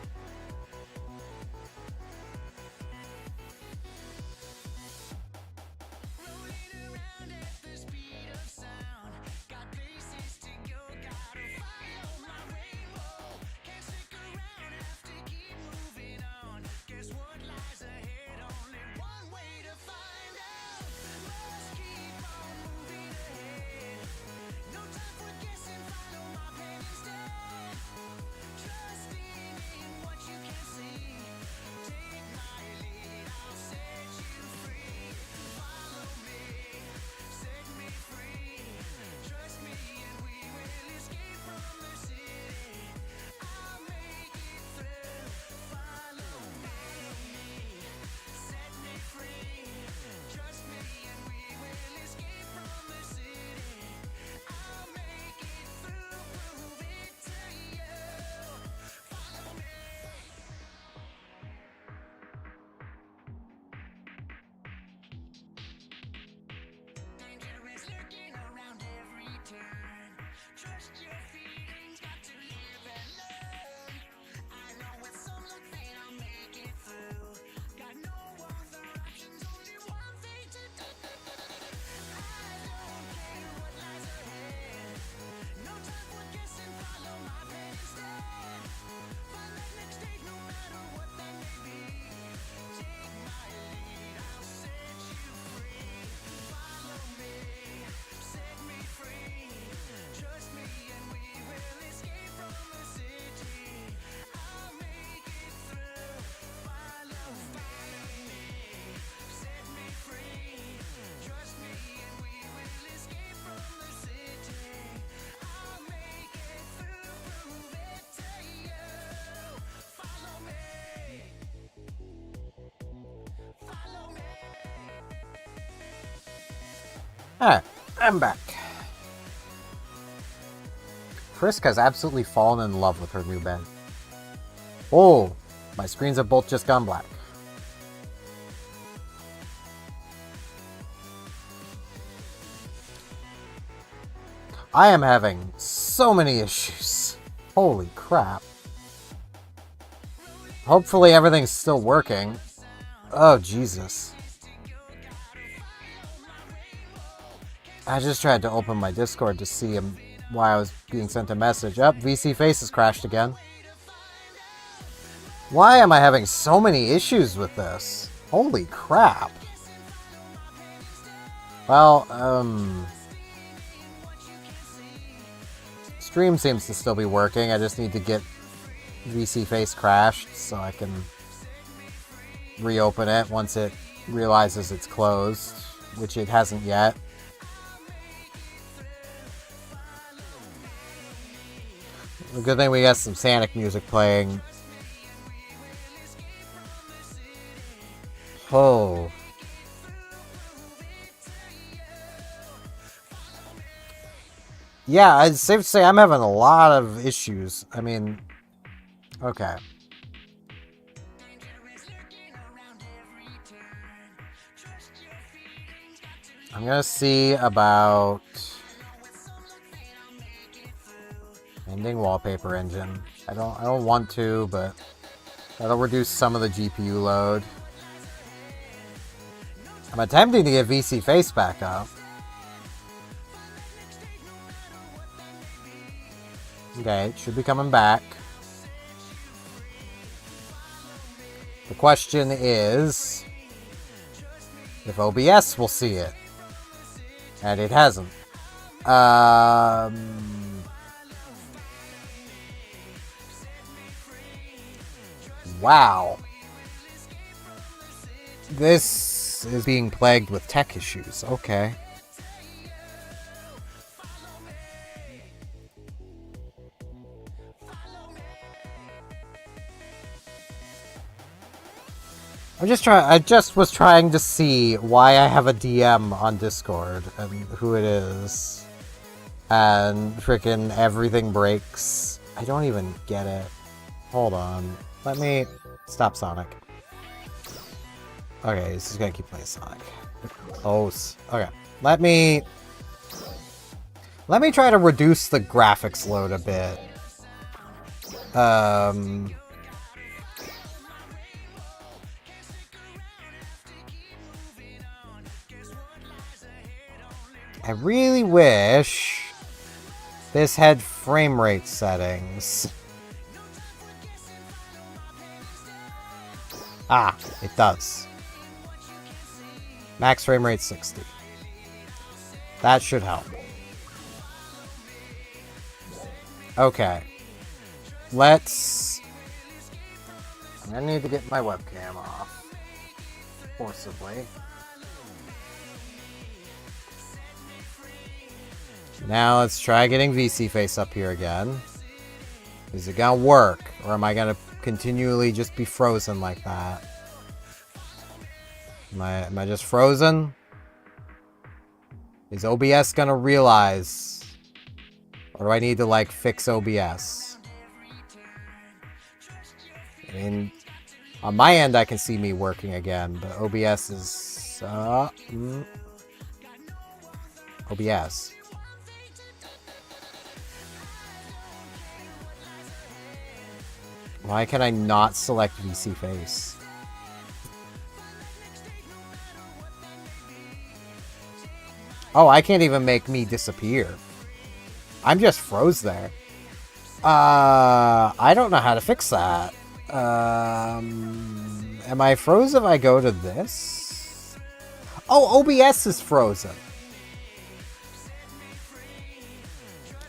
Alright, I'm back. Frisk has absolutely fallen in love with her new bed. Oh, my screens have both just gone black. I am having so many issues. Holy crap. Hopefully everything's still working. Oh, Jesus. I just tried to open my Discord to see why I was being sent a message. Up, VC Faces crashed again. Why am I having so many issues with this? Holy crap. Well, stream seems to still be working. I just need to get VC Face crashed so I can reopen it once it realizes it's closed, which it hasn't yet. A good thing we got some Sonic music playing. Oh. Yeah, it's safe to say I'm having a lot of issues. I mean, okay. I'm gonna see about ending wallpaper engine. I don't want to, but that'll reduce some of the GPU load. I'm attempting to get VC Face back up. Okay, it should be coming back. The question is if OBS will see it. And it hasn't. Wow. This is being plagued with tech issues. Okay. I just was trying to see why I have a DM on Discord and who it is. And frickin' everything breaks. I don't even get it. Hold on. Let me stop Sonic. Okay, this is gonna keep playing Sonic. Close. Okay. Let me try to reduce the graphics load a bit. I really wish this had frame rate settings. Ah, it does. Max frame rate 60. That should help. Okay. I need to get my webcam off. Forcibly. Now let's try getting VC Face up here again. Is it gonna work? Or am I gonna continually just be frozen like that? Am I just frozen? Is OBS gonna realize? Or do I need to, like, fix OBS? I mean, on my end I can see me working again, but OBS is... OBS. Why can I not select VC Face? Oh, I can't even make me disappear. I'm just froze there. I don't know how to fix that. Am I froze if I go to this? Oh, OBS is frozen.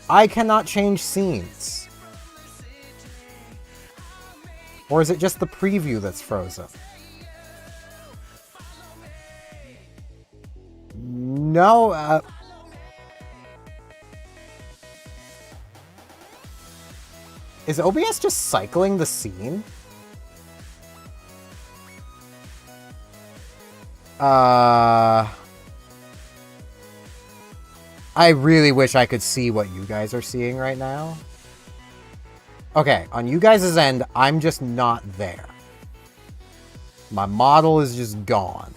I cannot change scenes. Or is it just the preview that's frozen? No, is OBS just cycling the scene? I really wish I could see what you guys are seeing right now. Okay, on you guys' end, I'm just not there. My model is just gone.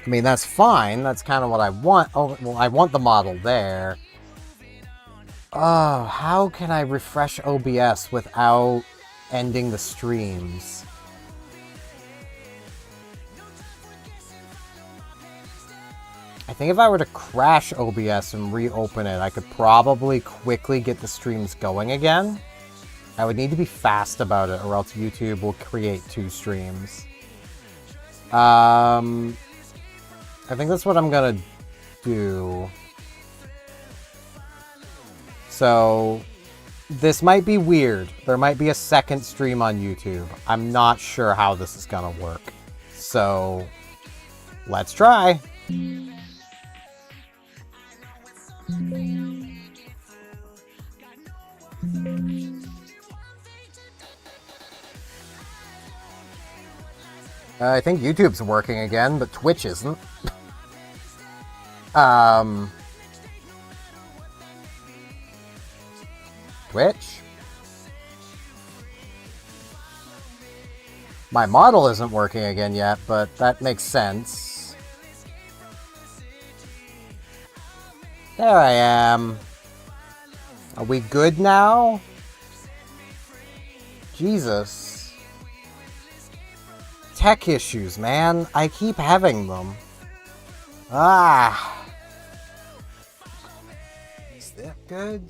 I mean, that's fine. That's kind of what I want. Oh, well, I want the model there. Oh, how can I refresh OBS without ending the streams? I think if I were to crash OBS and reopen it, I could probably quickly get the streams going again. I would need to be fast about it, or else YouTube will create 2 streams. I think that's what I'm gonna do. So, this might be weird. There might be a second stream on YouTube. I'm not sure how this is gonna work. So, let's try. I think YouTube's working again, but Twitch isn't. Twitch? My model isn't working again yet, but that makes sense. There I am. Are we good now? Jesus. Tech issues, man. I keep having them. Ah. Is that good?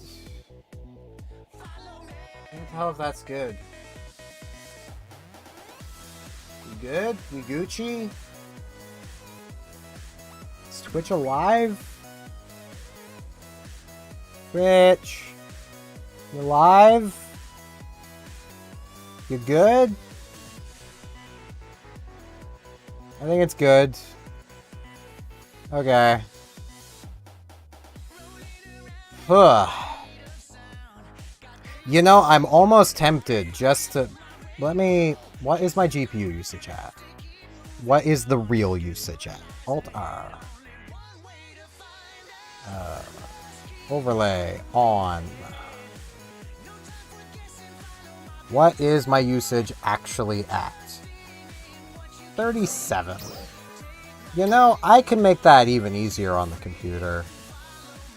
Can't tell if that's good. We good? We Gucci? Is Twitch alive? Twitch? You alive? You good? I think it's good. Okay. You know, I'm almost tempted just to... What is my GPU usage at? What is the real usage at? Alt-R. Overlay on. What is my usage actually at? 37. You know, I can make that even easier on the computer.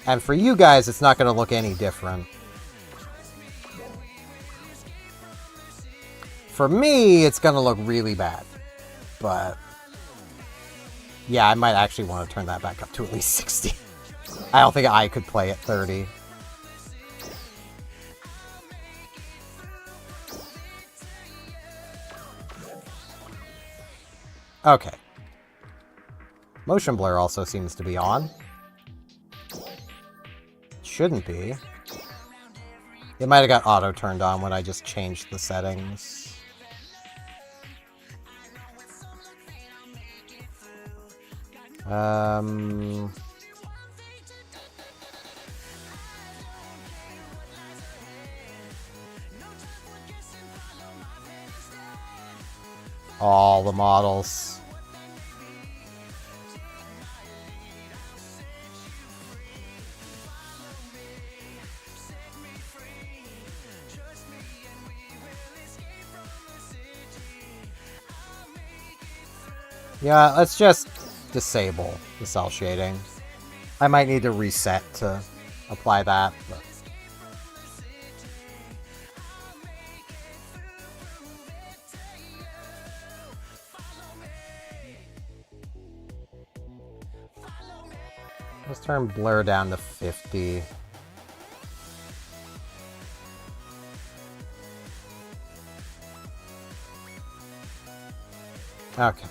And for you guys, it's not going to look any different. For me, it's going to look really bad. But yeah, I might actually want to turn that back up to at least 60. I don't think I could play at 30. Okay. Motion blur also seems to be on. Shouldn't be. It might have got auto turned on when I just changed the settings. All the models. Yeah, let's just disable the cell shading. I might need to reset to apply that, but... Let's turn blur down to 50. Okay.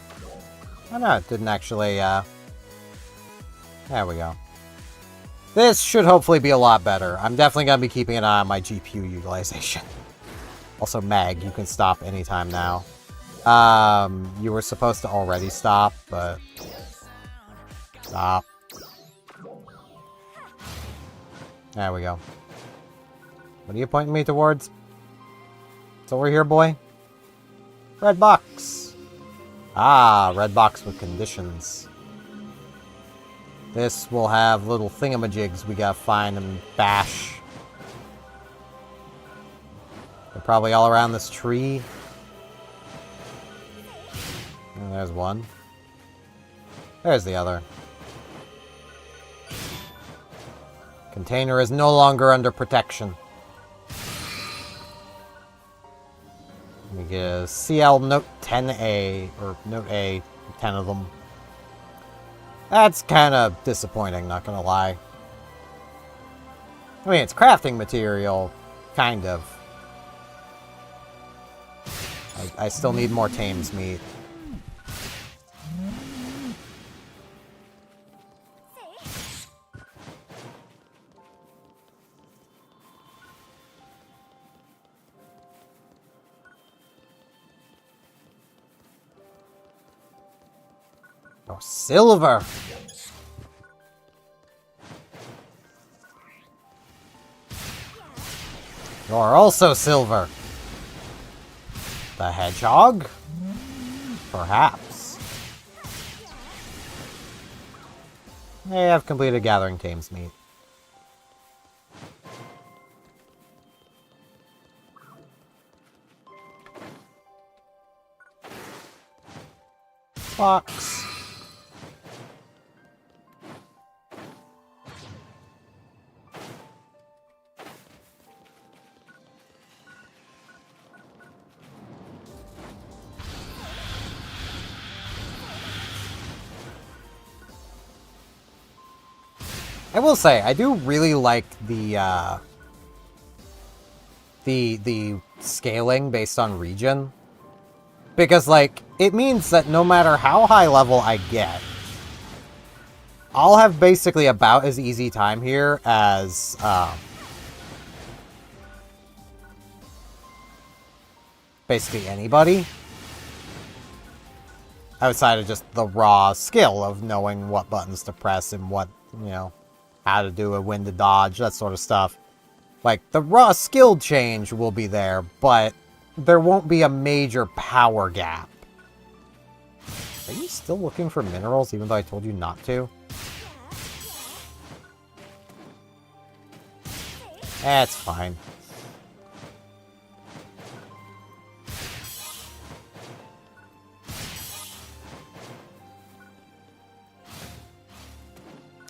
Oh no, it didn't actually, There we go. This should hopefully be a lot better. I'm definitely going to be keeping an eye on my GPU utilization. Also, Meg, you can stop anytime now. You were supposed to already stop, but... Stop. There we go. What are you pointing me towards? It's over here, boy. Red box. Ah, red box with conditions. This will have little thingamajigs we gotta find and bash. They're probably all around this tree. And there's one. There's the other. Container is no longer under protection. We get a CL Note 10A, or Note A, 10 of them. That's kind of disappointing, not gonna lie. I mean, it's crafting material, kind of. I still need more Tames meat. Oh, silver! You're also silver. The hedgehog? Perhaps. Hey, I've completed gathering Tames meat. Box. I will say, I do really like the scaling based on region. Because, like, it means that no matter how high level I get, I'll have basically about as easy time here as, basically anybody. Outside of just the raw skill of knowing what buttons to press and what, you know, how to do it, when to dodge, that sort of stuff. Like, the raw skill change will be there, but there won't be a major power gap. Are you still looking for minerals, even though I told you not to? That's fine.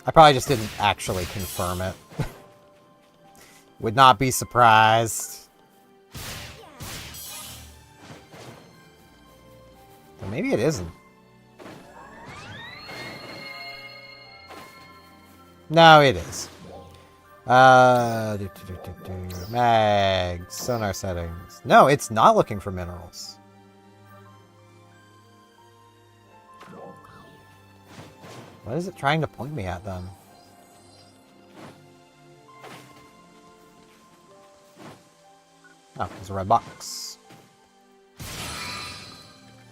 I probably just didn't actually confirm it. Would not be surprised. But maybe it isn't. No, it is. Mag, sonar settings. No, it's not looking for minerals. What is it trying to point me at, then? Oh, there's a red box.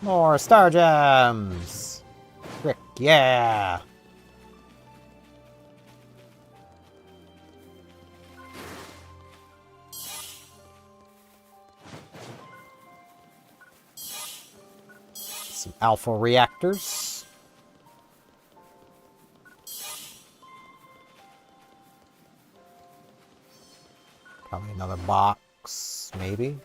More star gems! Frick, yeah! Some alpha reactors. Probably another box, maybe.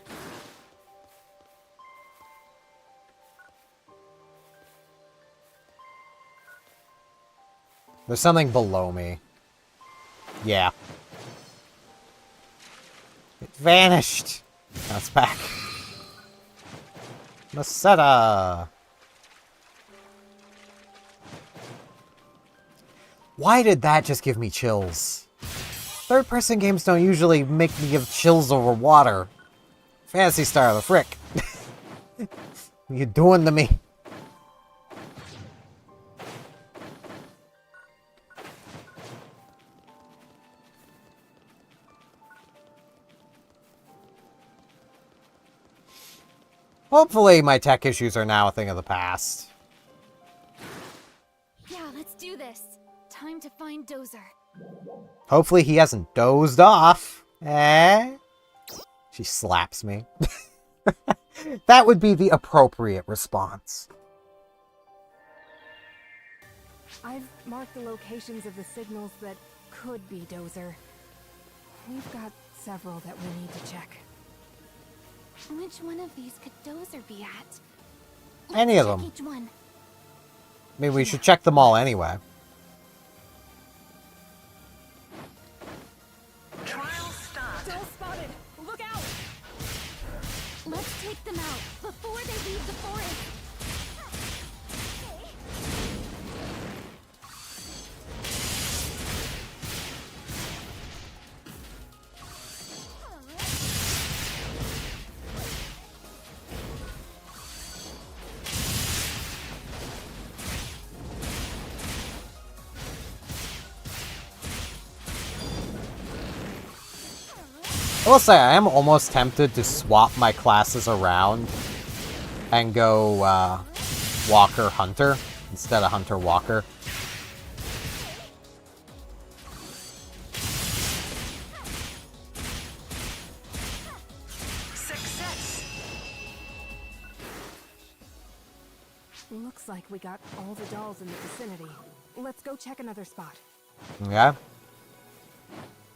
There's something below me. Yeah. It vanished! Now it's back. Masetta! Why did that just give me chills? Third-person games don't usually make me give chills over water. Phantasy Star, the frick. What are you doing to me? Hopefully my tech issues are now a thing of the past. Yeah, let's do this. Time to find Dozer. Hopefully he hasn't dozed off. Eh? She slaps me. That would be the appropriate response. I've marked the locations of the signals that could be Dozer. We've got several that we need to check. Which one of these could Dozer be at? Any of Check them. each one. I mean, we should check them all anyway. Trial start. Doll spotted! Look out! Let's take them out before they leave the forest. I will say, I am almost tempted to swap my classes around and go Walker Hunter instead of Hunter Walker. Success. Looks like we got all the dolls in the vicinity. Let's go check another spot. Okay.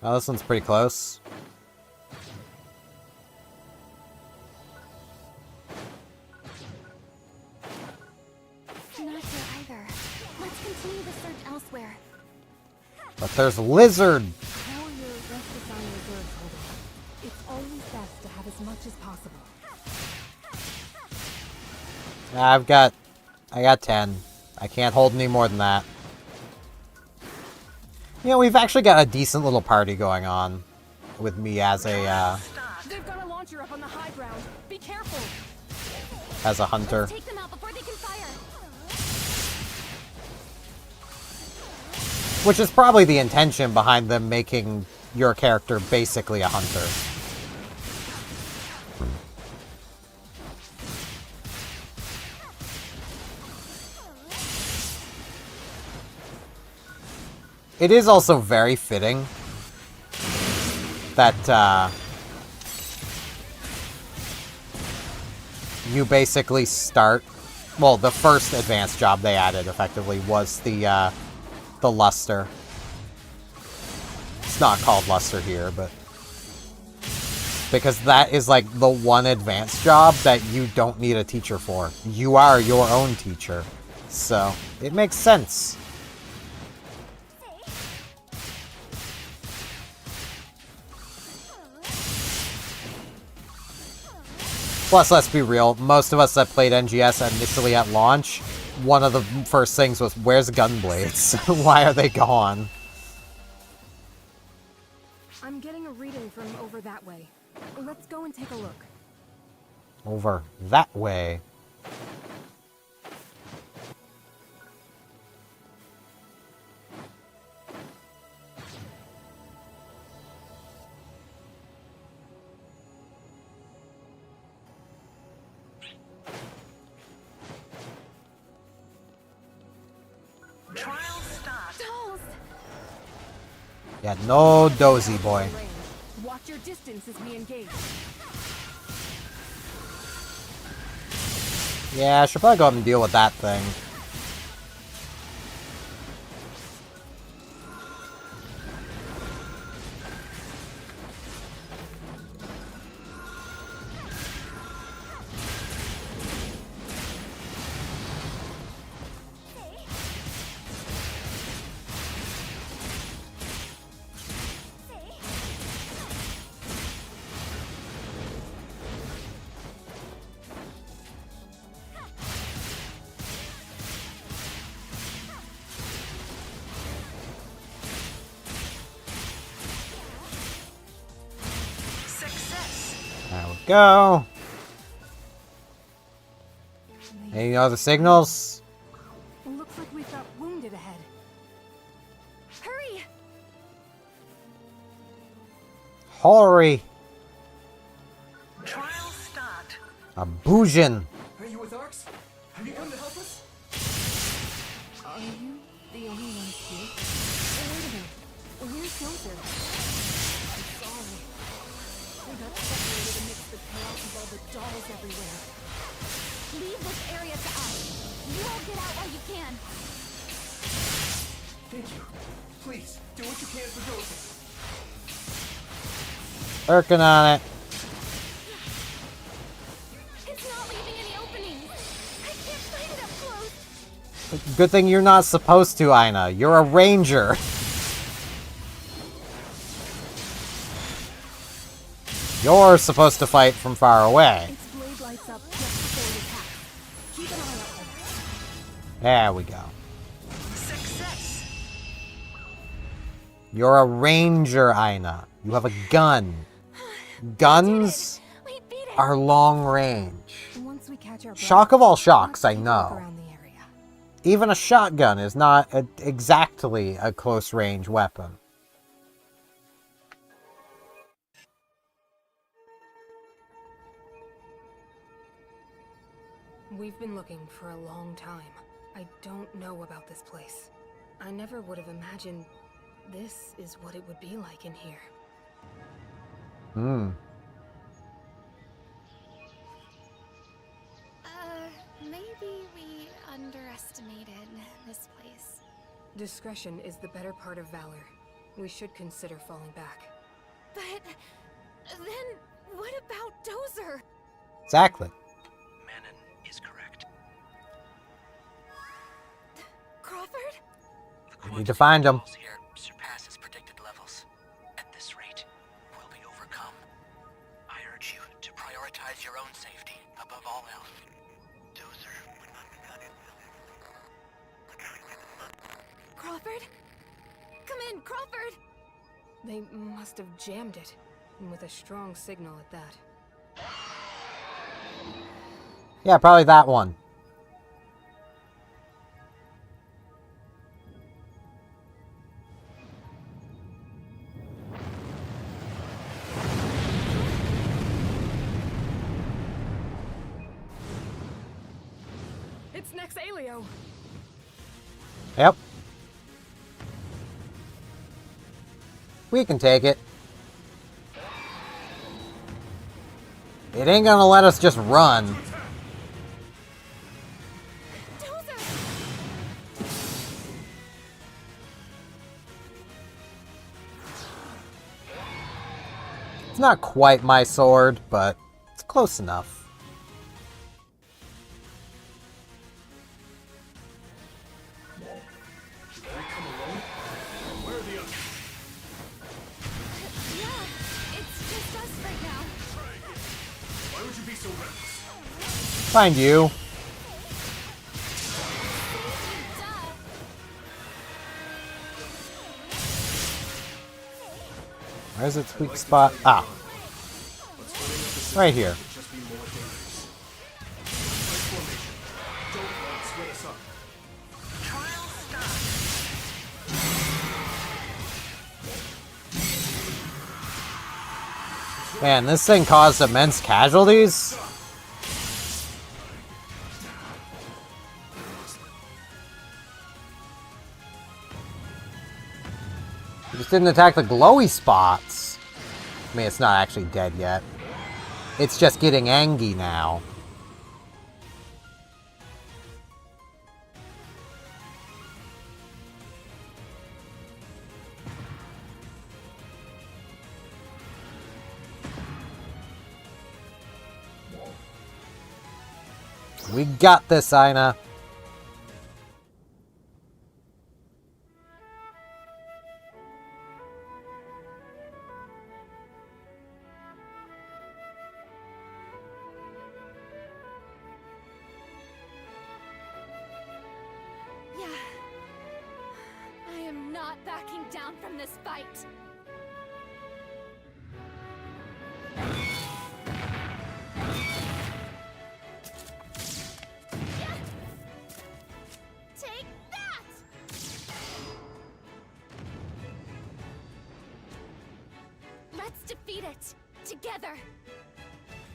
Well, this one's pretty close. Not here either. Let's continue the search elsewhere. But there's a lizard! How are your restless on reserves holding up? It's always best to have as much as possible. I got 10. I can't hold any more than that. You know, we've actually got a decent little party going on with me as a, They've got a launcher up on the high ground. Be careful! as a hunter. Take them out before they can fire. Which is probably the intention behind them making your character basically a hunter. It is also very fitting that you basically start... Well, the first advanced job they added, effectively, was the luster. It's not called luster here, but... Because that is, like, the one advanced job that you don't need a teacher for. You are your own teacher. So, it makes sense. Plus, let's be real, most of us that played NGS initially at launch, one of the first things was, where's Gunblades? Why are they gone? I'm getting a reading from over that way. Let's go and take a look. Over that way. Trial start. Dolls! Yeah, no dozy boy. Watch your distance as we engage. Yeah, I should probably go up and deal with that thing. There we go. Any other signals? Looks like we've got wounded ahead. Hurry! Hori. Trial start. A Boujin. Are you with Arx? Have you come to help us? Are you the only ones here? Wait a minute. Where's Dozer? I'm sorry. We got separated amidst the chaos of all the dolls everywhere. Leave this area to us. You all get out while you can. Working on it. It's not leaving any openings. I can't find it up close. Good thing you're not supposed to, Aina. You're a ranger. You're supposed to fight from far away. Its blade lights up just before it attacks. Keep an eye out for that. There we go. Success! You're a ranger, Aina. You have a gun. Guns We beat it. are long range. Once we catch our breath, Shock of all shocks, let's I take a look know. around the area. Even a shotgun is not exactly a close range weapon. We've been looking for a long time. I don't know about this place. I never would have imagined this is what it would be like in here. Maybe we underestimated this place. Discretion is the better part of valor. We should consider falling back. But then what about Dozer? Exactly. Manon is correct. Crawford? The We need to find him. quantity of dolls here surpasses predicted levels. At this rate, we'll be overcome. I urge you to prioritize your own safety above all else. Dozer would not be done in Crawford? Come in, Crawford! They must have jammed it, and with a strong signal at that. Yeah, probably that one. It's Nex Alio! Yep. We can take it. It ain't gonna let us just run. It's not quite my sword, but it's close enough. Did we come alone? Where are the others? Yeah, it's just us right now. Try again. Why would you be so reckless? Find you. Where's its weak spot? Ah, Let's find another system. right here. Could just be more dangerous. Right formation. Don't let it split us up. Man, this thing caused immense casualties. It just didn't attack the glowy spots. I mean, it's not actually dead yet. It's just getting angry now. We got this, Aina. Yeah. I am not backing down from this fight. Take that! Let's defeat it together.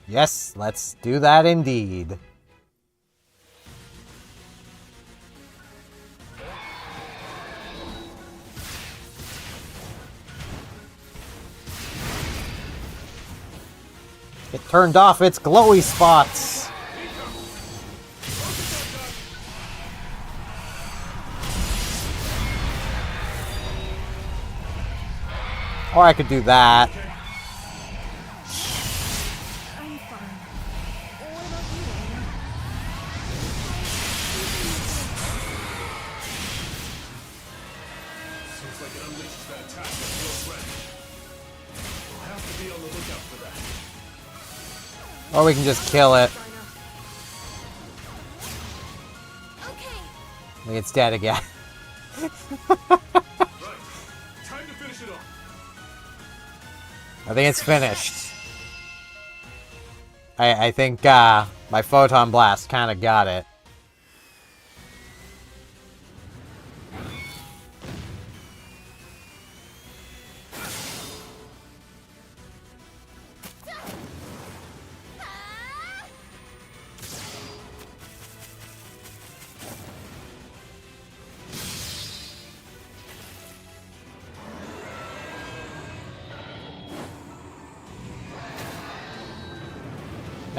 Yes, let's do that indeed. It turned off its glowy spots. Or I could do that. attack that feels ready. We'll have to be on the lookout for that. Or we can just kill it. Okay. Like it's dead again. Right. Time to finish it off. I think it's finished. I think my photon blast kind of got it.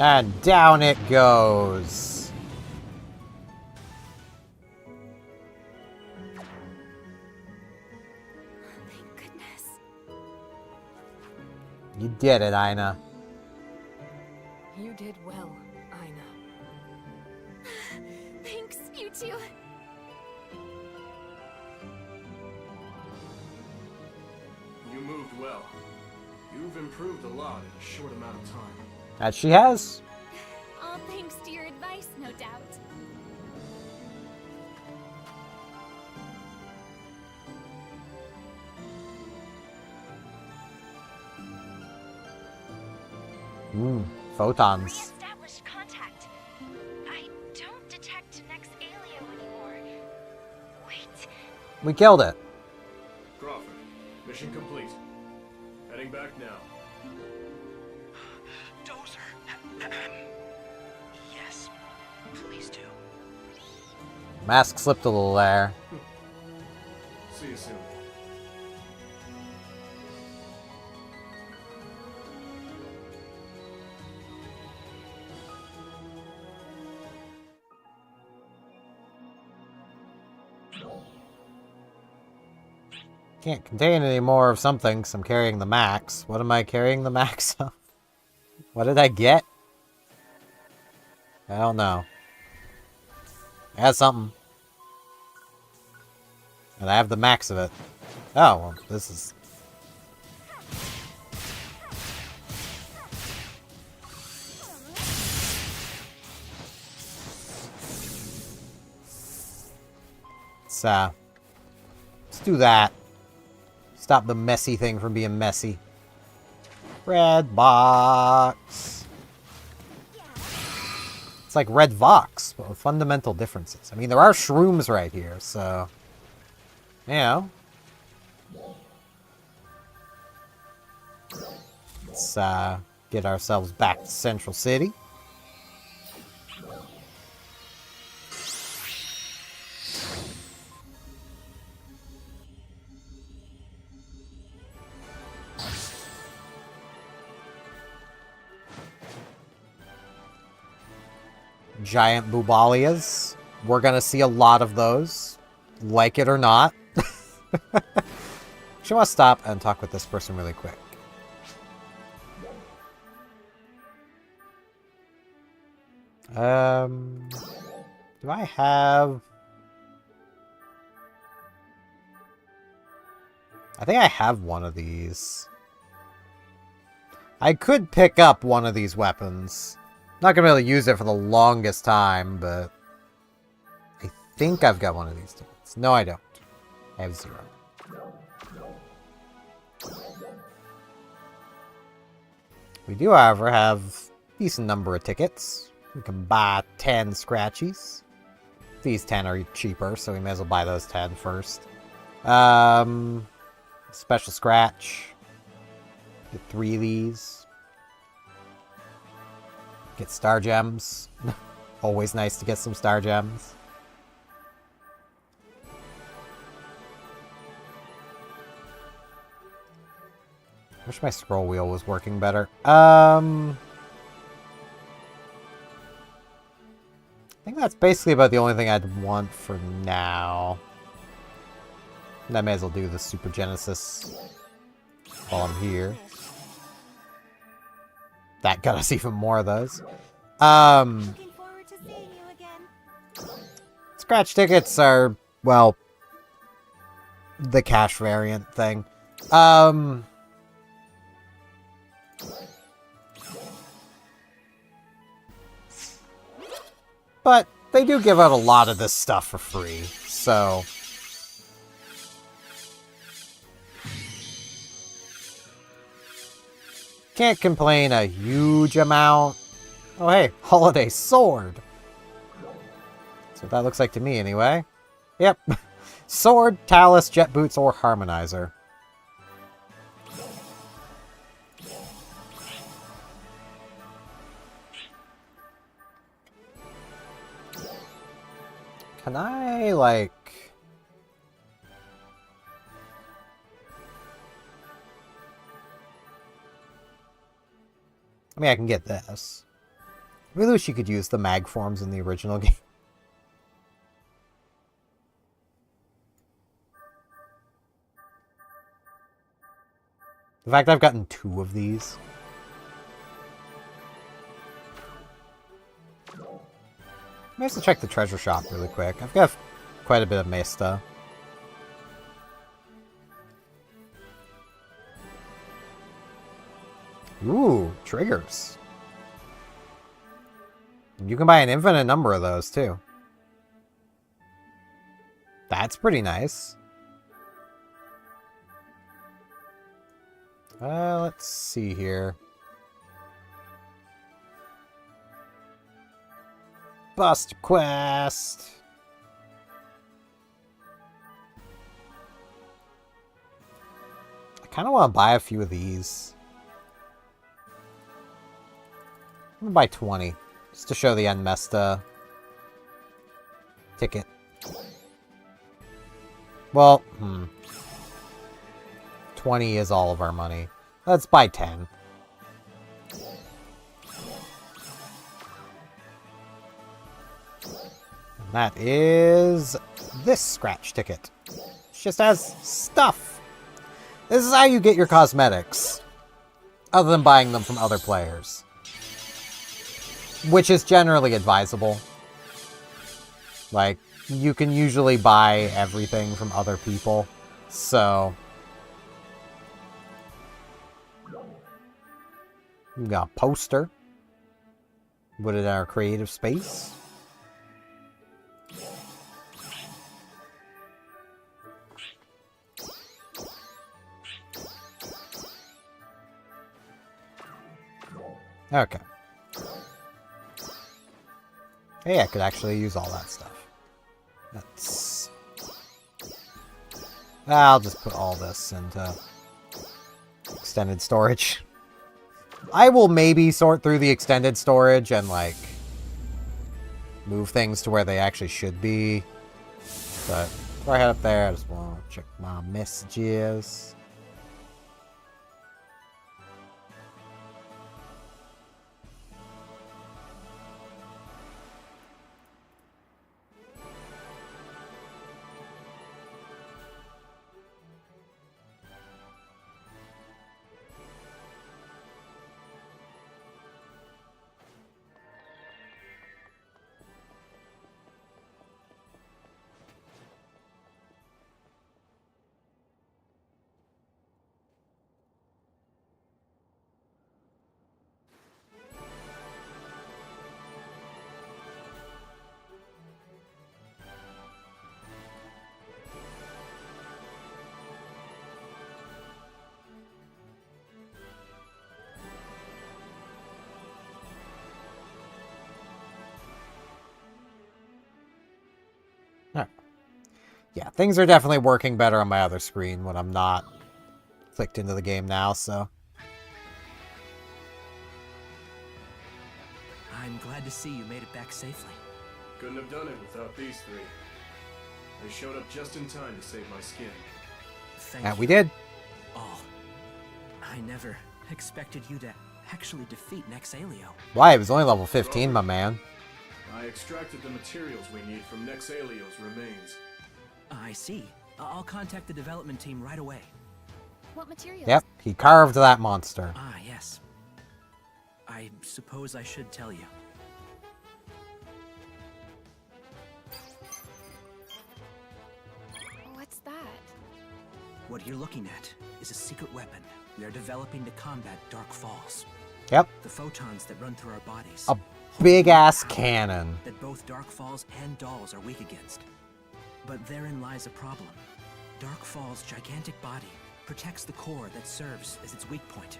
And down it goes. Thank goodness. You did it, Aina. You did well, Aina. Thanks, you two. You moved well. You've improved a lot in a short amount of time. That she has. All thanks to your advice, no doubt. Photons. Re-established contact. I don't detect Nex Alio anymore. Wait. We killed it. Crawford, mission complete. Heading back now. Dozer. Yes, please do. Mask slipped a little there. See you soon. Can't contain any more of something, so I'm carrying the max. What am I carrying the max of? What did I get? I don't know. I had something. And I have the max of it. Oh, well, this is... let's do that. Stop the messy thing from being messy. Red box. It's like Red Vox, but with fundamental differences. I mean, there are shrooms right here, so... You know. Let's get ourselves back to Central City. Giant Bubalias. We're gonna see a lot of those. Like it or not. Actually, I want to stop and talk with this person really quick. Do I have... I think I have one of these. I could pick up one of these weapons. Not gonna be able to use it for the longest time, but... I think I've got one of these tickets. No, I don't. I have 0. We do, however, have a decent number of tickets. We can buy 10 scratchies. These 10 are cheaper, so we may as well buy those 10 first. Special scratch. Get 3 of these. Get star gems. Always nice to get some star gems. Wish my scroll wheel was working better. I think that's basically about the only thing I'd want for now. And I may as well do the Super Genesis while I'm here. That got us even more of those. Looking forward to seeing you again. Scratch tickets are, well, the cash variant thing. But they do give out a lot of this stuff for free, so... Can't complain a huge amount. Oh hey, holiday sword. That's what that looks like to me anyway. Yep. Sword, talus, jet boots, or harmonizer. Can I, like... I mean, I can get this. I really wish you could use the mag forms in the original game. The fact I've gotten 2 of these. I have to check the treasure shop really quick. I've got quite a bit of Mesta. Ooh, triggers. You can buy an infinite number of those, too. That's pretty nice. Let's see here. Bust quest. I kind of want to buy a few of these. I'm gonna buy 20 just to show the Unmesta ticket. Well, 20 is all of our money. Let's buy 10. That is this scratch ticket. It just has stuff. This is how you get your cosmetics. Other than buying them from other players. Which is generally advisable. Like, you can usually buy everything from other people. So... we got a poster. Put it in our creative space. Okay. Hey, I could actually use all that stuff. That's... I'll just put all this into extended storage. I will maybe sort through the extended storage and, like, move things to where they actually should be. But before I head up there, I just want to check my messages. Yeah, things are definitely working better on my other screen when I'm not clicked into the game now, so... I'm glad to see you made it back safely. Couldn't have done it without these 3. They showed up just in time to save my skin. Thank Yeah, you. we did. All. I never expected you to actually defeat Nexalio. Why? It was only level 15, my man. I extracted the materials we need from Nexalio's remains. I see. I'll contact the development team right away. What materials? Yep, he carved that monster. Ah, yes. I suppose I should tell you. What's that? What you're looking at is a secret weapon we are developing to combat Dark Falls. Yep. The photons that run through our bodies. A big-ass cannon. That both Dark Falls and dolls are weak against. But therein lies a problem. Dark Falls' gigantic body protects the core that serves as its weak point,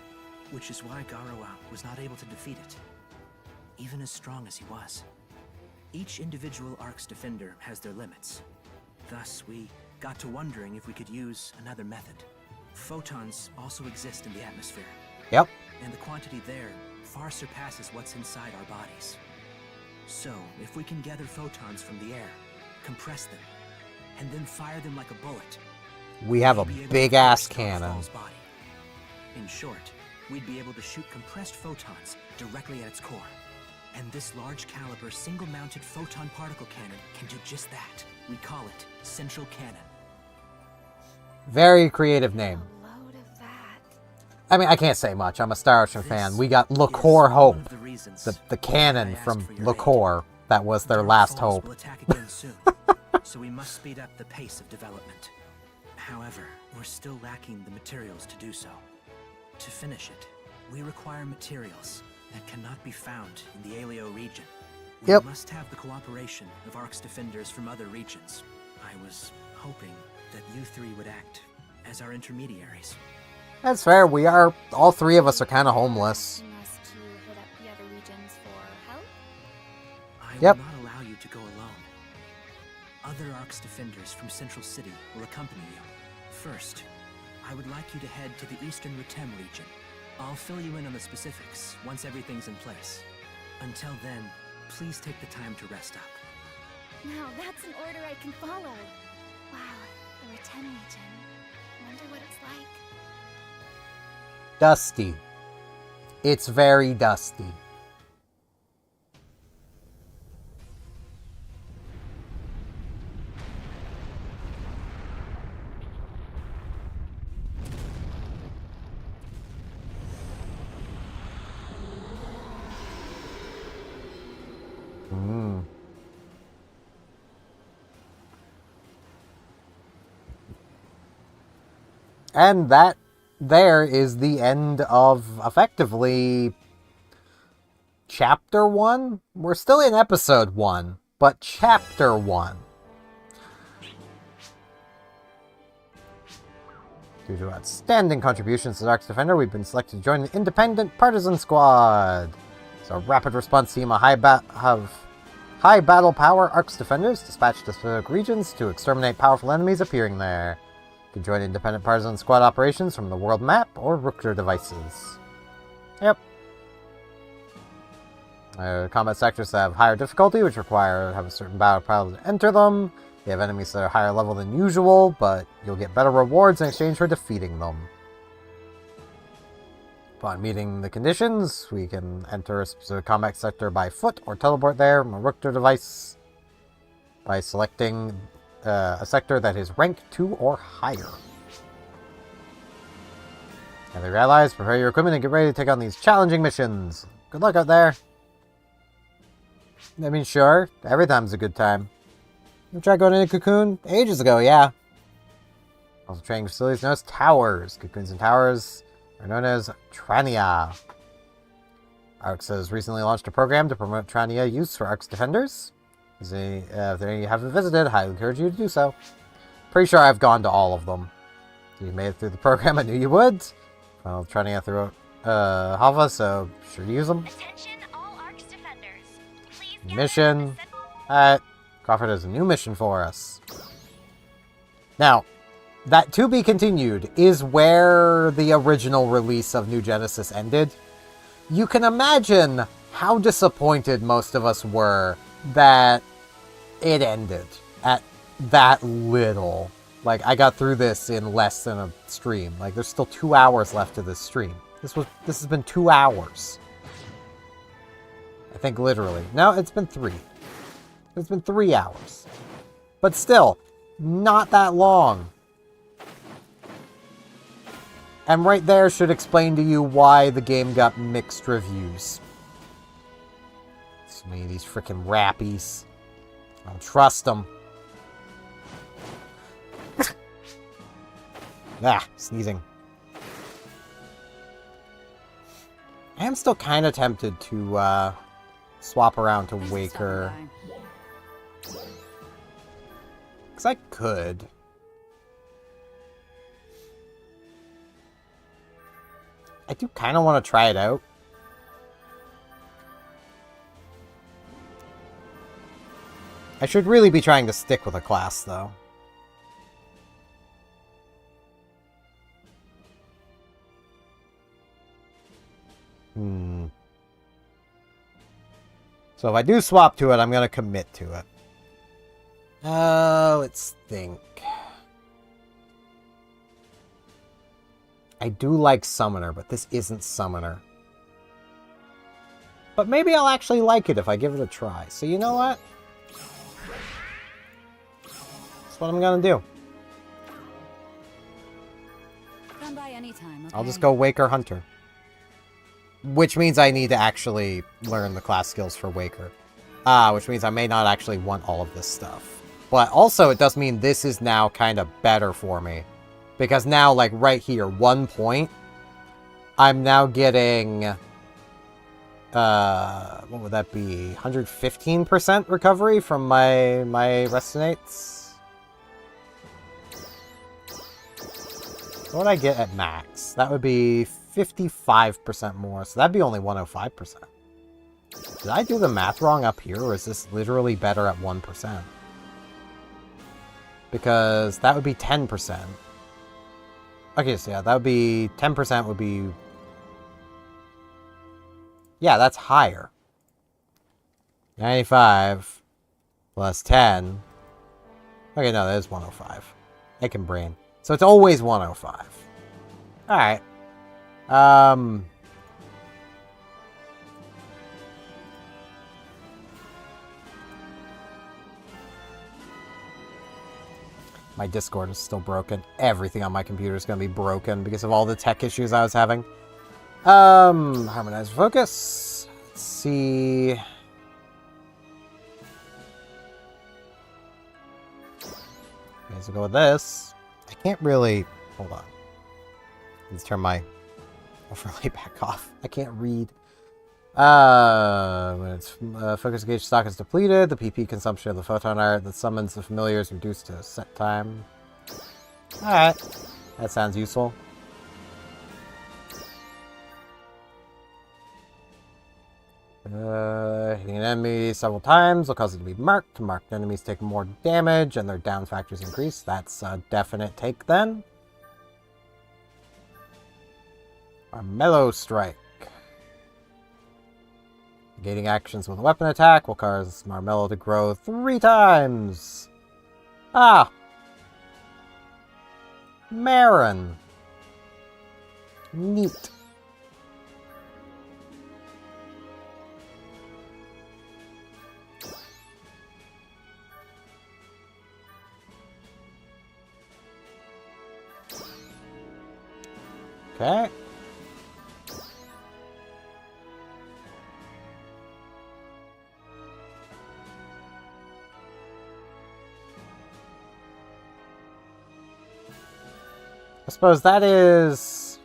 which is why Garawa was not able to defeat it, even as strong as he was. Each individual Ark's defender has their limits. Thus, we got to wondering if we could use another method. Photons also exist in the atmosphere. Yep. And the quantity there far surpasses what's inside our bodies. So, if we can gather photons from the air, compress them, and then fire them like a bullet, we have a we'd be able to big-ass pierce Dark cannon. Fall's body. In short, we'd be able to shoot compressed photons directly at its core. And this large caliber single-mounted photon particle cannon can do just that. We call it Central Cannon. Very creative name. A load of that. I mean, I can't say much. I'm a Star Ocean fan. We got Is Liqueur one Hope, of the reasons the cannon I asked from for your aid. Liqueur. That was their Dark last Falls hope. will attack again soon, so we must speed up the pace of development. However, we're still lacking the materials to do so. To finish it, we require materials that cannot be found in the Aleo region. We Yep. must have the cooperation of Ark's defenders from other regions. I was hoping that you three would act as our intermediaries. That's fair. We are, all three of us are kind of homeless. You must to hit up the other regions for help? I Yep. will not allow you to go alone. Other Ark's defenders from Central City will accompany you. First, I would like you to head to the Eastern Rutem region. I'll fill you in on the specifics once everything's in place. Until then, please take the time to rest up. Now that's an order I can follow. Wow, the Rutem region. Wonder what it's like. Dusty. It's very dusty. And that there is the end of, effectively, Chapter 1? We're still in Episode 1, but Chapter 1. Due to outstanding contributions to Dark's Defender, we've been selected to join the Independent Partisan Squad. It's a rapid response team of high battle power Ark's Defenders dispatched to specific regions to exterminate powerful enemies appearing there. You can join Independent Partisan Squad operations from the world map or Rookter devices. Yep. Combat sectors that have higher difficulty, which require to have a certain battle pilot to enter them. You have enemies that are higher level than usual, but you'll get better rewards in exchange for defeating them. Upon meeting the conditions, we can enter a specific combat sector by foot or teleport there from a Rookter device by selecting a sector that is rank 2 or higher. Gather your allies, prepare your equipment, and get ready to take on these challenging missions. Good luck out there. I mean, sure, every time's a good time. You tried going in a cocoon? Ages ago, yeah. Also training facilities known as towers. Cocoons and towers are known as Trania. Arx has recently launched a program to promote Trania use for Ark's defenders. If there are any you haven't visited, I highly encourage you to do so. Pretty sure I've gone to all of them. You made it through the program, I knew you would. Well, Trania throughout Hava, so be sure to use them. Attention all Ark's defenders. Please gather Mission. in the Alright, Crawford has a new mission for us. Now, that to be continued is where the original release of New Genesis ended. You can imagine how disappointed most of us were that it ended at that little. Like, I got through this in less than a stream. Like, there's still 2 hours left of this stream. This has been 2 hours. I think literally. No, it's been 3. It's been 3 hours. But still, not that long. And right there should explain to you why the game got mixed reviews. So many of these freaking rappies. I don't trust them. Ah, sneezing. I am still kind of tempted to swap around to Waker. Because I could. I do kind of want to try it out. I should really be trying to stick with a class, though. So if I do swap to it, I'm going to commit to it. Let's think. I do like Summoner, but this isn't Summoner. But maybe I'll actually like it if I give it a try. So you know what? That's what I'm going to do. Come by anytime, okay? I'll just go Waker Hunter. Which means I need to actually learn the class skills for Waker. Which means I may not actually want all of this stuff. But also, it does mean this is now kind of better for me. Because now, like, right here, 1 point, I'm now getting... what would that be? 115% recovery from my Restinates? What would I get at max? That would be 55% more, so that'd be only 105%. Did I do the math wrong up here, or is this literally better at 1%? Because that would be 10%. Okay, so yeah, that would be... 10% would be... Yeah, that's higher. 95 plus 10. Okay, no, that is 105. I can brain. So it's always 105. Alright. My Discord is still broken. Everything on my computer is going to be broken because of all the tech issues I was having. Harmonize focus. Let's see. Okay, so go with this. I can't really... Hold on. Let's turn my overlay back off. I can't read. When its focus gauge stock is depleted, the PP consumption of the photon art that summons the familiar is reduced to a set time. Alright. That sounds useful. Hitting an enemy several times will cause it to be marked. Marked enemies take more damage and their down factors increase. That's a definite take then. Mellow Strike. Negating actions with a weapon attack will cause Marmello to grow 3 times. Ah! Marin. Neat. Okay. I suppose that is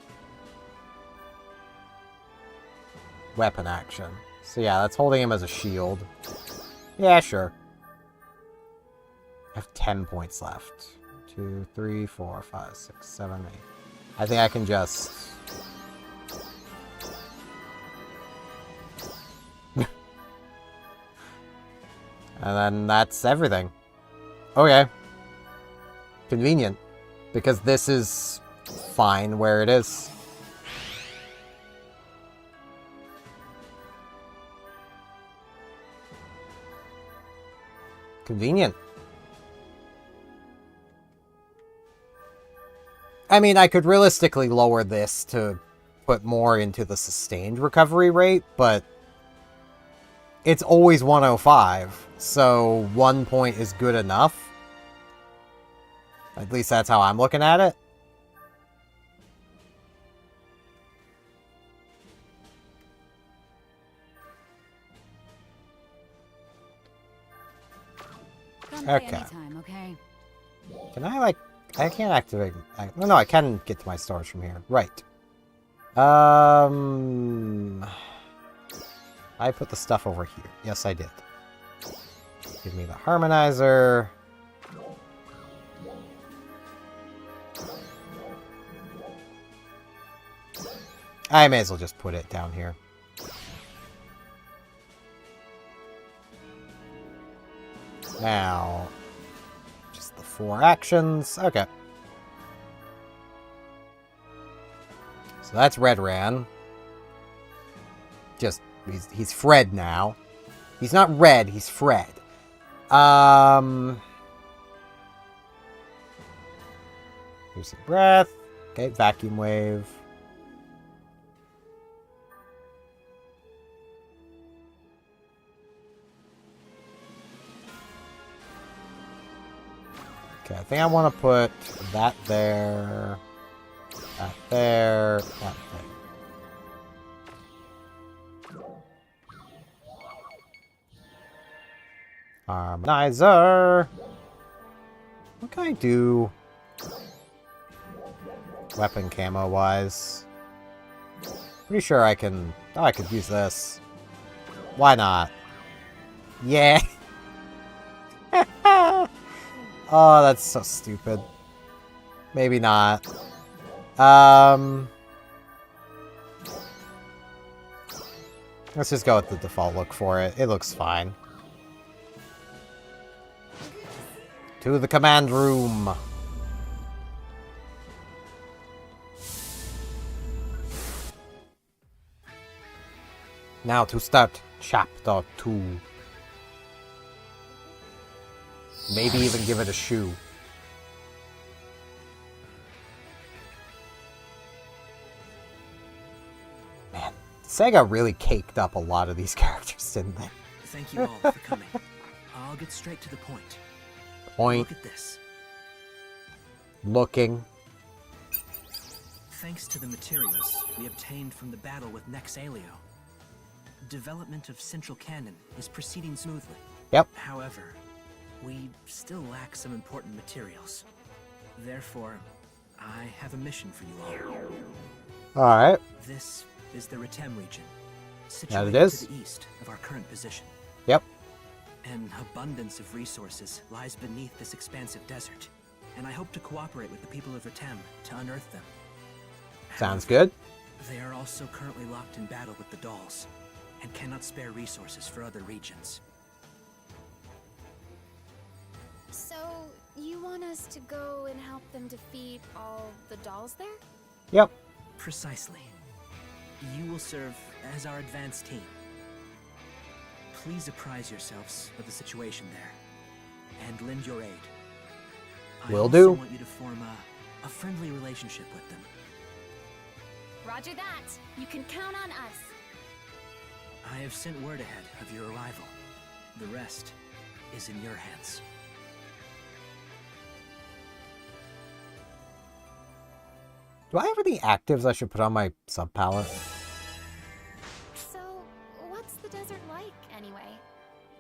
weapon action. So yeah, that's holding him as a shield. Yeah, sure. I have 10 points left. 2, 3, 4, 5, 6, 7, 8. I think I can just... and then that's everything. Okay. Convenient. Because this is fine where it is. Convenient. I mean, I could realistically lower this to put more into the sustained recovery rate, but it's always 105, so 1 point is good enough. At least that's how I'm looking at it. Come by anytime, okay? Can I, like... I can't activate... No, I can get to my stars from here. Right. I put the stuff over here. Yes, I did. Give me the harmonizer. I may as well just put it down here. Now, just the 4 actions. Okay. So that's Redran. Just, he's Fred now. He's not Red, he's Fred. Here's some breath. Okay, vacuum wave. Okay, I think I want to put that there, that there, that there. Harmonizer! What can I do weapon camo wise? Pretty sure I can... Oh, I could use this. Why not? Yeah! Oh, that's so stupid. Maybe not. Let's just go with the default look for it. It looks fine. To the command room. Now to start chapter 2. Maybe even give it a shoe. Man, Sega really caked up a lot of these characters, didn't they? Thank you all for coming. I'll get straight to the point. Point. Look at this. Looking. Thanks to the materials we obtained from the battle with Nexaleo, development of Central Cannon is proceeding smoothly. Yep. However, we still lack some important materials. Therefore, I have a mission for you all. Alright. This is the Retem region, That situated it is. to the east of our current position. Yep. An abundance of resources lies beneath this expansive desert, and I hope to cooperate with the people of Retem to unearth them. Sounds However, good. they are also currently locked in battle with the dolls, and cannot spare resources for other regions. So, you want us to go and help them defeat all the dolls there? Yep. Precisely. You will serve as our advance team. Please apprise yourselves of the situation there, and lend your aid. Will I do. also want you to form a friendly relationship with them. Roger that. You can count on us. I have sent word ahead of your arrival. The rest is in your hands. Do I have any actives I should put on my sub palette? So, what's the desert like, anyway?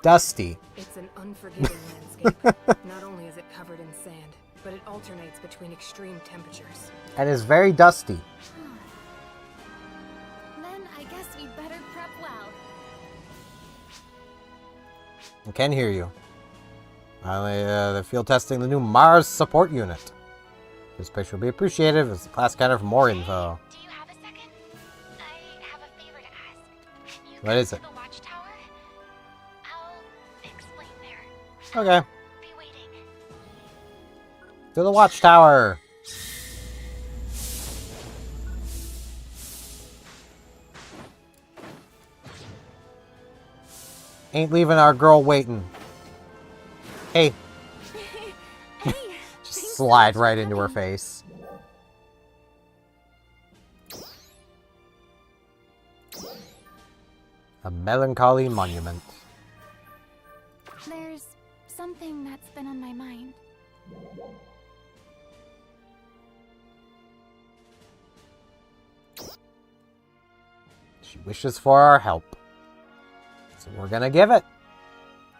Dusty. It's an unforgiving landscape. Not only is it covered in sand, but it alternates between extreme temperatures. And is very dusty. Then I guess we better prep well. I can hear you. Finally, they're field testing the new Mars support unit. This picture will be appreciated as the class counter for more info. Do you have a second? I have a favor to ask. Can you What come is to it? the watchtower? I'll explain there. Okay. Be waiting. To the watchtower. Ain't leaving our girl waiting. Hey. Hey, Just slide right into her face. A melancholy monument. there's something that's been on my mind. She wishes for our help. So we're gonna give it.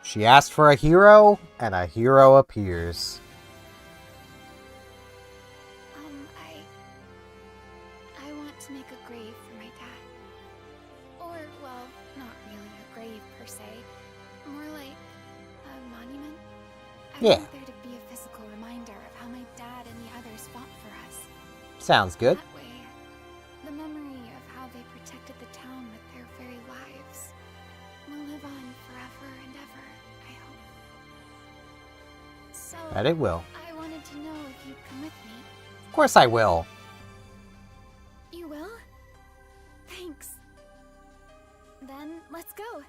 She asked for a hero, and a hero appears. Yeah. want there to be a physical reminder of how my dad and the others fought for us. Sounds good. That way, the memory of how they protected the town with their very lives will live on forever and ever, I hope. So, That it will. I wanted to know if you'd come with me. Of course I will. You will? Thanks. Then, let's go.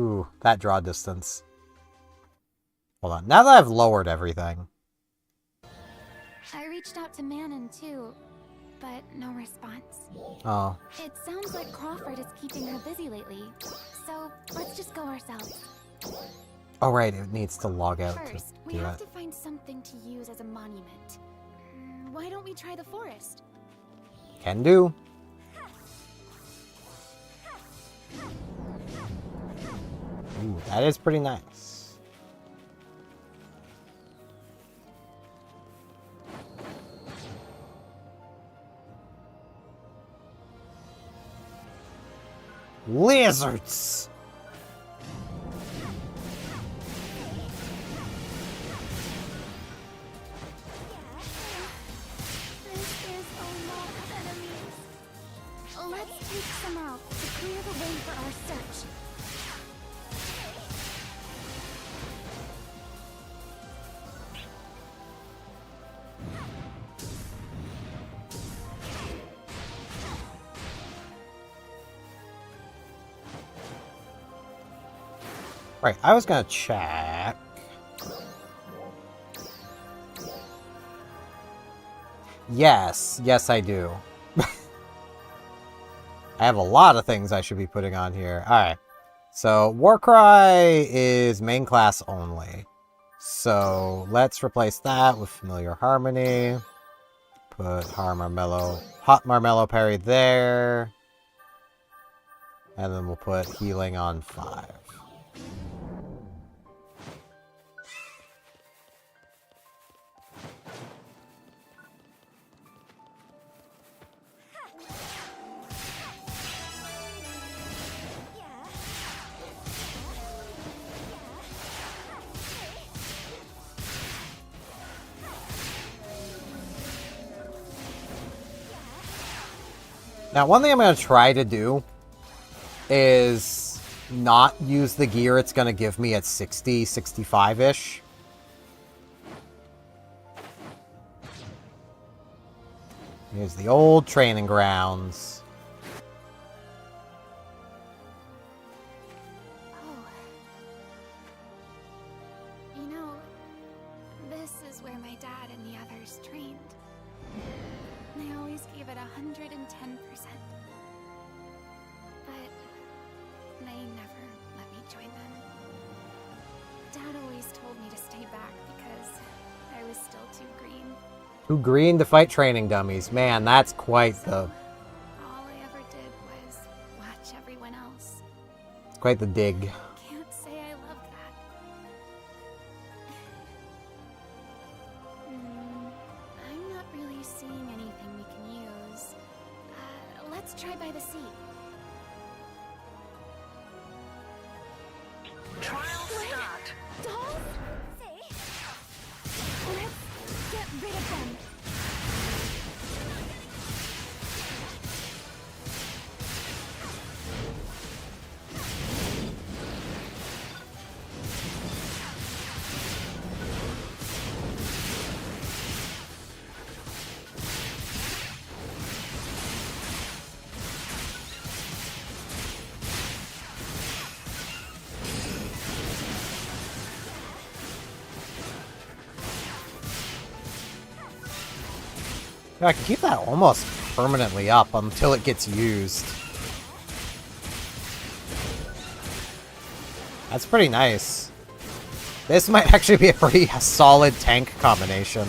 Ooh, that draw distance. Hold on. Now that I've lowered everything. I reached out to Manon too, but no response. Oh. It sounds like Crawford is keeping her busy lately, so let's just go ourselves. Oh, right. It needs to log out First, to we do have it. to find something to use as a monument. Why don't we try the forest? Can do. Ooh, that is pretty nice. Lizards! This is a lot of enemies. Let's take some out to clear the way for our search. Right, I was gonna check. Yes, yes I do. I have a lot of things I should be putting on here. Alright. So, Warcry is main class only. So, let's replace that with Familiar Harmony. Put Hot Marmello Parry there. And then we'll put Healing on 5. Now, one thing I'm going to try to do is not use the gear it's going to give me at 60, 65-ish. Here's the old training grounds. Oh. You know, this is where my dad and the others trained. They always gave it 110%. But they never let me join them. Dad always told me to stay back because I was still too green. Too green to fight training dummies. Man, that's quite the... All I ever did was watch everyone else. quite the dig. Can't say I love that. I'm not really seeing anything we can use. Let's try by the sea. Trial start. Dolls? Let's get rid of them. Yeah, I can keep that almost permanently up until it gets used. That's pretty nice. This might actually be a pretty solid tank combination.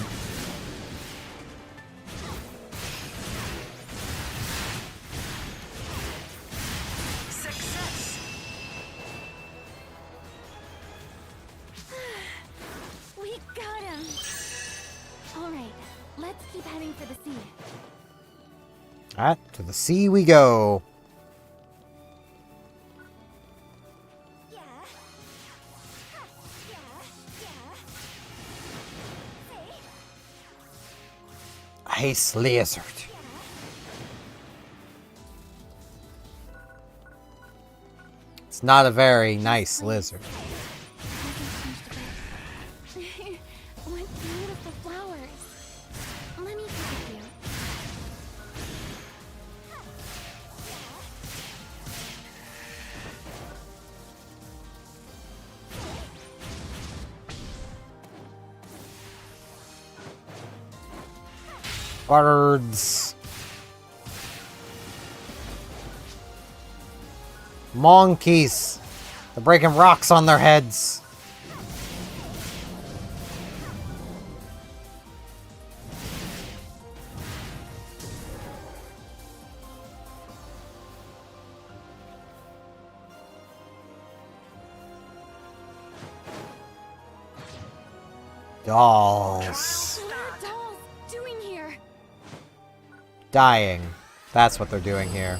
Success. We got him. All right, let's keep heading for the sea. Alright, to the sea we go. Nice lizard. It's not a very nice lizard. What beautiful flowers. Let me pick a few. Birds. Monkeys. They're breaking rocks on their heads. Dolls. What are dolls doing here? Dying. That's what they're doing here.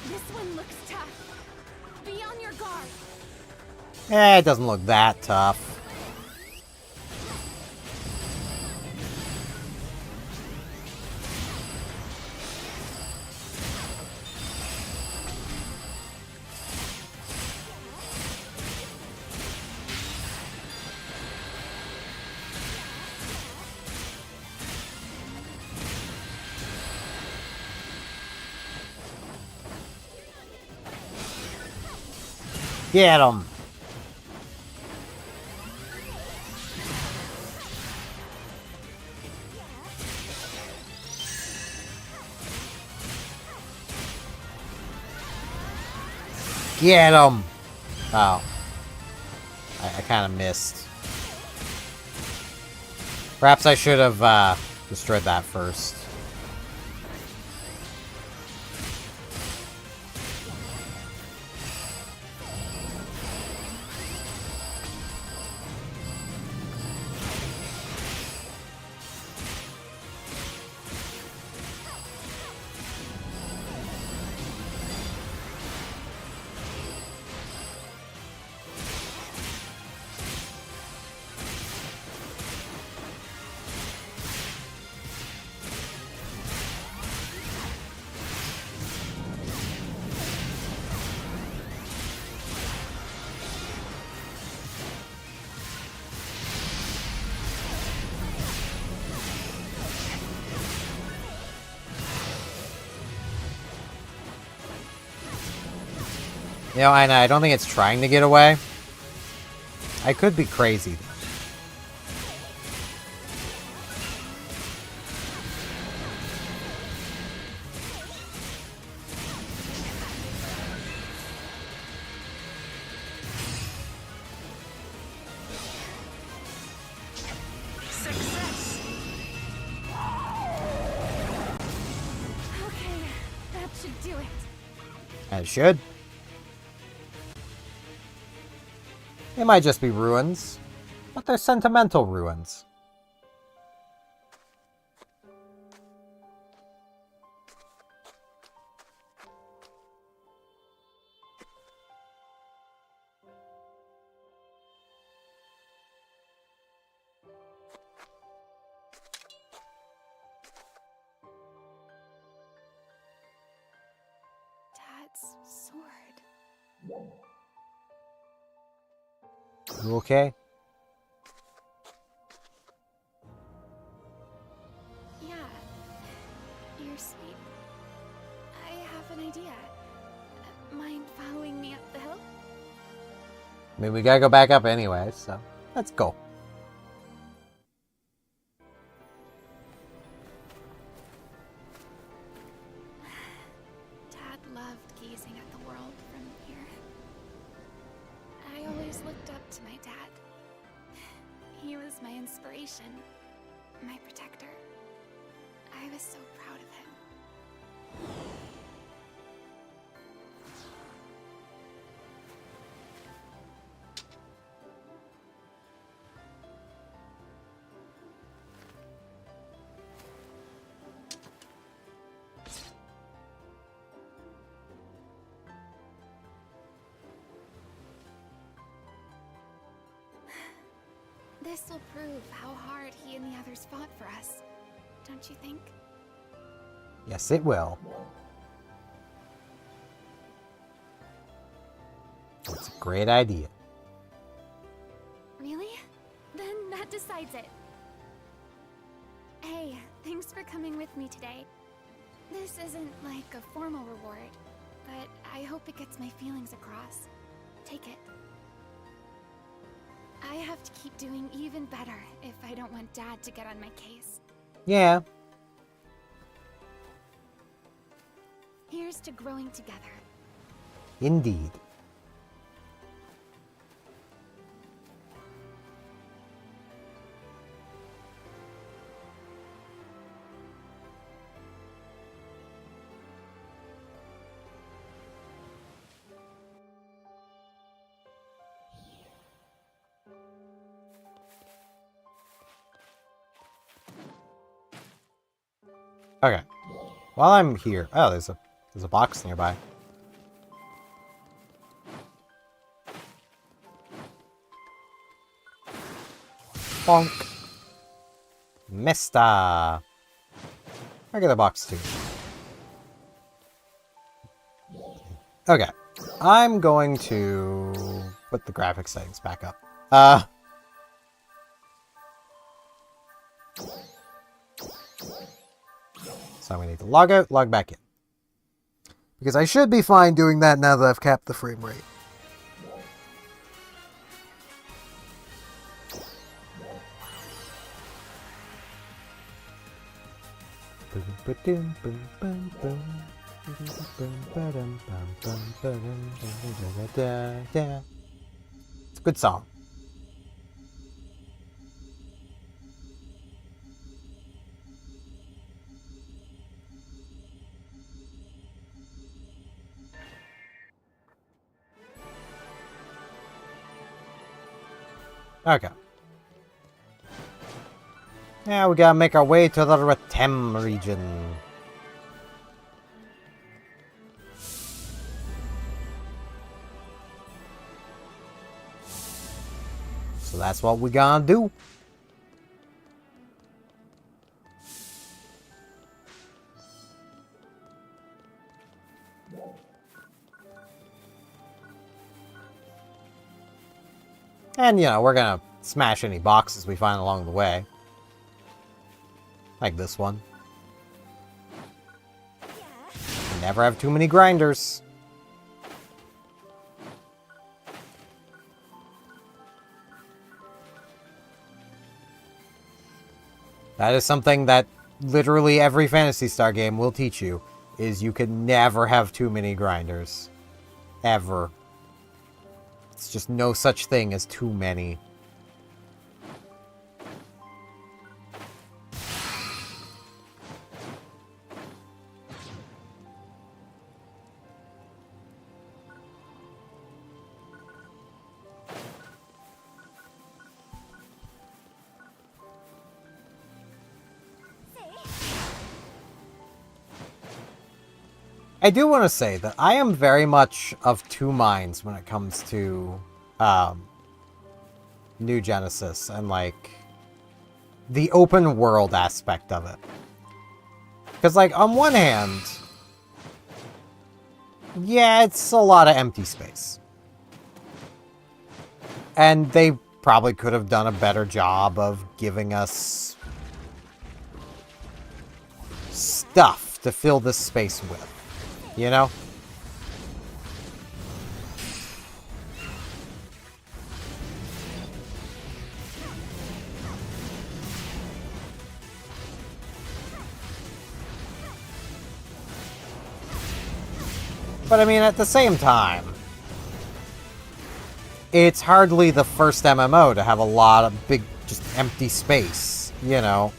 This one looks tough. Be on your guard. It doesn't look that tough. Get him! Get him! Oh. I kind of missed. Perhaps I should have destroyed that first. You know, and I don't think it's trying to get away. I could be crazy. Okay, that should do it. It should. They might just be ruins, but they're sentimental ruins. Dad's sword. You okay? Yeah. You're sweet. I have an idea. Mind following me up the hill? I mean, we gotta go back up anyway, so let's go. Dad loved gazing at the world from here. I always looked up to my dad. He was my inspiration, my protector. I was so proud of him. This will prove how hard he and the others fought for us, don't you think? Yes, it will. It's a great idea. Really? Then that decides it. Hey, thanks for coming with me today. This isn't like a formal reward, but I hope it gets my feelings across. Take it. I have to keep doing even better if I don't want Dad to get on my case. Yeah. Here's to growing together. Indeed. Okay. While I'm here, oh, there's a box nearby. Bonk. Mister. Regular box too. Okay. I'm going to put the graphics settings back up. So we need to log out, log back in. Because I should be fine doing that now that I've capped the frame rate. It's a good song. Okay. Now we gotta make our way to the Retem region. So that's what we gonna do. And, you know, we're gonna smash any boxes we find along the way. Like this one. Never have too many grinders. That is something that literally every Phantasy Star game will teach you, is you can never have too many grinders. Ever. It's just no such thing as too many. I do want to say that I am very much of two minds when it comes to New Genesis and, like, the open world aspect of it. Because, like, on one hand, yeah, it's a lot of empty space. And they probably could have done a better job of giving us stuff to fill this space with, you know? But I mean, at the same time, it's hardly the first MMO to have a lot of big, just empty space, you know?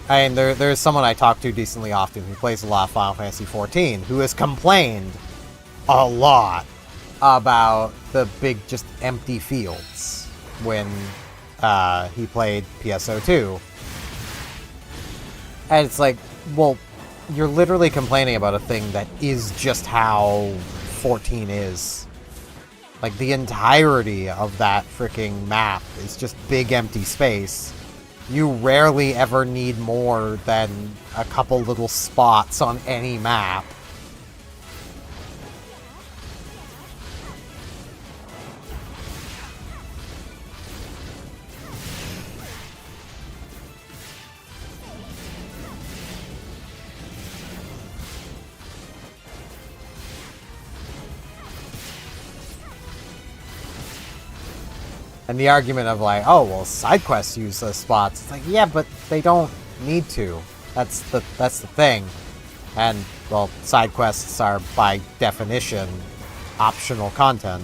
I mean, there's someone I talk to decently often who plays a lot of Final Fantasy XIV who has complained a lot about the big, just empty fields when he played PSO2. And it's like, well, you're literally complaining about a thing that is just how 14 is. Like, the entirety of that freaking map is just big empty space. You rarely ever need more than a couple little spots on any map. And the argument of like, oh, well, side quests use those spots. It's like, yeah, but they don't need to. That's the thing. And, well, side quests are, by definition, optional content.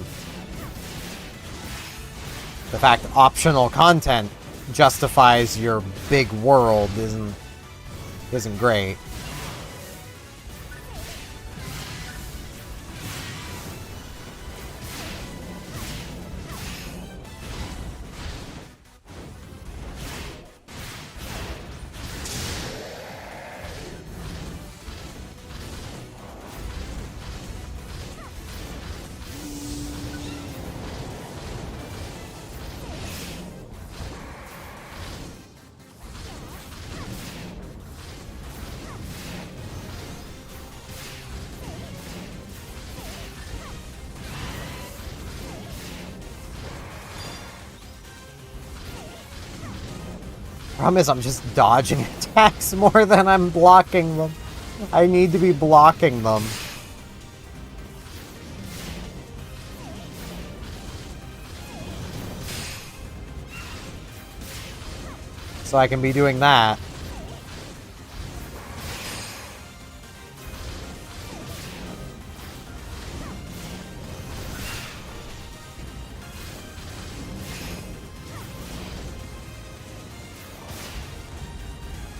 The fact optional content justifies your big world isn't great. Problem is, I'm just dodging attacks more than I'm blocking them. I need to be blocking them. So I can be doing that.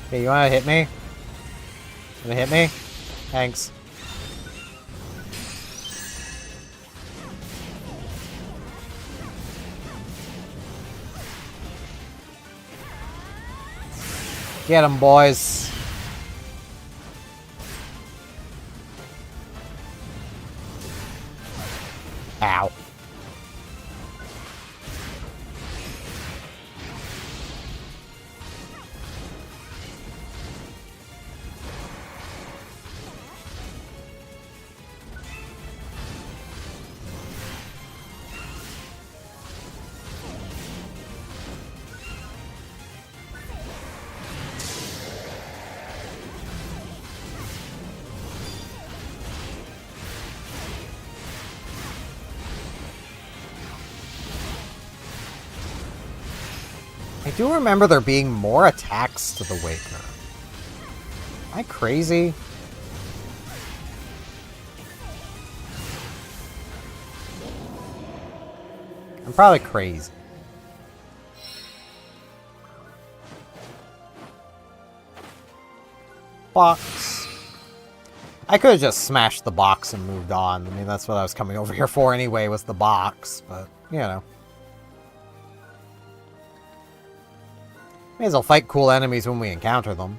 Okay, you wanna hit me? Wanna hit me? Thanks. Get 'em, boys. Ow. I do remember there being more attacks to the Wakener. Am I crazy? I'm probably crazy. Box. I could have just smashed the box and moved on. I mean, that's what I was coming over here for anyway, was the box, but, you know. May as well fight cool enemies when we encounter them.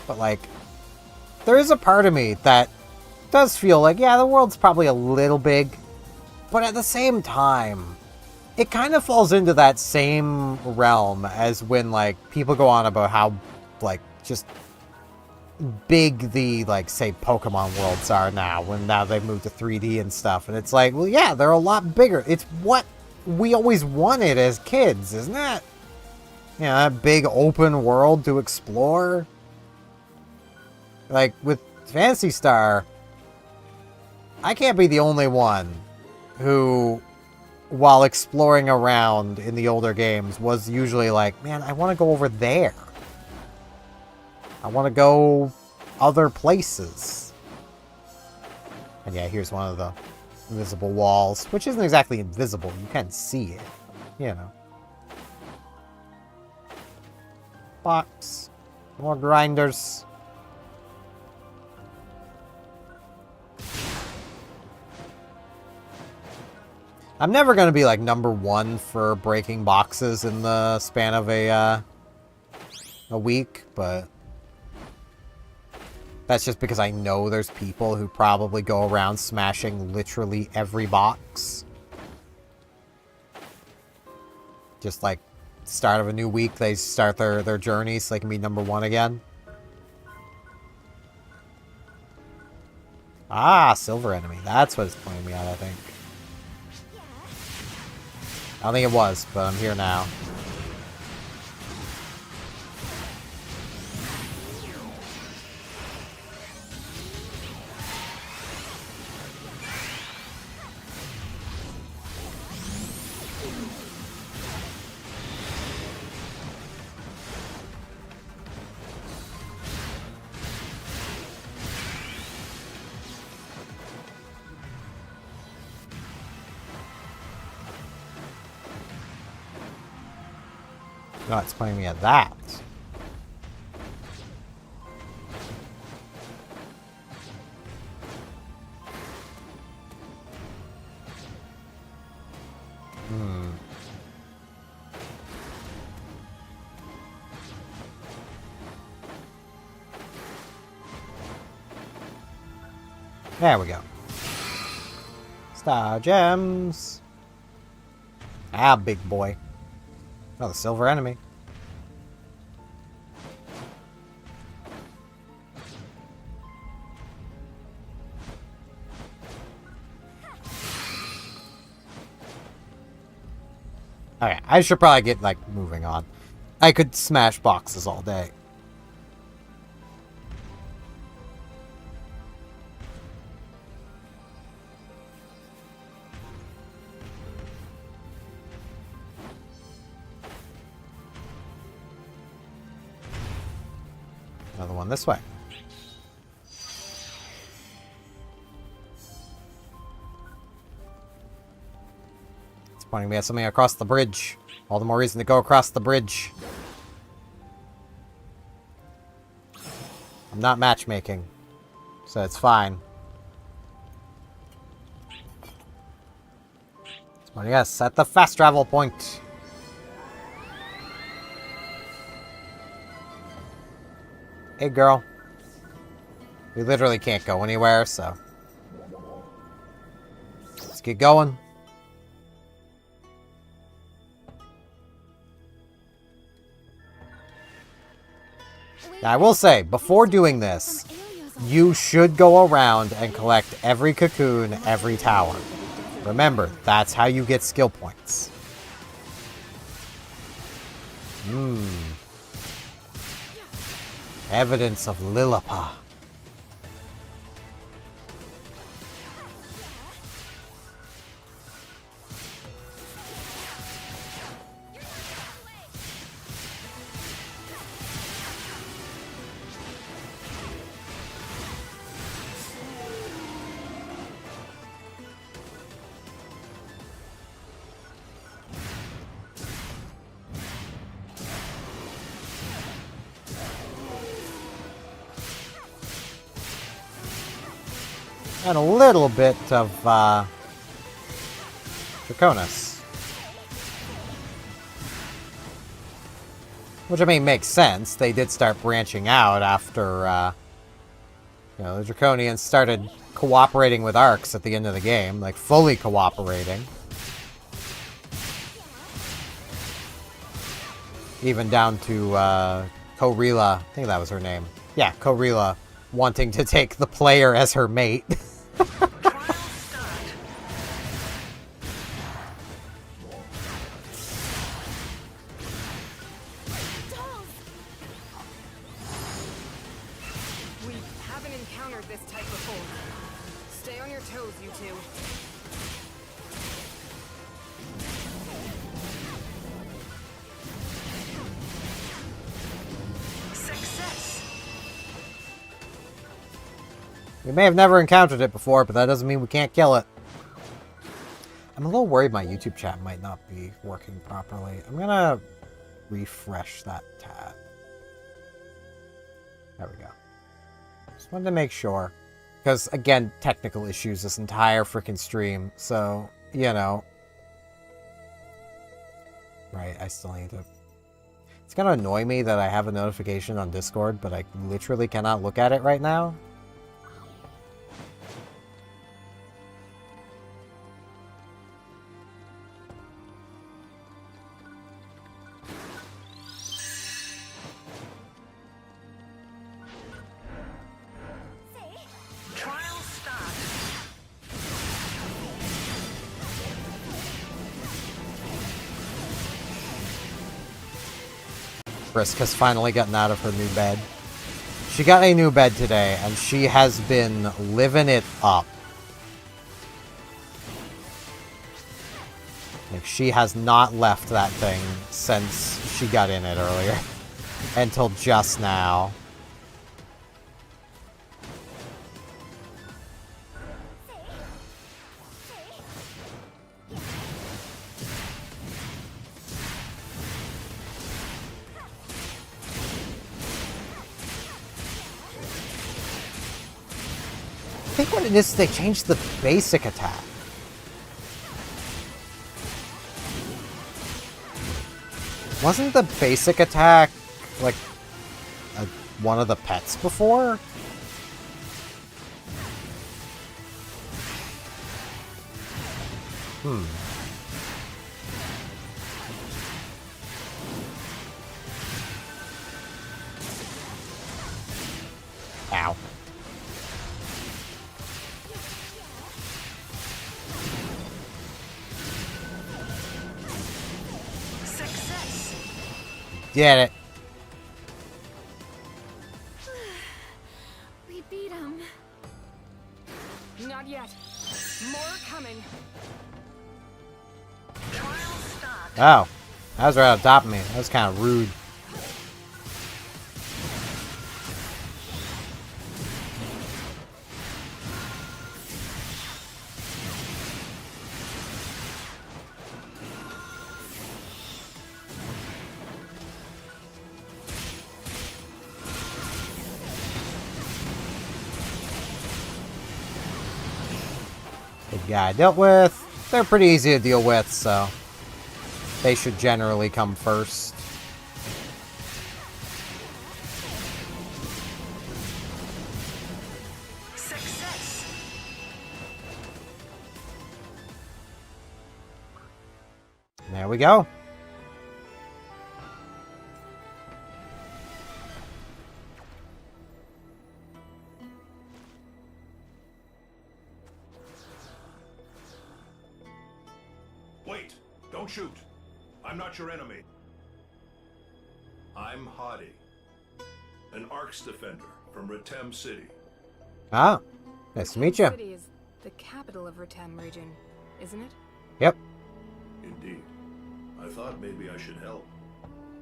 But, like, there is a part of me that does feel like, yeah, the world's probably a little big, but at the same time, it kind of falls into that same realm as when, like, people go on about how, like, just big the, like, say, Pokemon worlds are now, when now they've moved to 3D and stuff. And it's like, well, yeah, they're a lot bigger. It's what we always wanted as kids, isn't it? You know, that big open world to explore. Like, with Phantasy Star, I can't be the only one who, while exploring around in the older games, was usually like, man, I want to go over there. I want to go other places. And yeah, here's one of the invisible walls, which isn't exactly invisible. You can see it, you know. Box. More grinders. I'm never going to be, like, #1 for breaking boxes in the span of a week, but that's just because I know there's people who probably go around smashing literally every box. Just, like, start of a new week, they start their journey so they can be #1 again. Ah, silver enemy. That's what it's pointing me at, I think. I don't think it was, but I'm here now. No, it's pointing me at that. There we go. Star gems. Ah, big boy. Oh, the silver enemy. Okay, I should probably get, like, moving on. I could smash boxes all day. Another one this way. It's pointing me at something across the bridge. All the more reason to go across the bridge. I'm not matchmaking, so it's fine. It's pointing us at the fast travel point. Hey, girl. We literally can't go anywhere, so let's get going. Now, I will say, before doing this, you should go around and collect every cocoon, every tower. Remember, that's how you get skill points. Evidence of Lilliput. And a little bit of Draconis. Which, I mean, makes sense. They did start branching out after, you know, the Draconians started cooperating with Arcs at the end of the game. Like, fully cooperating. Even down to Korila, I think that was her name. Yeah, Korila, wanting to take the player as her mate. We haven't encountered this type before. Stay on your toes, you two. We may have never encountered it before, but that doesn't mean we can't kill it. I'm a little worried my YouTube chat might not be working properly. I'm gonna refresh that tab. There we go. Just wanted to make sure. Because, again, technical issues this entire freaking stream. So, you know. Right, I still need to... It's gonna annoy me that I have a notification on Discord, but I literally cannot look at it right now. Brisk has finally gotten out of her new bed. She got a new bed today, and she has been living it up. Like, she has not left that thing since she got in it earlier. Until just now. I think what it is, they changed the basic attack. Wasn't the basic attack, like, one of the pets before? Ow. Get it. We beat him. Not yet. More coming. Oh. That was right on top of me. That was kind of rude. Guy dealt with. They're pretty easy to deal with, so they should generally come first. Success. There we go. Don't shoot. I'm not your enemy. I'm Hadi, an Arcs defender from Retem City. Ah, nice to meet you. City is the capital of Retem region, isn't it? Yep. Indeed. I thought maybe I should help,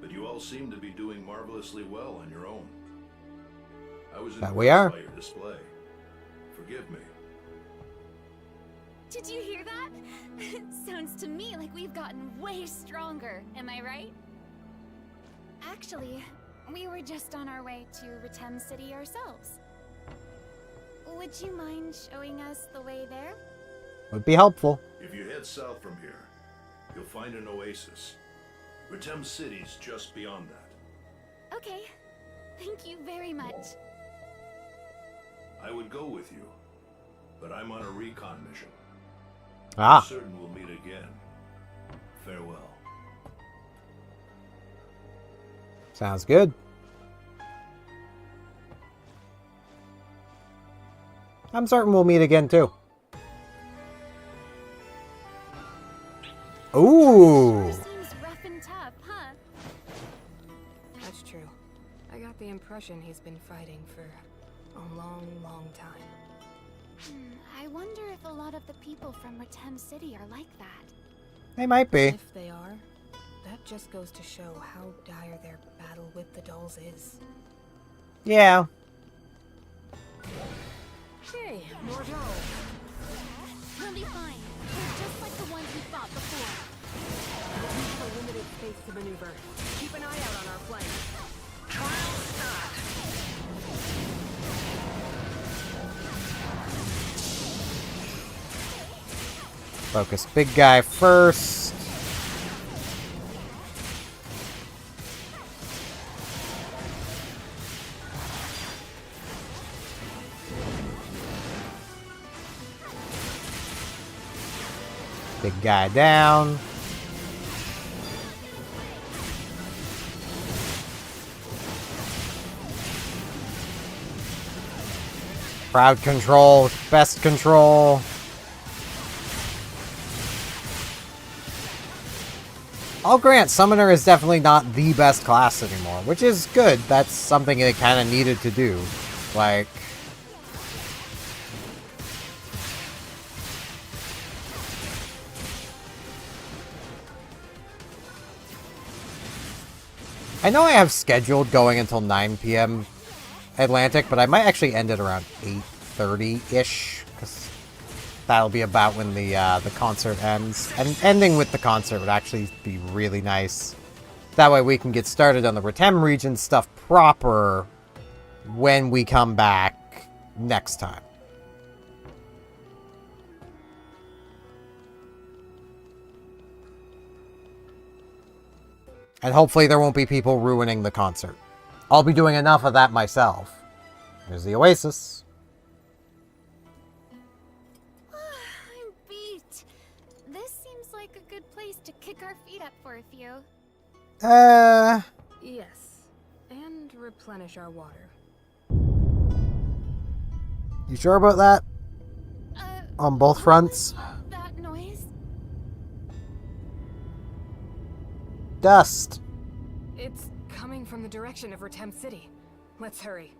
but you all seem to be doing marvelously well on your own. I was That we are. by your display. Forgive me. Did you hear that? Sounds to me like we've gotten way stronger, am I right? Actually, we were just on our way to Retem City ourselves. Would you mind showing us the way there? Would be helpful. If you head south from here, you'll find an oasis. Retem City's just beyond that. Okay. Thank you very much. I would go with you, but I'm on a recon mission. Ah. I'm certain we'll meet again. Farewell. Sounds good. I'm certain we'll meet again, too. Ooh! Sure seems rough and tough, huh? That's true. I got the impression he's been fighting for a long, long time. I wonder if a lot of the people from Ratem City are like that. They might be. If they are, that just goes to show how dire their battle with the dolls is. Yeah. Hey, more dolls. We'll be fine. They're just like the ones we fought before. Use the limited space to maneuver. Keep an eye out on our flank. Focus big guy first. Big guy down. Crowd control, best control. I'll grant Summoner is definitely not the best class anymore, which is good. That's something they kind of needed to do. Like... I know I have scheduled going until 9 p.m. Atlantic, but I might actually end it around 8:30-ish, because that'll be about when the concert ends. And ending with the concert would actually be really nice. That way we can get started on the Ratem region stuff proper when we come back next time. And hopefully there won't be people ruining the concert. I'll be doing enough of that myself. There's the Oasis. I'm beat. This seems like a good place to kick our feet up for a few. Yes. And replenish our water. You sure about that? On both What fronts? was that noise? Dust. It's coming from the direction of Ratem City. Let's hurry.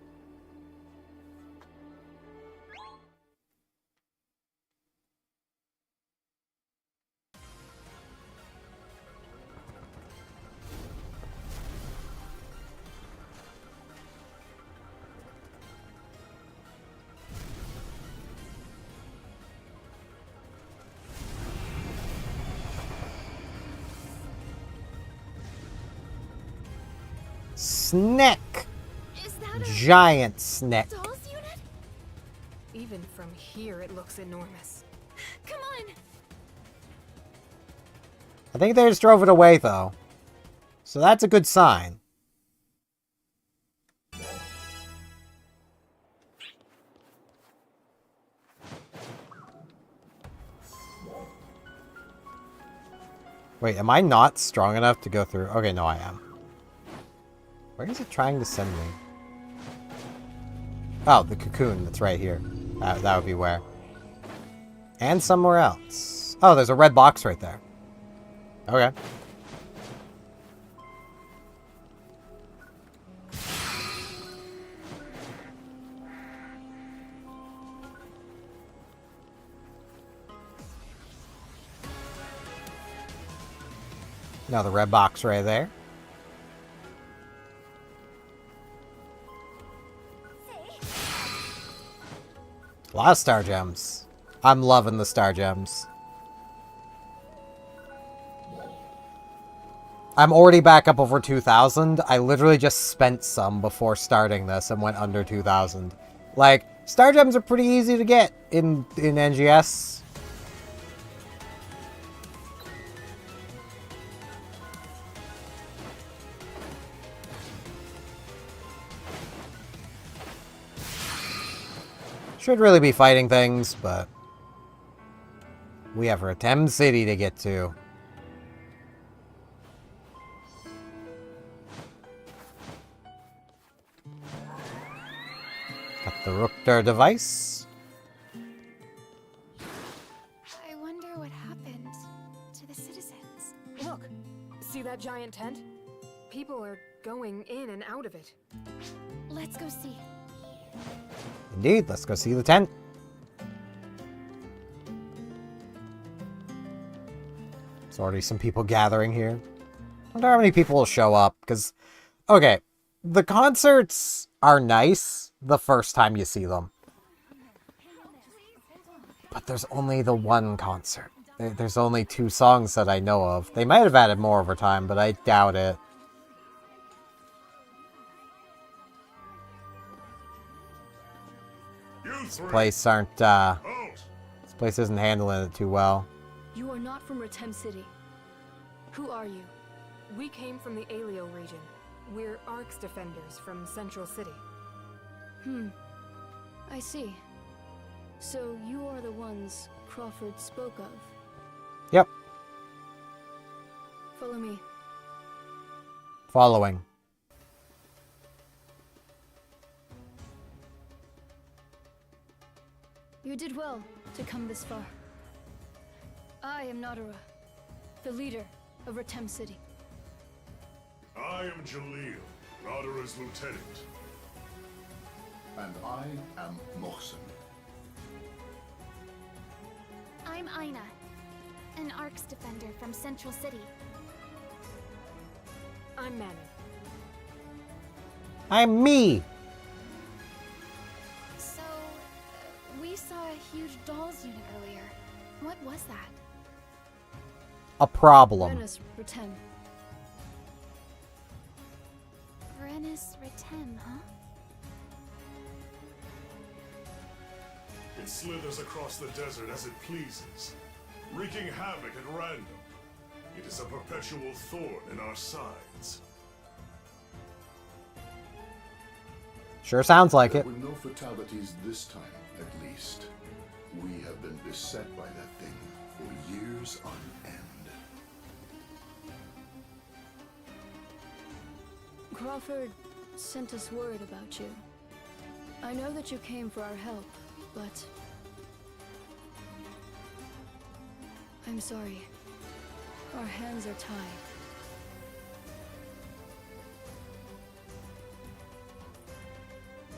Snick! Is that a Giant snick. dolls unit? Even from here, it looks enormous. Come on! I think they just drove it away, though. So that's a good sign. Wait, am I not strong enough to go through? Okay, no, I am. Where is it trying to send me? Oh, the cocoon that's right here. That would be where. And somewhere else. Oh, there's a red box right there. Okay. Now the red box right there. A lot of star gems. I'm loving the star gems. I'm already back up over 2,000. I literally just spent some before starting this and went under 2,000. Like, star gems are pretty easy to get in NGS. Should really be fighting things, but we have Ratem City to get to. The Rukter device. I wonder what happened to the citizens. Look! See that giant tent? People are going in and out of it. Let's go see. Indeed, let's go see the tent. There's already some people gathering here. I wonder how many people will show up, because, okay, the concerts are nice the first time you see them. But there's only the one concert. There's only 2 songs that I know of. They might have added more over time, but I doubt it. This place this place isn't handling it too well. You are not from Ratem City. Who are you? We came from the Aleo region. We're Ark's defenders from Central City. I see. So you are the ones Crawford spoke of. Yep. Follow me. Following. You did well to come this far. I am Nadara, the leader of Ratem City. I am Jalil, Nadara's lieutenant. And I am Mohsen. I'm Aina, an Ark's defender from Central City. I'm Manu. I'm me! So, we saw a huge dolls unit earlier. What was that? A problem. Renus Ratem. Vrenus Ratem, huh? It slithers across the desert as it pleases, wreaking havoc at random. It is a perpetual thorn in our sides. Sure sounds like it. There were no fatalities this time, at least. We have been beset by that thing for years on end. Crawford sent us word about you. I know that you came for our help, but I'm sorry. Our hands are tied.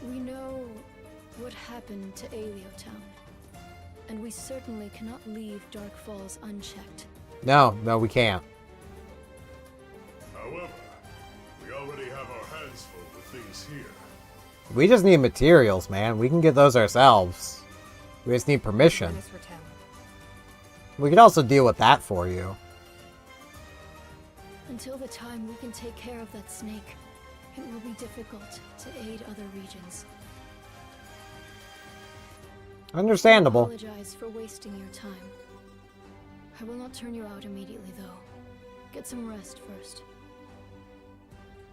We know what happened to Aleo Town, and we certainly cannot leave Dark Falls unchecked. No, we can't. However, we already have our hands full with things here. We just need materials, man. We can get those ourselves. We just need permission. Vrenus Ratem. We could also deal with that for you. Until the time we can take care of that snake, it will be difficult to aid other regions. Understandable. I apologize for wasting your time. I will not turn you out immediately, though. Get some rest first.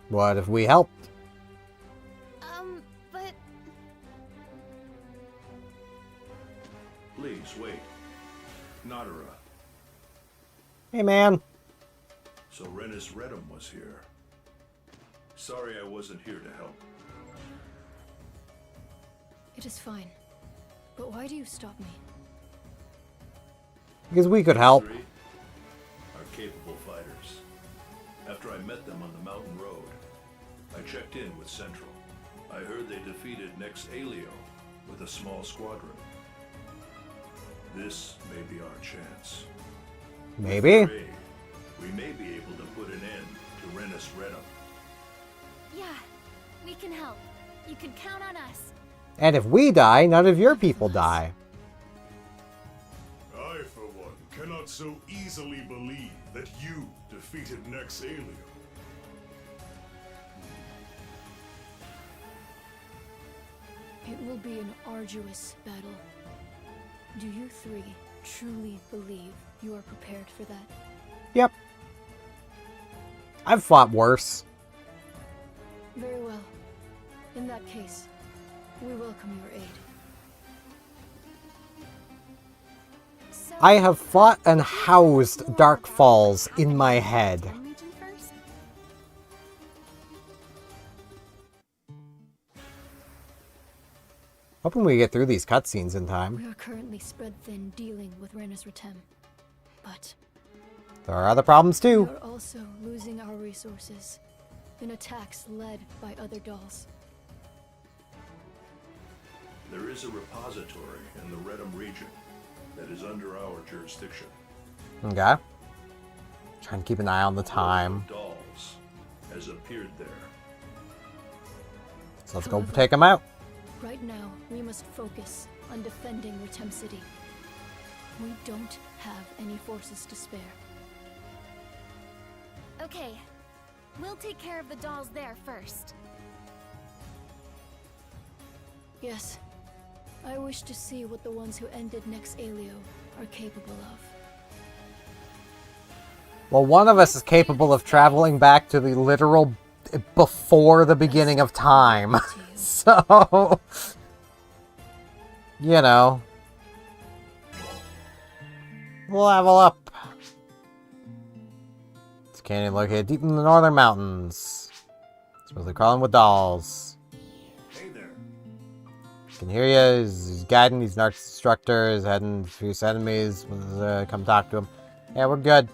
What if we helped? But... Please, wait. Nadara. Hey, man. So Renus Redham was here. Sorry I wasn't here to help. It is fine. But why do you stop me? Because we could help. Three are capable fighters. After I met them on the mountain road, I checked in with Central. I heard they defeated Nex Aleo with a small squadron. This may be our chance. Maybe. We may be able to put an end to Renus Redham. Yeah, we can help. You can count on us. And if we die, none of your people die. I, for one, cannot so easily believe that you defeated Nex Aleo. It will be an arduous battle. Do you three truly believe you are prepared for that? Yep. I've fought worse. Very well. In that case, we welcome your aid. So, I have fought and housed Dark Falls in my head. Ratem region first? Hoping we get through these cutscenes in time. We are currently spread thin dealing with Renus Retem. But There are other problems we too. are also losing our resources in attacks led by other dolls. There is a repository in the Redham region that is under our jurisdiction. Okay. Trying to keep an eye on the time. Dolls has appeared there. So let's go take them out. Right now, we must focus on defending Retem City. We don't have any forces to spare. Okay, we'll take care of the dolls there first. Yes. I wish to see what the ones who ended Nex Aelio are capable of. Well, one of us is capable of traveling back to the literal before the beginning of time. So, you know, level up. It's a canyon located deep in the northern mountains. Supposedly crawling with dolls. Hey there. Can hear you. He's guiding. He's an arch instructor. He's heading to his enemies. Come talk to him. Yeah, we're good.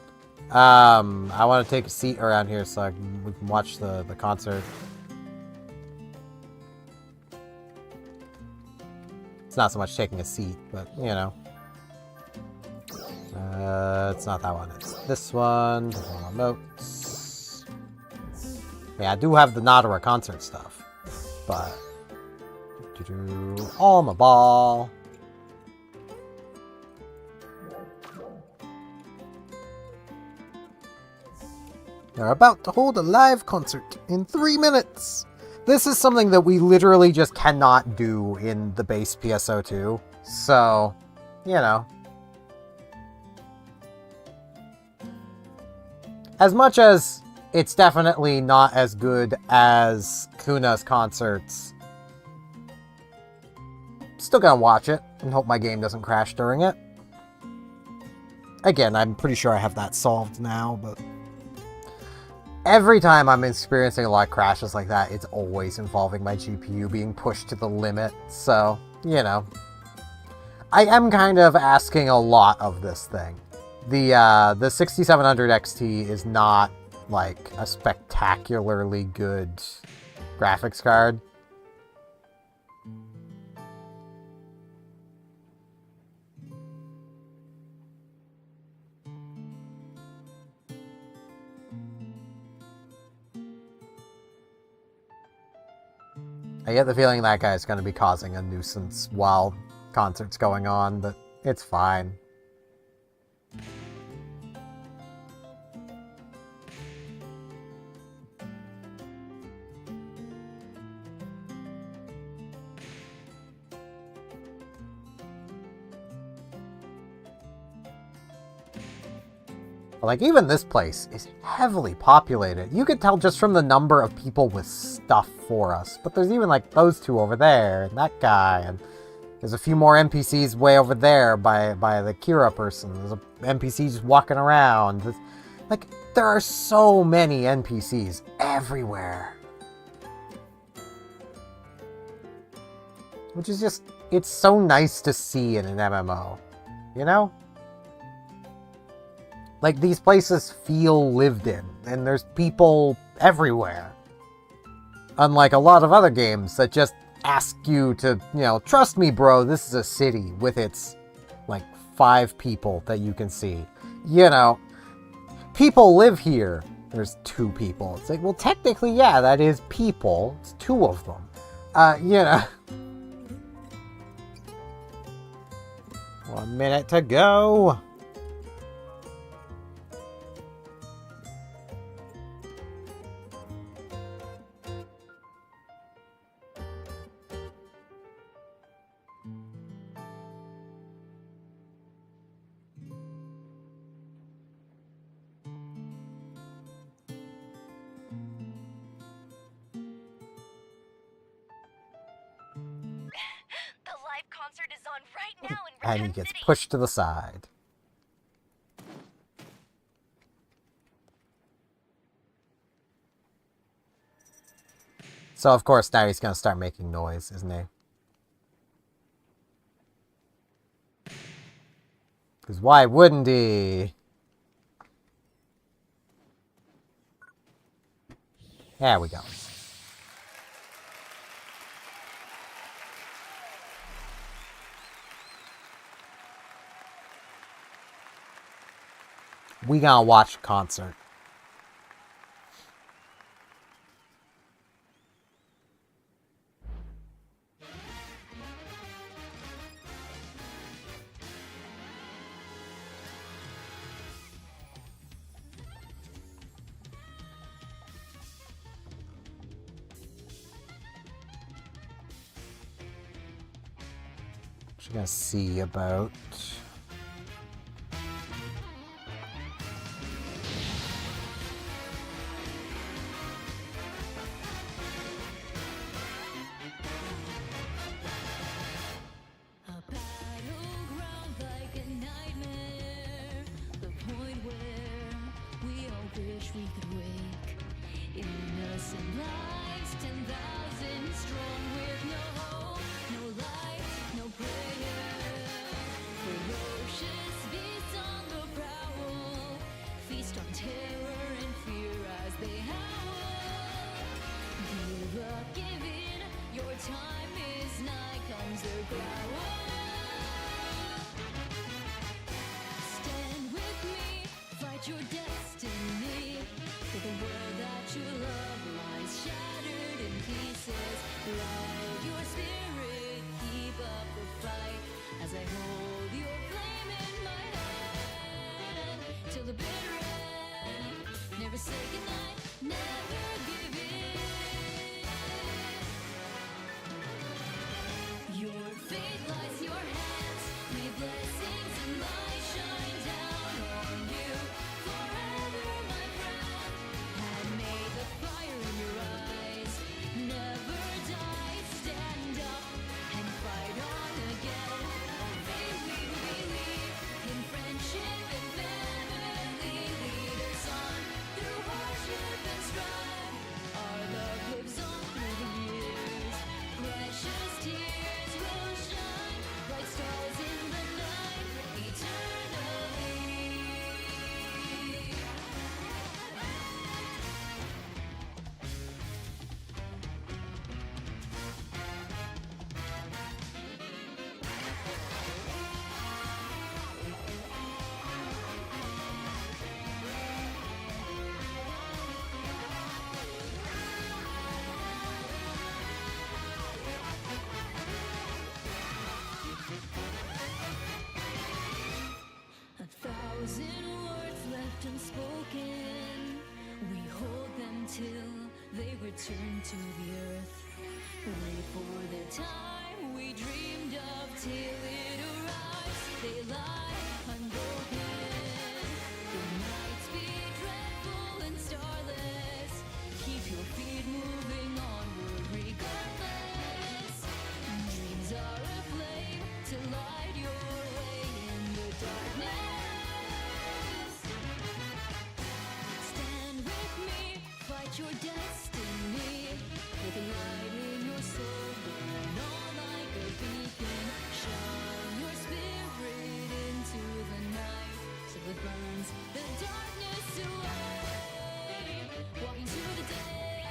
I want to take a seat around here so we can watch the concert. It's not so much taking a seat, but you know. It's not that one. It's this one. Notes. Yeah, I do have the Nadara concert stuff, but Alma Ball. They're about to hold a live concert in 3 minutes. This is something that we literally just cannot do in the base PSO2. So, you know. As much as it's definitely not as good as Kuna's concerts, still gonna watch it and hope my game doesn't crash during it. Again, I'm pretty sure I have that solved now, but every time I'm experiencing a lot of crashes like that, it's always involving my GPU being pushed to the limit. So, you know, I am kind of asking a lot of this thing. The 6700 XT is not like a spectacularly good graphics card. I get the feeling that guy's going to be causing a nuisance while concert's going on, but it's fine. Like, even this place is heavily populated. You could tell just from the number of people with stuff for us. But there's even, like, those two over there, and that guy, and there's a few more NPCs way over there by the Kira person. There's an NPC just walking around. Like, there are so many NPCs everywhere. Which is just, it's so nice to see in an MMO. You know? Like, these places feel lived in, and there's people everywhere. Unlike a lot of other games that just ask you to, you know, trust me, bro, this is a city with its, like, 5 people that you can see. You know, people live here. There's 2 people. It's like, well, technically, yeah, that is people. It's 2 of them. You know. 1 minute to go. The live concert is on right now in And he Retem gets City. pushed to the side. So, of course, now he's going to start making noise, isn't he? Because why wouldn't he? There we go. We gonna watch a concert. What you gonna see about? Your destiny for the world that you love lies shattered in pieces. Light your spirit, keep up the fight as I hold your flame in my hand till the bitter end. Never say goodnight, never give in. Your fate lies in your hands. May blessings and light shine down on you. Forever, my friend, and may the fire in your eyes never die. Stand up and fight on again. We believe in friendship and family. Lead us on through hardship and strife. Our love lives on through the years. Precious tears will shine like stars in the night eternally. 1,000 words left unspoken. We hold them till they return to the earth. Wait for the time we dreamed of till it arrives. They lie unbroken. The nights be dreadful and starless. Keep your feet moving onward regardless. Dreams are a flame to light your way in the darkness. Stand with me, fight your destiny. With a light in your soul, burn on like a beacon. Shine your spirit into the night till it burns the darkness away. Walk into the day,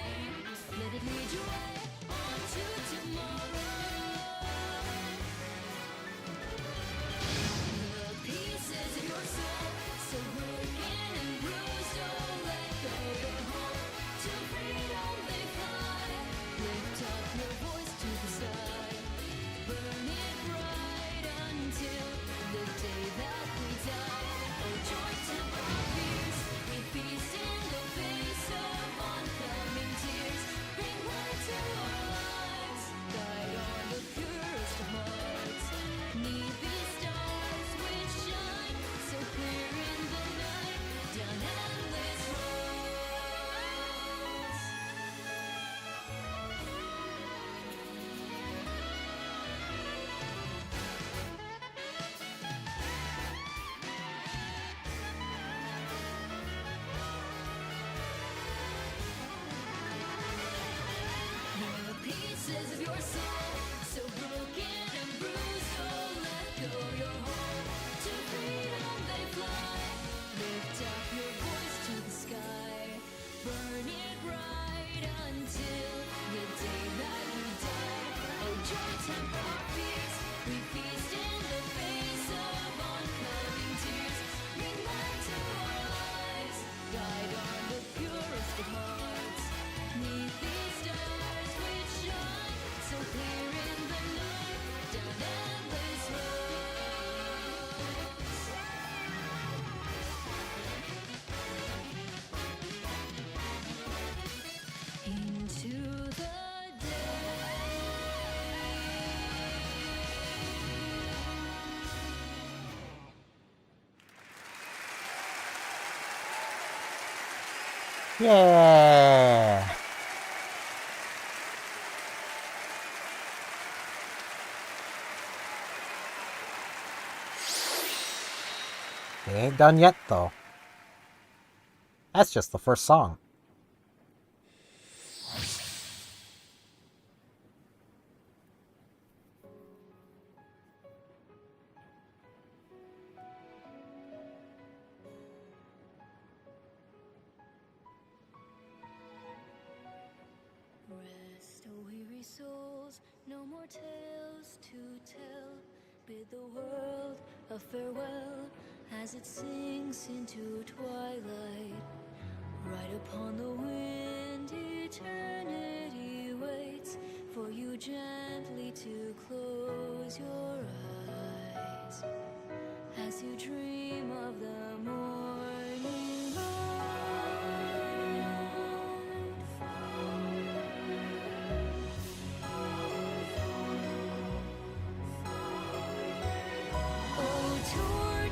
let it lead your way on to tomorrow. The pieces of your soul, so broken and bruised, don't let go your hope. To freedom they fly. Lift up your voice to the sky. Burn it bright until the day that we die. Oh, joy temple of peace, we feast in the face of oncoming tears. Bring light to our lives, guide on the purest of hearts. Neath these stars which shine so clear in the night, down endless roads. The pieces of your soul, so broken and bruised, oh, let go your hope. To freedom guide on the purest of hearts. 'Neath these stars which shine so clear in the night, down endless roads into the Yeah! They ain't done yet, though. That's just the first song. Rest, O weary souls, no more tales to tell. Bid the world a farewell as it sinks into twilight. Right upon the wind, eternity waits for you gently to close your eyes as you dream of the morning light. Oh,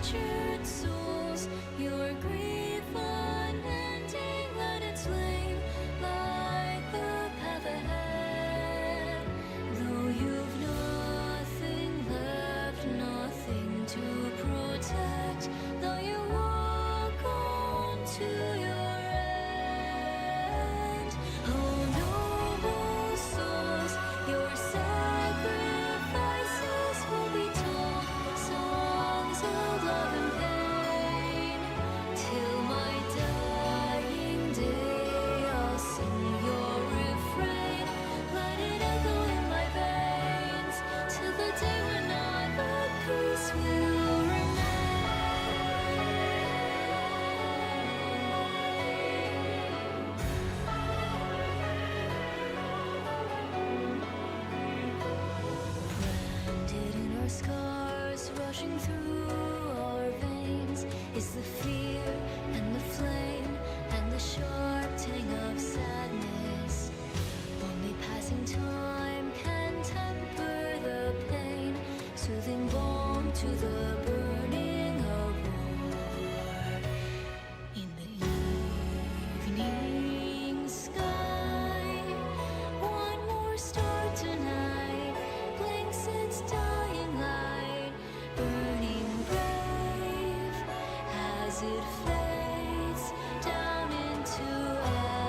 tortured souls, your grief unending, let it flame like the path ahead. Though you've nothing left, nothing to protect, though you walk on to your end. Oh, noble souls, your sacrifices will be told, songs of love and pain. Till my dying day, I'll sing your refrain. Let it echo in my veins, till the day when not but peace will remain. Branded in our scars, rushing through our veins, is the fear and the flame and the sharp tang of sadness. Only passing time can temper the pain, soothing balm to the burning of war. In the evening sky, one more star tonight blinks its dying light, burning brave as it fades down into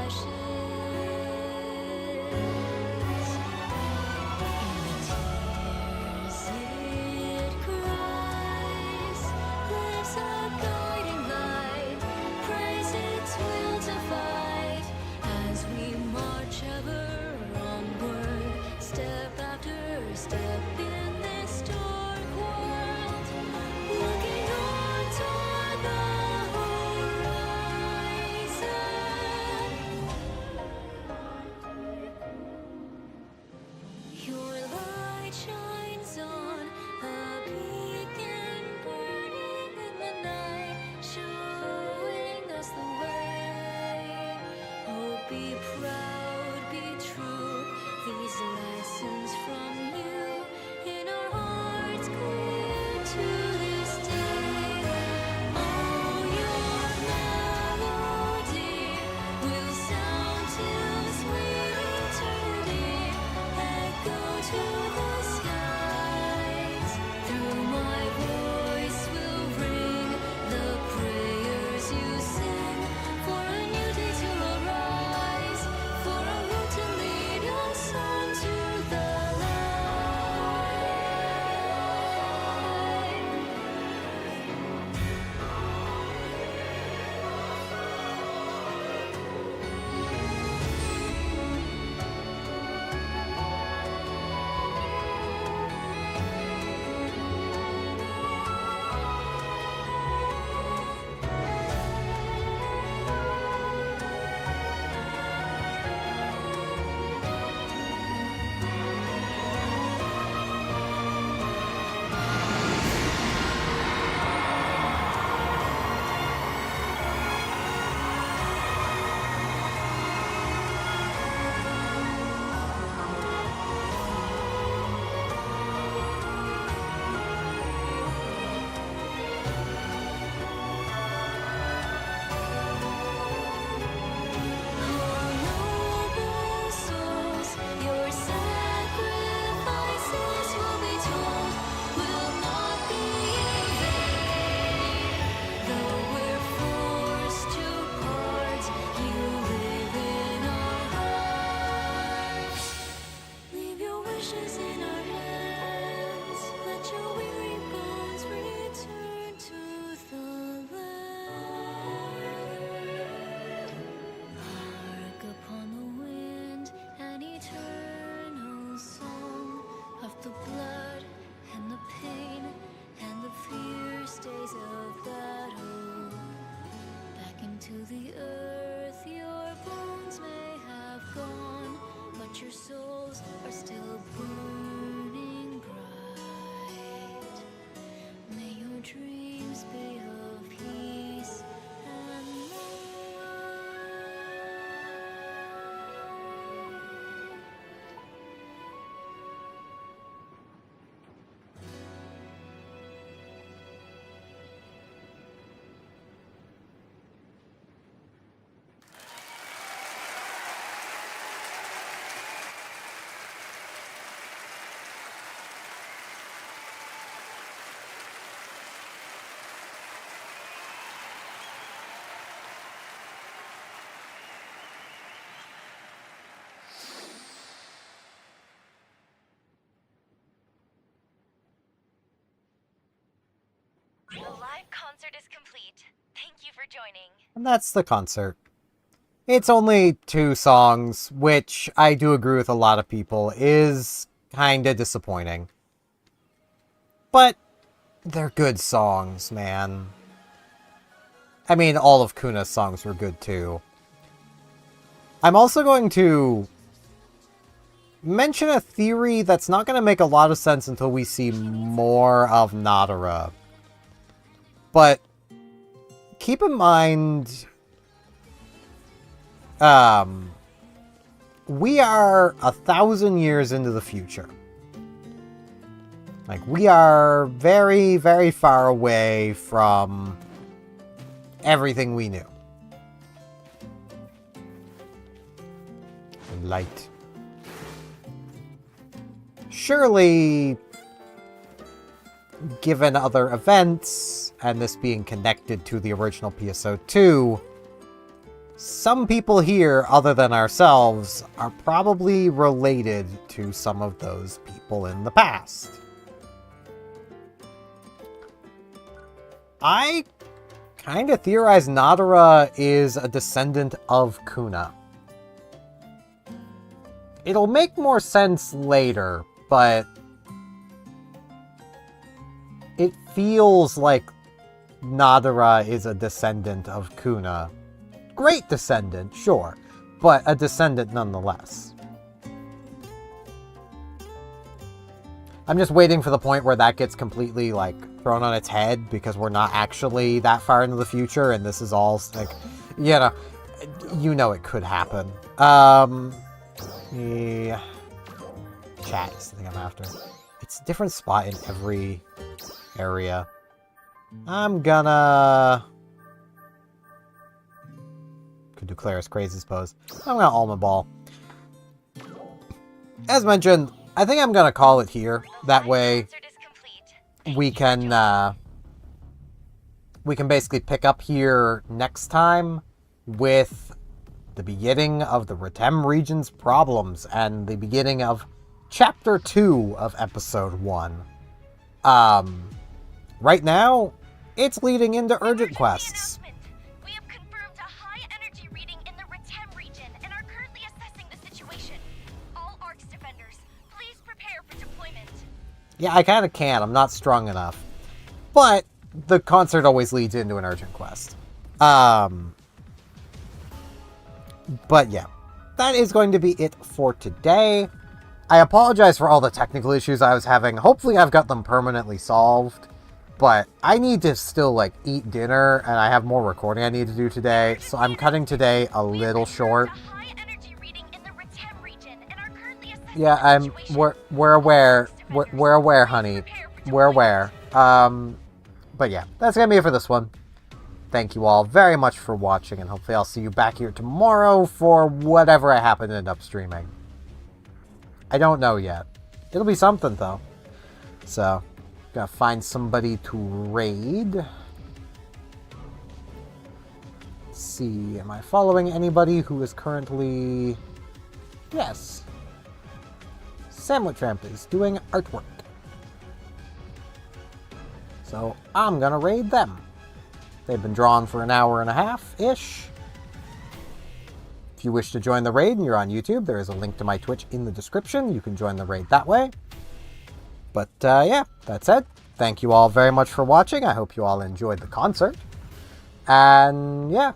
ashes. In the tears it cries, lives a guiding light, praise its will to fight as we march ever onward, step after step in this dark world, looking on toward the horizon. Your light shines on a beacon burning in the night, showing us the way. Oh, be proud, be true, these lessons from you in our hearts clear to this day. Oh, your melody will sound till sweet eternity, echo to the skies. Through my voice will ring the prayers you sing for a new day to arise, The live concert is complete. Thank you for joining. And that's the concert. It's only 2 songs, which I do agree with a lot of people is kinda disappointing. But they're good songs, man. I mean, all of Kuna's songs were good too. I'm also going to mention a theory that's not going to make a lot of sense until we see more of Nadara. But keep in mind, we are 1,000 years into the future. Like, we are very, very far away from everything we knew. Light. Surely, given other events, and this being connected to the original PSO2, some people here, other than ourselves, are probably related to some of those people in the past. I kind of theorize Nadara is a descendant of Kuna. It'll make more sense later, but it feels like Nadara is a descendant of Kuna. Great descendant, sure, but a descendant nonetheless. I'm just waiting for the point where that gets completely, like, thrown on its head, because we're not actually that far into the future, and this is all, like, you know it could happen. Yeah. Chat is the thing I'm after. It's a different spot in every area. I'm gonna... Could do Claris Crazy's pose. I'm gonna Almond Ball. As mentioned, I think I'm gonna call it here. That way, we can basically pick up here next time with the beginning of the Retem region's problems and the beginning of Chapter 2 of Episode 1. Right now, it's leading into urgent quests. We have confirmed a high energy reading in the Retem region and are currently assessing the situation. All ARC's defenders, please prepare for deployment. Yeah, I kind of can. I'm not strong enough. But the concert always leads into an urgent quest. But yeah, that is going to be it for today. I apologize for all the technical issues I was having. Hopefully I've got them permanently solved. But I need to still, like, eat dinner, and I have more recording I need to do today. So I'm cutting today a little short. Yeah, we're aware. We're aware, honey. We're aware. But yeah, that's gonna be it for this one. Thank you all very much for watching, and hopefully I'll see you back here tomorrow for whatever I happen to end up streaming. I don't know yet. It'll be something, though. So, gotta find somebody to raid. Let's see, am I following anybody who is currently... Yes. Sandwich Ramp is doing artwork. So, I'm gonna raid them. They've been drawn for an hour and a half-ish. If you wish to join the raid and you're on YouTube, there is a link to my Twitch in the description. You can join the raid that way. But yeah, that said, thank you all very much for watching. I hope you all enjoyed the concert. And yeah,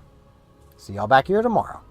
see y'all back here tomorrow.